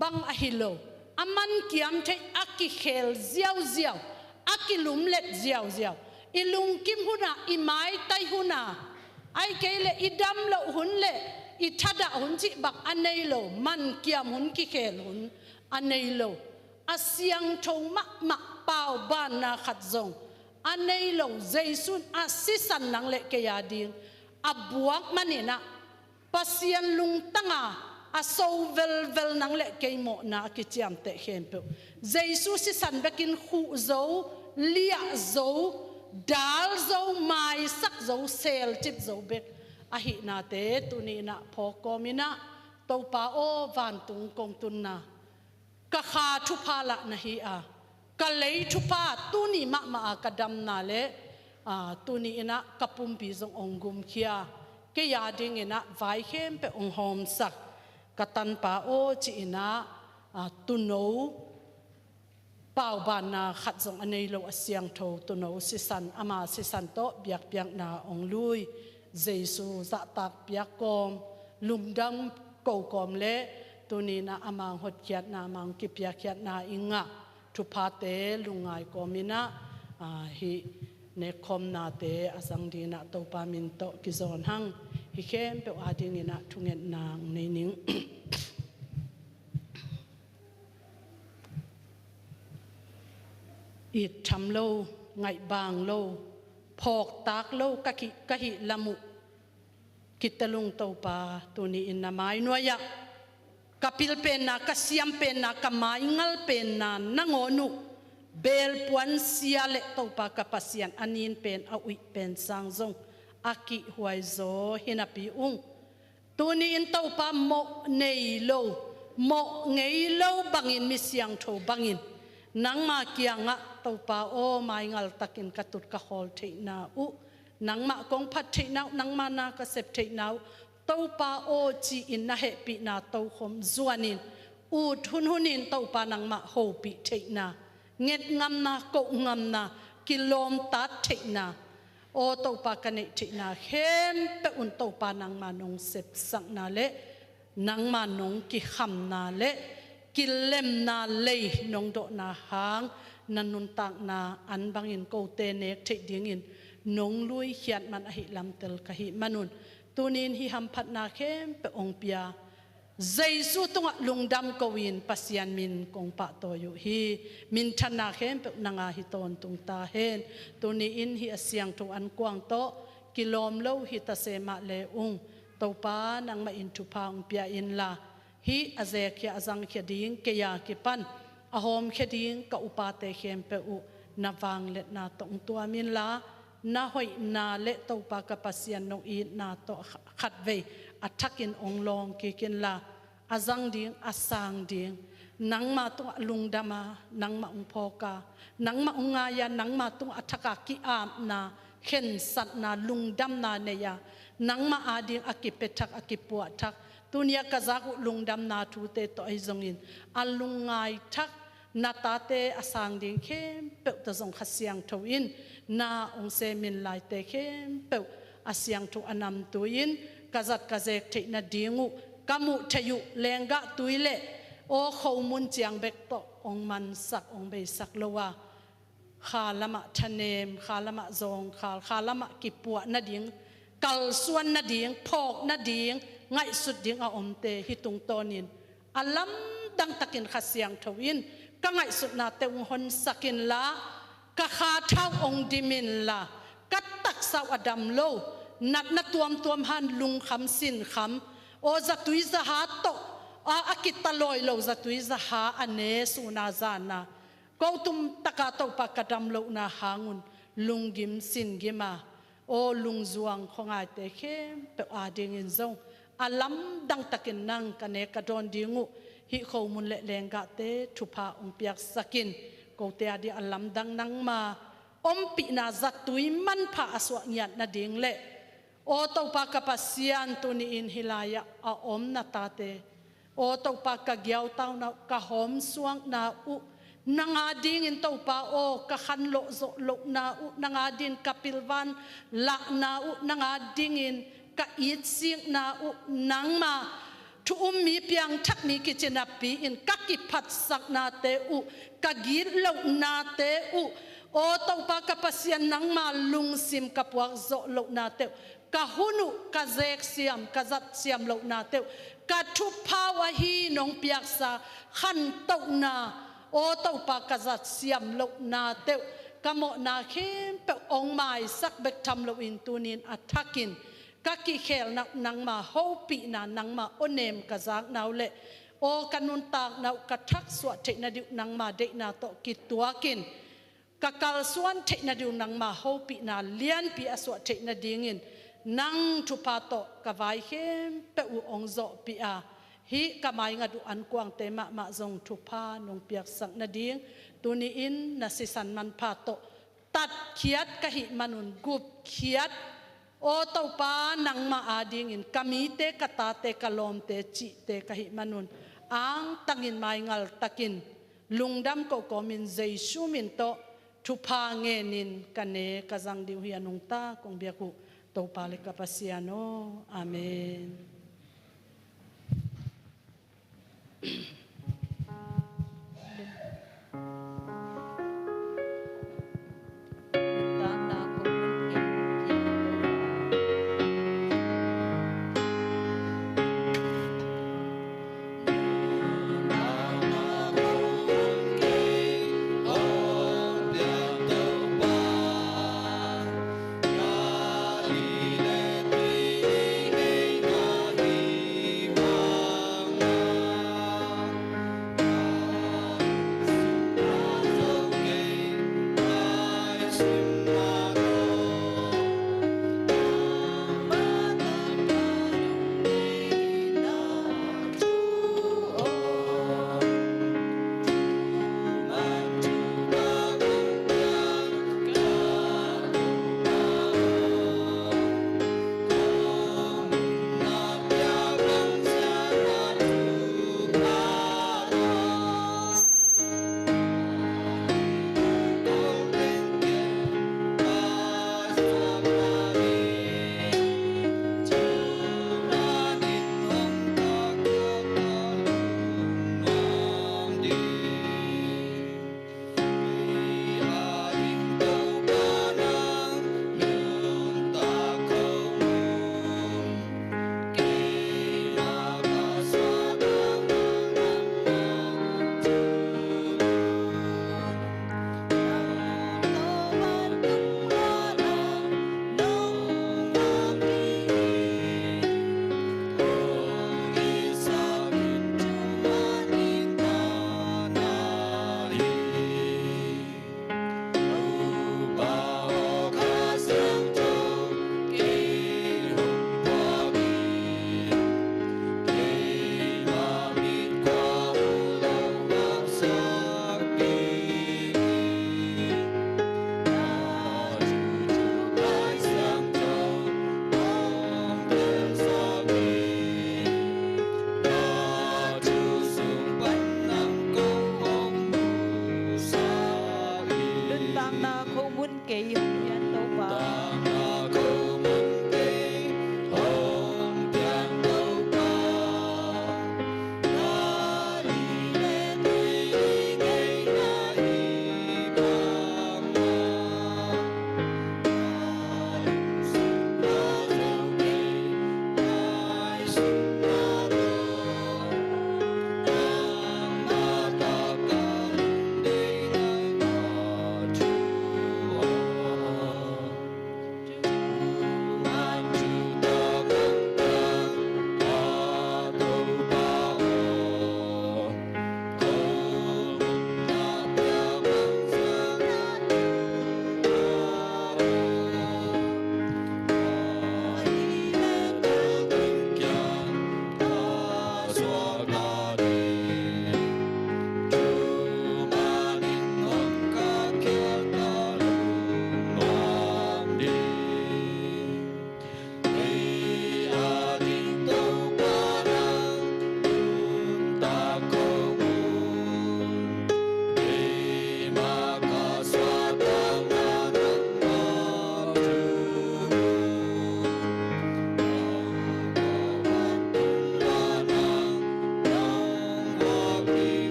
bang ahilo aman kiam the aki khel ziaw ziaw aki lum let ziaw ziaw ilung kim huna imai tai huna ai kele idam lo hun le ithada hun chi bak anei lo man kiam hun ki khel hun anei lo asyang thong ma pau ban na khat zong anei lo jaisun asisan nang le ke ya ding abuak manina pasian lung tanga aso vel nang le ke mo na ki chiam te khem pe jaisu si san bekin khu zo lia zo dal zo mai sak zo sel chip zo bek ahi na te tuni na phokomina topa o van tung kong tun na ka kha thu phala na hi a ka lei thu pa tuni ma kadam na le tu ni ina kapum pi zong ongum kia ke ya ding ina vai hem pe ong hom sak katan pa o chi ina tu no pau ban na khat zong anei lo asyang tho tu no si san ama si san to biak biak na ong lui jesu za tak biak kom lungdam ko kom le tu ni na amang hot kiat na mang ki biak kiat na inga thu pa te lungai komina hi ne khom na te asang di na to pa min to ki zon hang hi khem pe ading ina thungen nang nei ning ít chăm lâu ngày bàng lâu phok tak lâu ka hi lamu kitalung tau pa tuni in na mai noya kapil pen na kasiam pen na kamai ngal pen na nangonu bel puan sia le tau pa kapasian anin pen awi pen sang zong aki huai zo hinapi tuni in tau pa mo nei lo mo ngei lo bangin mi siang tho bangin nang ma kianga tau pa o mai ngal takin katut ka hol thei na nang ma kong phat thei na nang ma na ka sep thei na tau pa o chi in na he pi na tau khom zuanin thun hunin tau pa nang ma ho pi thei na nget ngam na ko ngam na kilom ta thei na o tau pa ka nei thei na hem pe tau pa nang ma nong sep sang na le nang ma nong ki kham na le kilem na lei nong do na hang nanun tak na an bangin ko te nek thei ding in nong lui hiat man a hi lam tel ka hi manun tunin hi ham phat na khem pe ong pia jesu tunga lungdam ko win pasian min kong pa to yu hi min thana khem pe nanga hi ton tung ta hen tuni in hi asyang tu an kwang to kilom lo hi ta se ma le to pa nang ma in thu pa ong pia in la hi azekia azang khia ding ke ya ki pan ahom khia ding ka upate khem pe na wang let na tong tua min la na hoi na le to pa ka pasian no i na to khat ve athakin ong long ki kin la azang ding asang ding nang ma tu lungdama nang ma ong phoka nang ma unga ya nang ma tu athaka ki am na khen sat na lungdam na ne ya nang ma ading akipetak akipua thak tunia kazaku lungdam na thu te to ai zongin alungai thak na ta te asang ding khem pe ta zong khasiang thoin na ong se min lai te khem pe asyang thu anam tuin kazat kazek the na dingu kamu thayu lenga tuile o khomun chiang bek to ong man sak ong be sak lowa khalama thanem khalama zong khalama kipua na ding kal suan na ding phok na ding ngai sut ding a omte hitung tonin alam dang takin khasiang thawin ka ngai sut na te ung hon sakin la ka kha thau ong dimin la ka tak saw adam lo nat na tuam han lung kham sin kham o zatui za ha to akitaloi lo zatui za ha ane suna zana ko tum taka to pa kadam lo na hangun lungim sin gima o lung zuang khongai te khem pe ading in zong alam dang takin nang kane ka don dingu hi khomun le lenga te thupa ong piak sakin ko te adi alam dang nang ma pi na zatui man pha aswa nyat na ding le o to pa ka pasian tu ni in hilaya a na ta te o to pa ka gyau taw na ka hom suang na nanga ding in to pa o ka khan lo zo lo na nanga din kapilwan la na nanga ding in ka it sing na nang ma thu mi piang thak mi kitchen api in ka ki phat sak na te ka gir lo na te o to pa ka pasian nang ma lung sim ka puak zo lo na te ka hunu ka zek siam ka zat siam lo na te ka thu pawa hi nong piak sa khan to na o to pa ka zat siam lo na te ka mo na khem pe ong mai sak bek tham lo in tunin athakin kaki khel na nang ma hopi na nang ma onem kazak naule o kanun tak na ka thak swa the na diu nang ma de na to kituakin kakal suan the na diu nang ma hopi na lian pi aswa the na dingin nang thupa to ka vai hem pe ong zo pi a hi kamai nga du an kwang te ma zong thupa nong piak sak na ding tuni in na sisan man pha to ตัดเขียดกะหิมันุนกุบเขียดโอเต้าปานังมาอาดิงอินกามีเตกตาเตกลอมเตจิเตกะหิมันุนอังตังอินไมงัลตักินลุงดำก็กมินเจซูมินโตทุพาเงนินกันเนกะจังดิวเฮียนุงตาคงเบียกุเต้าปาเลกะปัสยาโนอาเมน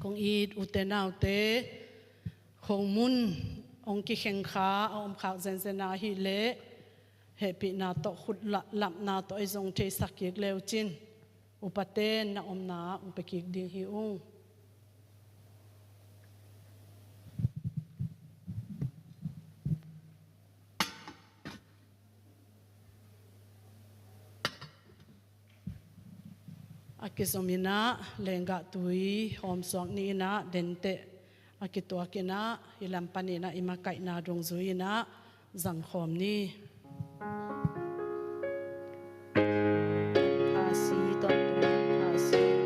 คงอีดอุเตนาวเตคงมุนองกิเข่งขาอมขากเซนเซนาฮิเลเฮปินาโตขุดหลับนาโตไอซงเทสักยิกเลวจินอุปเตนนาอมนาอุปกิกดิงฮิอุงอ akizomina lenga tui hom sok ni na dente akitua kina ilampani na imakai na dongzuina zang khom ni Pasi ton pasi.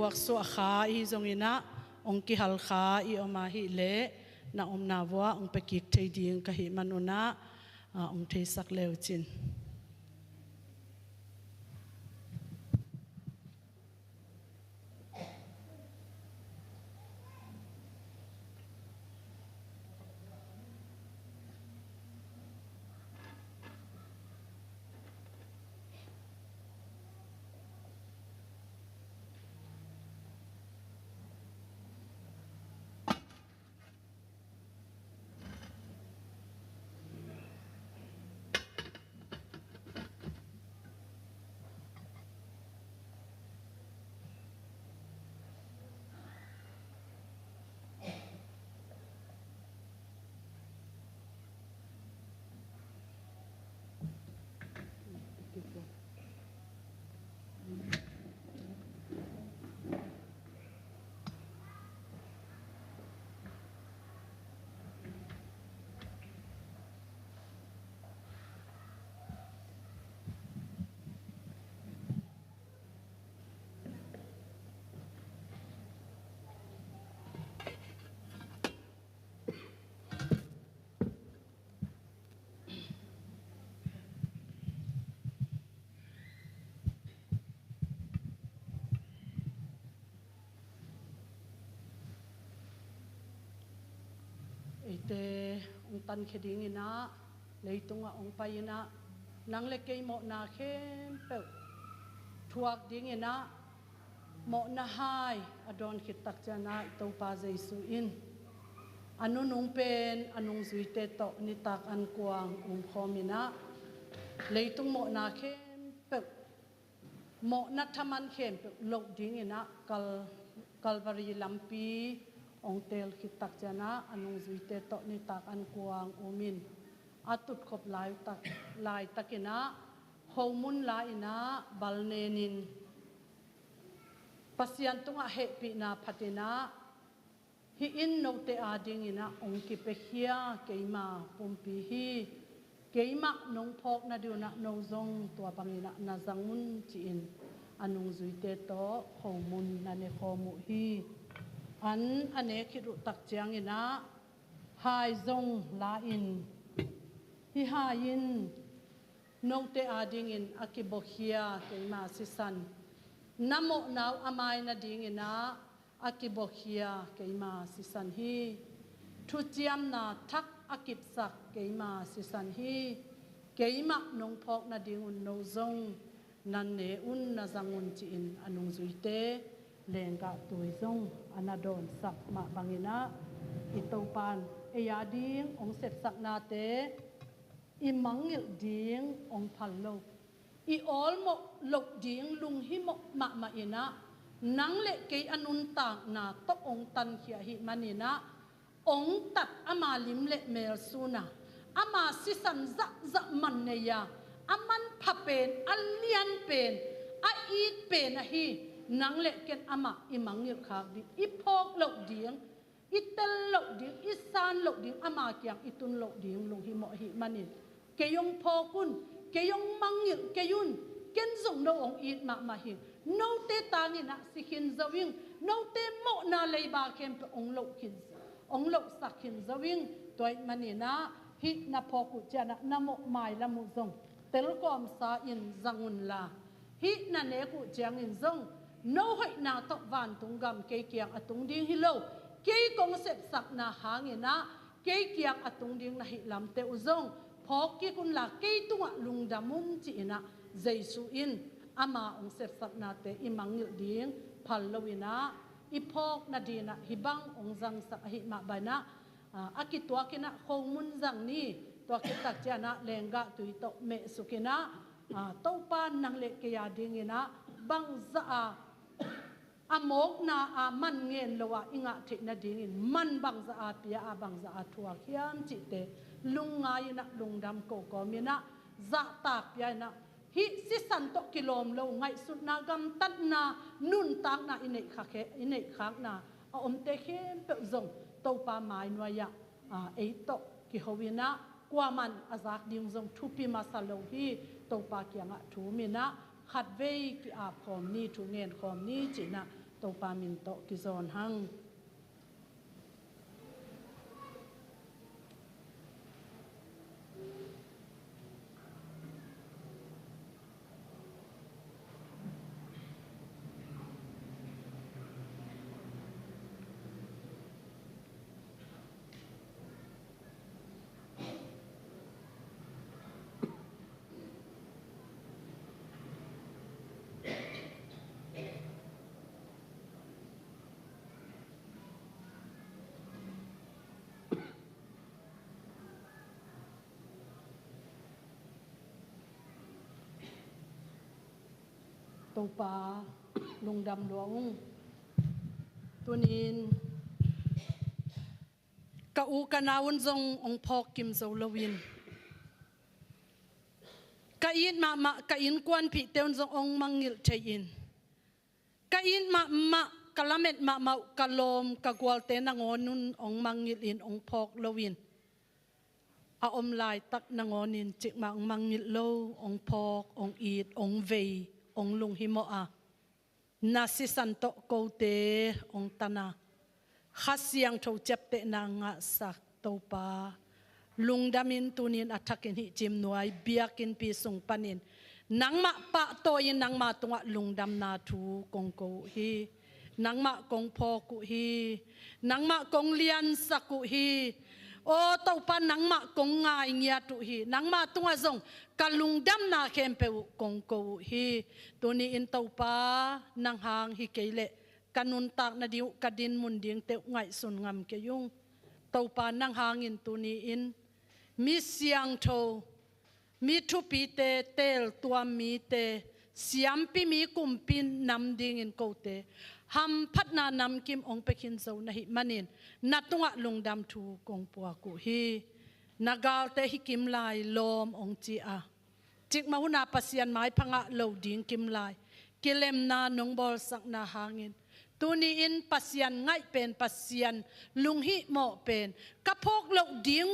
buak so kha I zongina ong ki hal kha I oma hi le na om na wa ong pe ki thei ding ka hi manuna ong thei sak leo chin องตันเคดิงินะเลยตุงองไปนะนังเล็กโมนาเข้มเปวทวกดิงินะโมนาไฮอดอนคิดตักจานะตัวปาเจสุอินอนุนุงเป็นอนุงสุยเตโตนิตักอันกวางคอมินะเลยตุงโมนาเข้มเปวโมนัทมันเข้มเปวโลกดิงินะกัลวารีลัมปีองเตลคิดตักจานะอนุงสุยเตโตนิตักอันกวางมินอาตุดขบลายตักินะโฮมุนลายนะบัลเนนินปัสยันตุงะเฮปินาพัตินะฮิอินโนเตอาดิงินะองกิเปเฮียเกยมาปุมปีฮีเกยมานงพอกนาดิวนะโนซงตัวปังินะนาจังมุนจีอินอนุงซุยเตโตโฮมุนนันเนโฮมุฮีอันเนคิรุตักเจียงินะไฮซงลาอินฮิฮายินโนเตอาดิงินอากิโบเฮียเกยมาสิสันนโมนาวอามายนาดิงินะอากิโบเฮียเกยมาสิสันฮีทุจิยมนาทักอากิบสักเกยมาสิสันฮีเกยมานงพอกนาดิงุนโนซงนันเนอุนนาจังอุนจีอินอนุงซุยเตเลงกะตุยซงอนาดอนสักมาบังินะอิโตปานเอยาดิงองเสพสักนาเตอิมังเงลดิงองพัลโลอีออลโมลกดิงลุงฮิโมมาอินะนังเละเกยอนุนตากนาตองตันเขียหิมันินะองตัดอามาลิมเละเมลซูนาอามาสิสันจะมันเนียอามันพับเป็นอัลเลียนเป็นอาอีดเป็นอะฮีนังเละเกนอามาอิมังเงลขากดิอีพอกลกดิงอีเตลลกดิงอีซานลกดิงอามาเกียงอีตุนลกดิงลุงฮิโมหิมันิเกยงพอกุนเกยงมังเงลเกยุนเกนส่งโนองอีดมาหิโนเตตางินะสิขินซาวิงโนเตโมนาเลยบาเคมเปองโลกินองโลสักขินซาวิงตัวมันนี่นะฮินาพอกุจานะนโมไมละมุซงเตลกอมซาอินจังุนลาฮินาเนกุจางอินซงโนหอยนาตวันตุงกำเกยเกียงอตุงดิงฮิโลเกยกงเสพสักนาหางินะเกยเกียงอตุงดิงนะฮิลำเตอุซงพอกิกุนลาเกยตุงะลุงดามุนจีนะเจสุอินอามาองเสพสักนาเตอิมังเงลดิงพัลโลวินะอีพอกนาดีนะฮิบังองจังสักหิมาบายนะอากิตัวกินะโฮมุนจังนี่ตัวกิตักเจนะเลงกะตุยโตเมสุกินะโตปานนังเลกยาดิงินะบังซาอามกนาอามันเงินลวะอิงะทินาดิงินมันบังซาเปียอาบังซาทัวเขียมจิเตลุงงายนะลุงดำโกโกมินะจะตาเปียนะฮิสิสันโตกิโลมโลไงสุดนากำตัดนานุนตักนาอินเนขักนาอมเตเข้มเปจงโตปาไม้นวยะเอโตกิฮวินะกว่ามันอาจากดิงจงทุปิมาสโลฮีโตปาเกียงะทูมินะขัดเวกิอาพอมนี่ทูเงินคอมนี่จินะโตปามินโตกิซอนหังโตปาลุงดำหลวงตัวนินกะอูกะนาวนจงองพอกกิมโซลวินกะอินมากะอินกวนพิเตวนจงองมังงิลเทยินกะอินมากะละเม็ดมากะลมกะกวลเตนงอนุนองมังงิลอินองพอกลวินอาอมลายตักนงอนินจิกมาองมังงิลโลองพอกองอีดองเวองลุงฮิโมอานาสิสันโตโกเตองตนาขัดเสียงโทเจ็บเตนางะสักโตปาลุงดามินตุนินอัฐกินหิจิมนวยเบียกินปีส่งปานินนังมาปะโตยินนังมาตงะลุงดำนาทูกงโกฮีนังมากงพอกุฮีนังมากงเลียนสักกุฮี โอ้เต้าปานังมากงง่ายเงียตุฮีนังมาตุงอาจงกะลุงดำนาเข้มเปวกงโกฮีตัวนี้อินเต้าปานังหางฮิเกเลกันุนตากนาดิวกะดินมุนเดียงเตวไงสุนงำเกยุงเต้าปานังหางอินตัวนี้อินมีเสียงโทมีทุปีเตเตลตัวมีเตเสียมปีมีกุมปินนำดิ่งอินโกเตฮัมพัดนานำกิมองไปขินเซานะฮิมันินนัดตุงะลงดำทูกงปัวกุฮีนากาลเตฮิกิมลายลมองจีอาจิกมาหุนาปัสยันไม้พังะโลดิ่งกิมลายกิเลมนานงบอลสักนาหางินตูนี้อินปัสยันง่ายเป็นปัสยันลุงฮิโมเป็นกะพกโลดิ่ง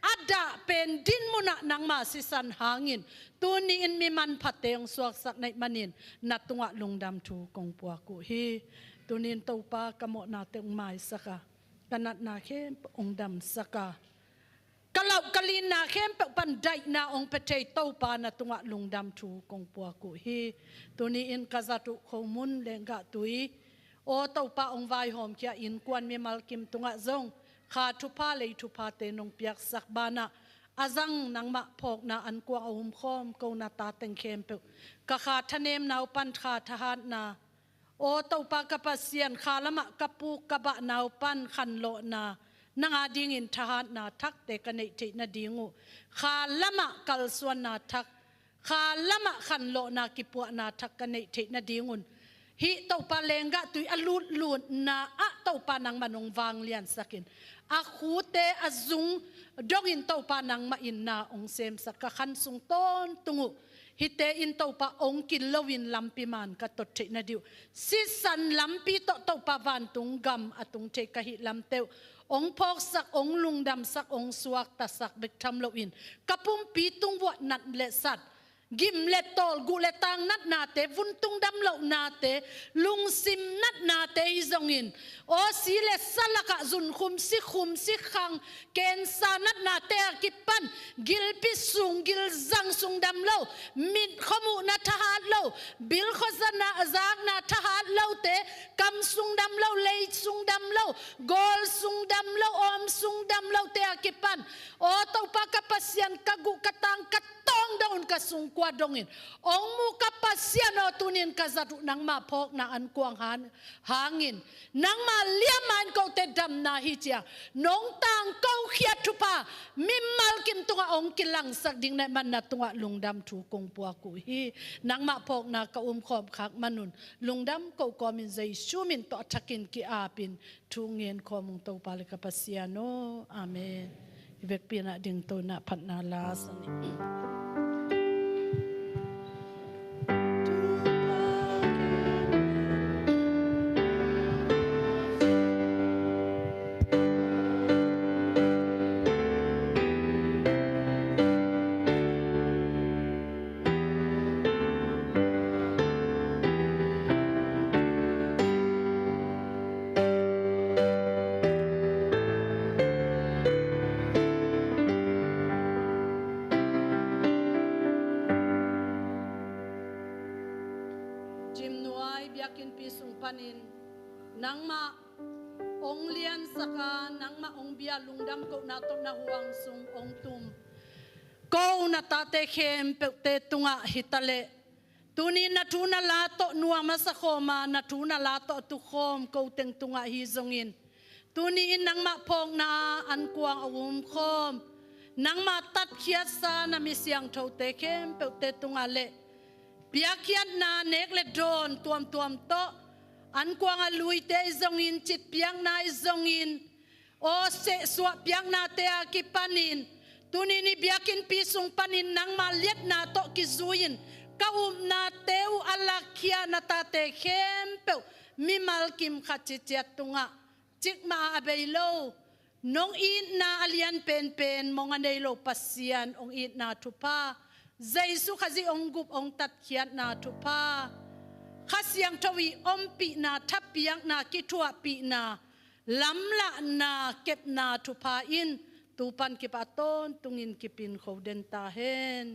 อัดดาเป็นดินมุนะนังมาสิสันหางินตัวนี้อินมีมันผัดเตียงสวกสักในมันินนัดตุงะลงดำทูกงปัวกุฮีตัวนี้ตัวปากะโมนาเตงไม้สักกันนัดนาเข้มองดำสักกะเหล่ากะลีนาเข้มปันไดนาองเปเทตัวปานัดตุงะลงดำทูกงปัวกุฮีตัวนี้อินกะจัตุขมุนเลงกะตุยโอตัวปาองไวหอมเคียอินกวนมีมัลกิมตุงะซงข้าทุพาเลยทุพาเตนงเปียกสักบานะอาจังนังมะพอกนาอันกวางอาหุมข้อมกูนาตาเต็งเข้มเปกะขาทะเนมนาวปันขาทหารนาโอเต้าปากะปัสเซียนขาละมะกะปูกะบะนาวปันขันโลนานังอาดิงินทหารนาทักเตกันในทินาดิงูขาละมะกัลสวนนาทักขาละมะขันโลนากิปัวนาทักกันในทินาดิงุนฮิเต้าปาเลงกะตุยอลุดลุดนาอะเต้าปานังมันงวางเลียนสักินอาคูเตอาซุงดองอินเต้าปานังมาอินนาองเซมสักขันซุงต้นตุงุฮิเตอินเต้าปาองกินลวินลำปีมันกะตดเทนดิวสิสันลำปีโตเต้าปาวันตุงกำอตุงเทกะหิลำเตวองพอกสักองลุงดำสักองสวกตาสักเบกทำลวินกะปุ่มปีตุงวัดนัดเลสัดกิมเลตอลกุเลตังนัดนาเตวุนตุงดำเหล่านาเตลุงซิมนัดนาเตฮิซงอินโอสีเลสลักะจุนคุมสิขังเกณฑ์สานัดนาเตกิปันกิลปิสุงกิลจังสุงดำเหล่ามิดขมุนาทหารเหล่าบิลขจนาจางนาทหารเหล่าเตกำสุงดำเหล่าเลยสุงดำเหล่ากอลสุงดำเหล่าอมสุงดำเหล่าเตกิปันโอเต้าปากะปัสยันกะกุกะตังกะตองดอนกะสุงกวาดงอินองมุกะปัสยันอตุนินกะจัตุนังมาพอกนาอันกวางหางอินนังมาเลียมันก็เตดำนาฮิเจียน้องตังก็เขียทุปามิมัลกิมตุงองกิลังสักดิ่งในมันนาตุงลุงดำถูกงปัวกุฮีนังมาพอกนากะขอบคักมนุนลุงดำก็กอมินใจชูมินต่อทักินกิอาปินทุงเงินคอมุงตัวปาลิกะปัสยันโนอาเมนเวกปีนาดิ่งตัวนาพันนาลาสนินังมาองเลียนสกานังมาองเบียลุงดำก็นาตนาหวงสุงองตุมก็นาตาเตเข้มเปเตตุงะฮิตาเลตุนีนาทูนาลาโตนัวมาสะโคมานาทูนาลาโตตุโคมก็เต็งตุงะฮิซงอินตุนีอินนังมาพองนาอันกวางอวุมโคมนังมาตัดเขียสานามิเสียงโทเตเข้มเปเตตุงะเลเปียกเขียนนาเนกเลโดนตวมโตอันกวางอลุยเตซงอินจิตเปียงนาซงอินโอเสสวะเปียงนาเตอากิปันินตุนินิเบียกินปีสุงปันินนังมาเลียดนาโตกิซุยินกะอุมนาเตวอลาคียนาตาเตเข้มเปวมิมัลกิมขัดจิตเจตุงะจิกมาอเบยโลน้องอีนาอเลียนเป็นมองอันเดโลปัสเซียนองอีนาทุพาใจสุขจิองกุบองตัดเขียนนาทุพาข้าเสียงทวีอมปีนาทับเปียงนากิทัวปีนาล้ำละนาเก็บนาทุพาอินตูปันกิปาต้นตุงินกิปินเขาเดนตาเฮน